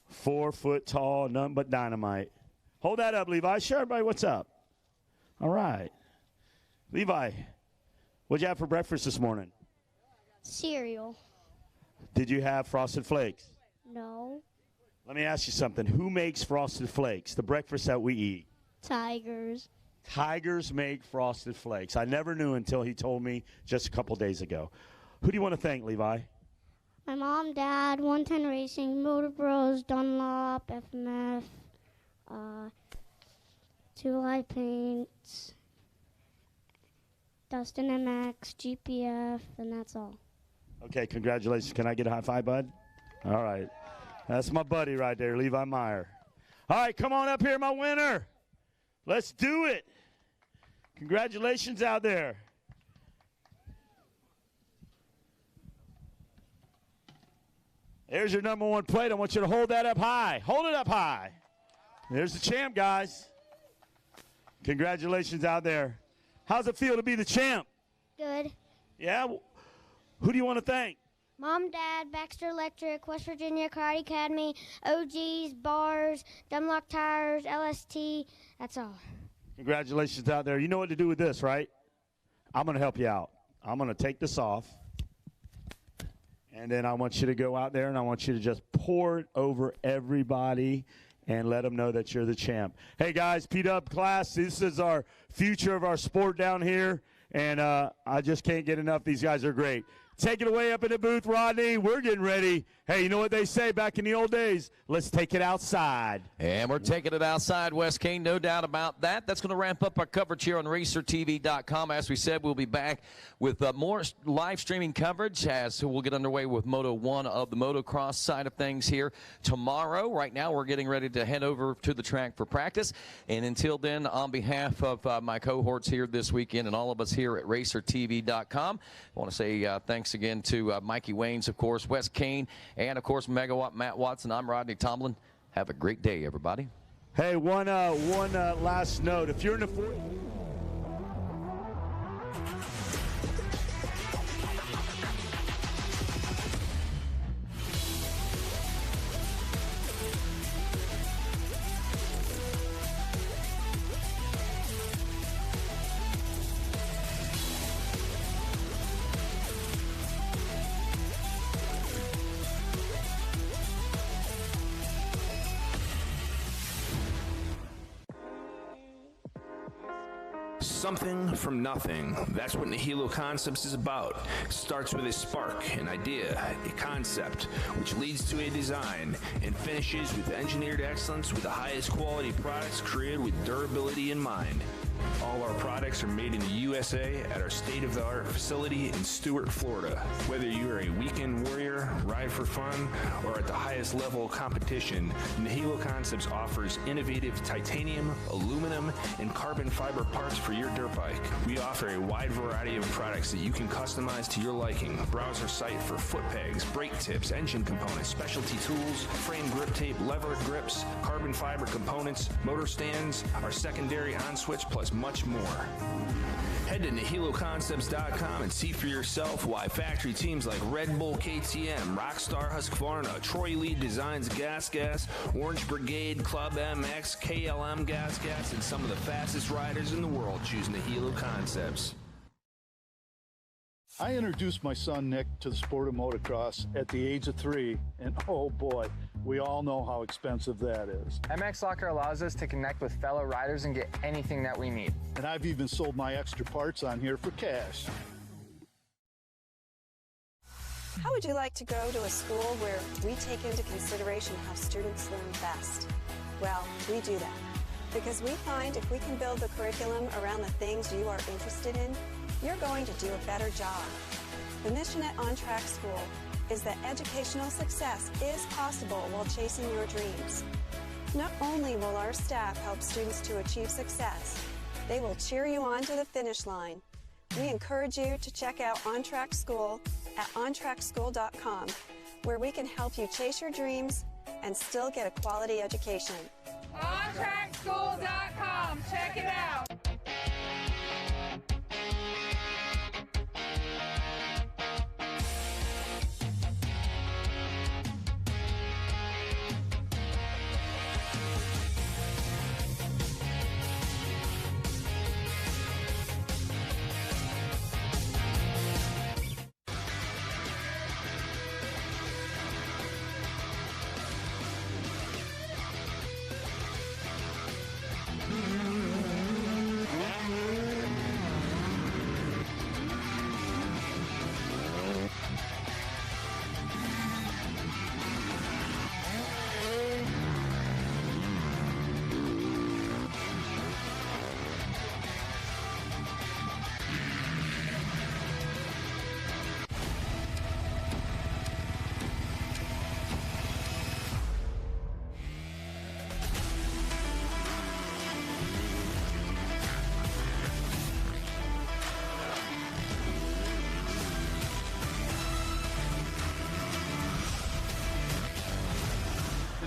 4 foot tall, nothing but dynamite. Hold that up, Levi. Show everybody what's up. All right. Levi, what'd you have for breakfast this morning? Cereal. Did you have Frosted Flakes? No. Let me ask you something. Who makes Frosted Flakes, the breakfast that we eat? Tigers. Tigers make Frosted Flakes. I never knew until he told me just a couple days ago. Who do you want to thank, Levi? My mom, dad, 110 Racing, Motor Bros, Dunlop, FMF, Two Light Paints, Dustin MX, GPF, and that's all. Okay, congratulations. Can I get a high five, bud? All right. That's my buddy right there, Levi Meyer. All right, come on up here, my winner. Let's do it. Congratulations out there. There's your number 1 plate. I want you to hold that up high. Hold it up high. There's the champ, guys. Congratulations out there. How's it feel to be the champ? Good. Yeah? Who do you want to thank? Mom, Dad, Baxter Electric, West Virginia Karate Academy, OGs, Bars, Dunlock Tires, LST. That's all. Congratulations out there. You know what to do with this, right? I'm going to help you out. I'm going to take this off. And then I want you to go out there and I want you to just pour it over everybody and let them know that you're the champ. Hey, guys, P-Dub class, this is our future of our sport down here. And I just can't get enough. These guys are great. Take it away up in the booth, Rodney. We're getting ready. Hey, you know what they say back in the old days? Let's take it outside. And we're taking it outside, Wes Kane, no doubt about that. That's going to ramp up our coverage here on RacerTV.com. As we said, we'll be back with more live streaming coverage as we'll get underway with Moto 1 of the motocross side of things here tomorrow. Right now, we're getting ready to head over to the track for practice. And until then, on behalf of my cohorts here this weekend and all of us here at RacerTV.com, I want to say thanks again to Mikey Waynes, of course, Wes Kane, and, of course, Megawatt Matt Watson. I'm Rodney Tomlin. Have a great day, everybody. Hey, one last note. If you're in the Something from nothing. That's what Nihilo Concepts is about. It starts with a spark, an idea, a concept, which leads to a design, and finishes with engineered excellence with the highest quality products created with durability in mind. All our products are made in the USA at our state-of-the-art facility in Stuart, Florida. Whether you are a weekend warrior, ride for fun, or at the highest level of competition, Nihilo Concepts offers innovative titanium, aluminum, and carbon fiber parts for your dirt bike. We offer a wide variety of products that you can customize to your liking. Browse our site for foot pegs, brake tips, engine components, specialty tools, frame grip tape, lever grips, carbon fiber components, motor stands, our secondary on-switch, plus much more. Head to NihiloConcepts.com and see for yourself why factory teams like Red Bull KTM, Rockstar Husqvarna, Troy Lee Designs Gas, Orange Brigade, Club MX, KLM Gas, and some of the fastest riders in the world choose Nihilo Concepts. I introduced my son Nick to the sport of motocross at the age of 3, and oh boy, we all know how expensive that is. MX Locker allows us to connect with fellow riders and get anything that we need. And I've even sold my extra parts on here for cash. How would you like to go to a school where we take into consideration how students learn best? Well, we do that because we find if we can build the curriculum around the things you are interested in, you're going to do a better job. The mission at On Track School is that educational success is possible while chasing your dreams. Not only will our staff help students to achieve success, they will cheer you on to the finish line. We encourage you to check out On Track School at ontrackschool.com, where we can help you chase your dreams and still get a quality education. OnTrackSchool.com. Check it out.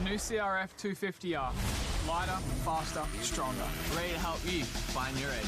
New CRF 250R. Lighter, faster, stronger. Ready to help you find your edge.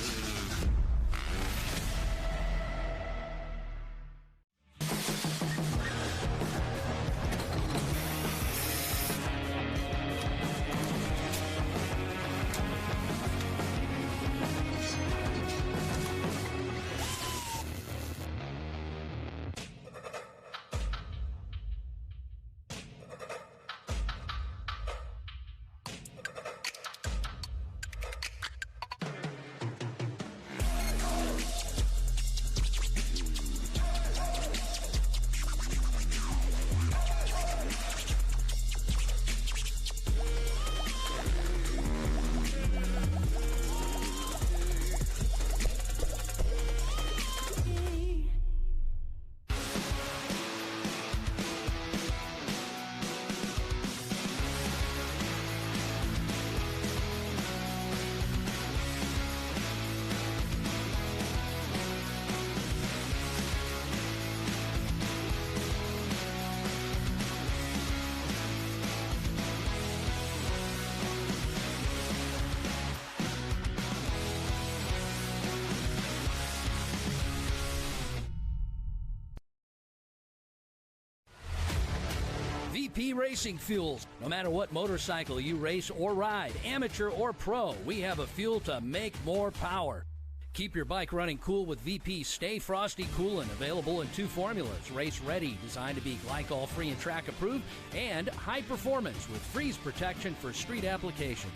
VP Racing Fuels. No matter what motorcycle you race or ride, amateur or pro, we have a fuel to make more power. Keep your bike running cool with VP Stay Frosty Coolant, available in 2 formulas. Race ready, designed to be glycol free and track approved, and high performance with freeze protection for street applications.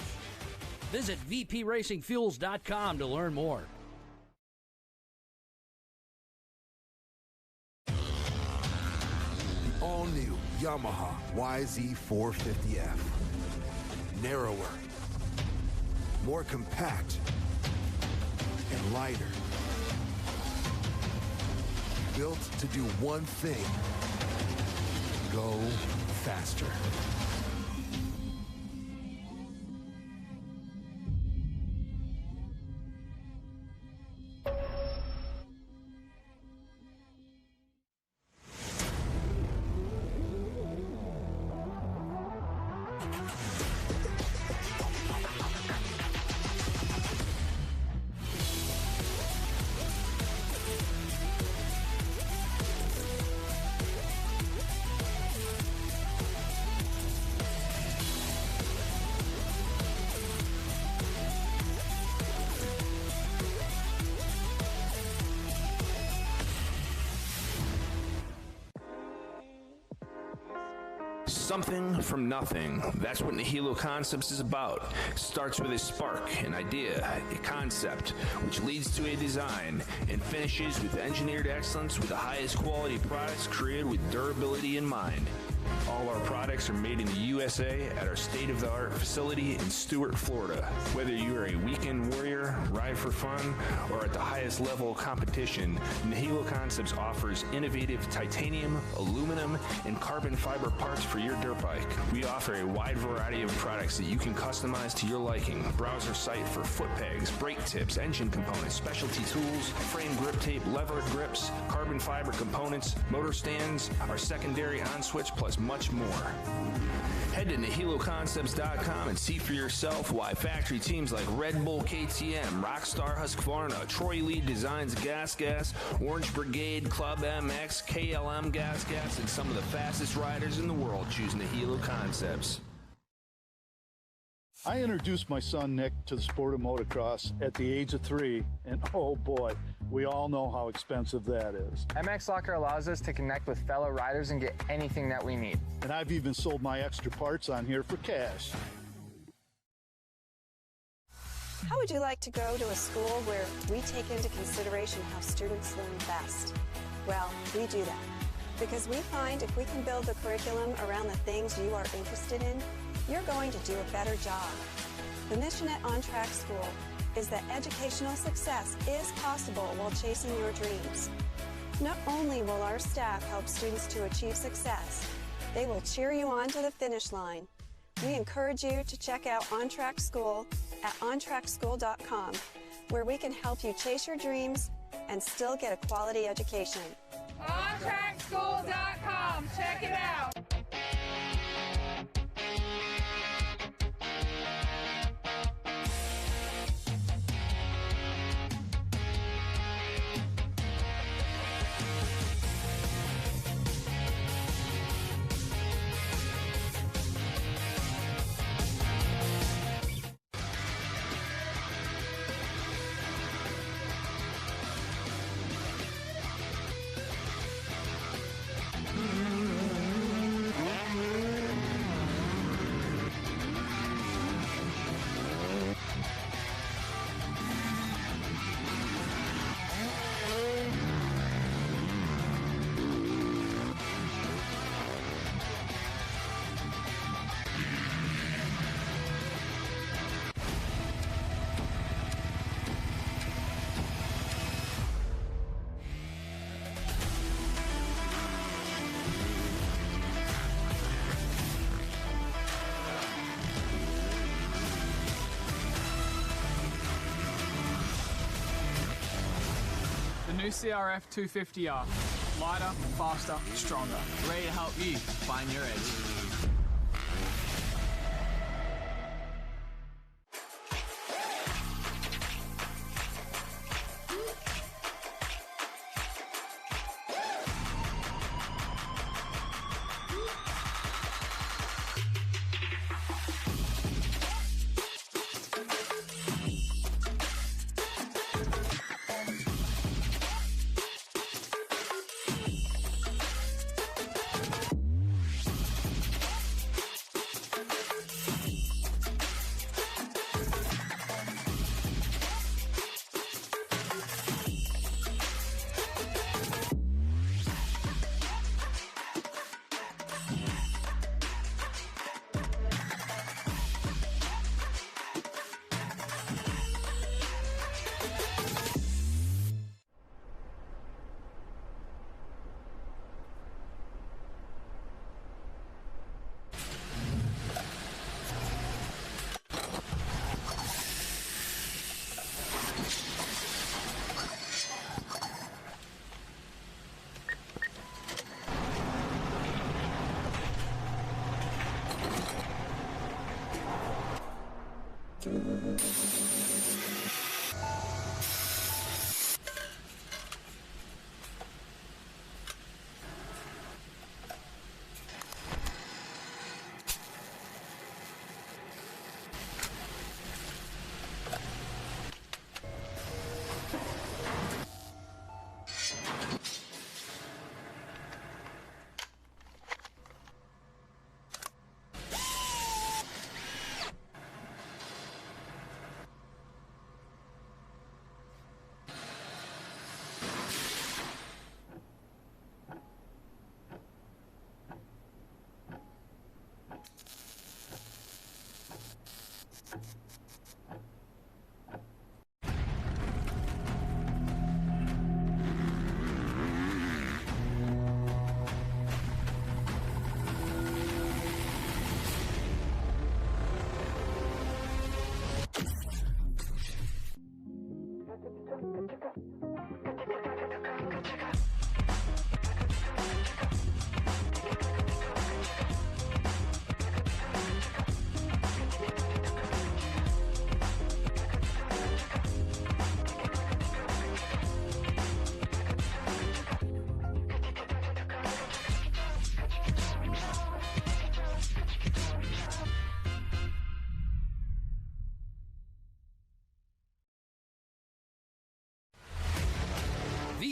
Visit VPRacingFuels.com to learn more. All new Yamaha YZ450F. Narrower, more compact, and lighter. Built to do one thing: go faster. Something from nothing. That's what Nihilo Concepts is about. Starts with a spark, an idea, a concept, which leads to a design, and finishes with engineered excellence with the highest quality products created with durability in mind. All our products are made in the USA at our state-of-the-art facility in Stuart, Florida. Whether you are a weekend warrior, ride for fun, or at the highest level of competition, Nihilo Concepts offers innovative titanium, aluminum, and carbon fiber parts for your dirt bike. We offer a wide variety of products that you can customize to your liking. Browse our site for foot pegs, brake tips, engine components, specialty tools, frame grip tape, lever grips, carbon fiber components, motor stands, our secondary on-switch, plus much more. Head to NihiloConcepts.com and see for yourself why factory teams like Red Bull KTM, Rockstar Husqvarna, Troy Lee Designs Gas, Orange Brigade, Club MX, KLM Gas, and some of the fastest riders in the world choose Nihilo Concepts. I introduced my son Nick to the sport of motocross at the age of 3, and oh boy, we all know how expensive that is. MX Locker allows us to connect with fellow riders and get anything that we need. And I've even sold my extra parts on here for cash. How would you like to go to a school where we take into consideration how students learn best? Well, we do that because we find if we can build the curriculum around the things you are interested in, you're going to do a better job. The mission at On Track School is that educational success is possible while chasing your dreams. Not only will our staff help students to achieve success, they will cheer you on to the finish line. We encourage you to check out On Track School at ontrackschool.com, where we can help you chase your dreams and still get a quality education. OnTrackSchool.com. Check it out. New CRF 250R. Lighter, faster, stronger. Ready to help you find your edge.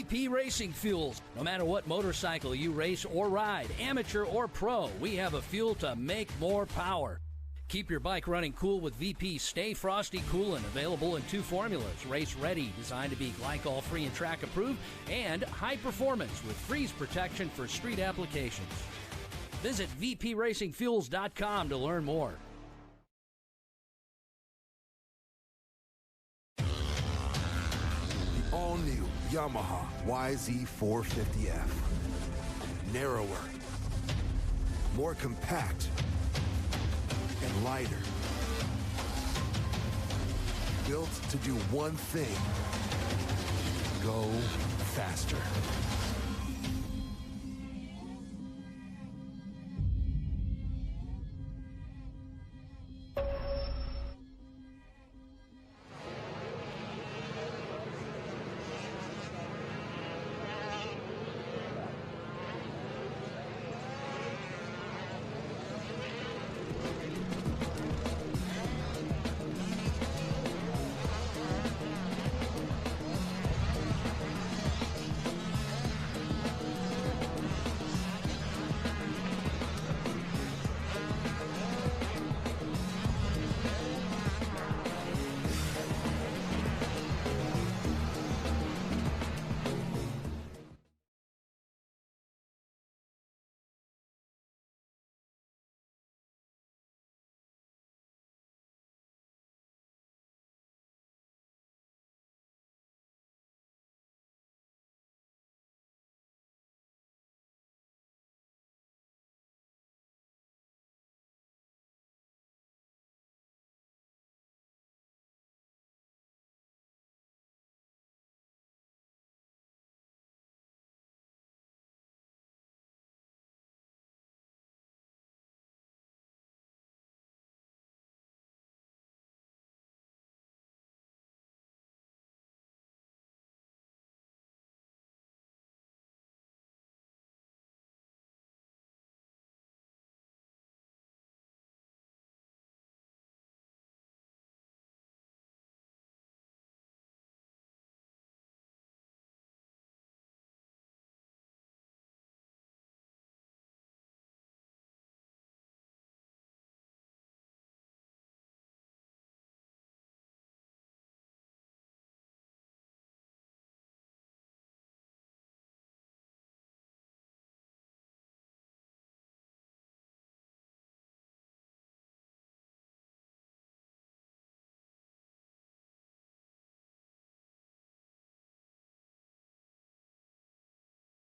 VP Racing Fuels. No matter what motorcycle you race or ride, amateur or pro, we have a fuel to make more power. Keep your bike running cool with VP Stay Frosty Coolant, available in 2 formulas. Race ready, designed to be glycol-free and track approved, and high performance with freeze protection for street applications. Visit vpracingfuels.com to learn more. The all-new Yamaha YZ450F. Narrower, more compact, and lighter. Built to do one thing: go faster.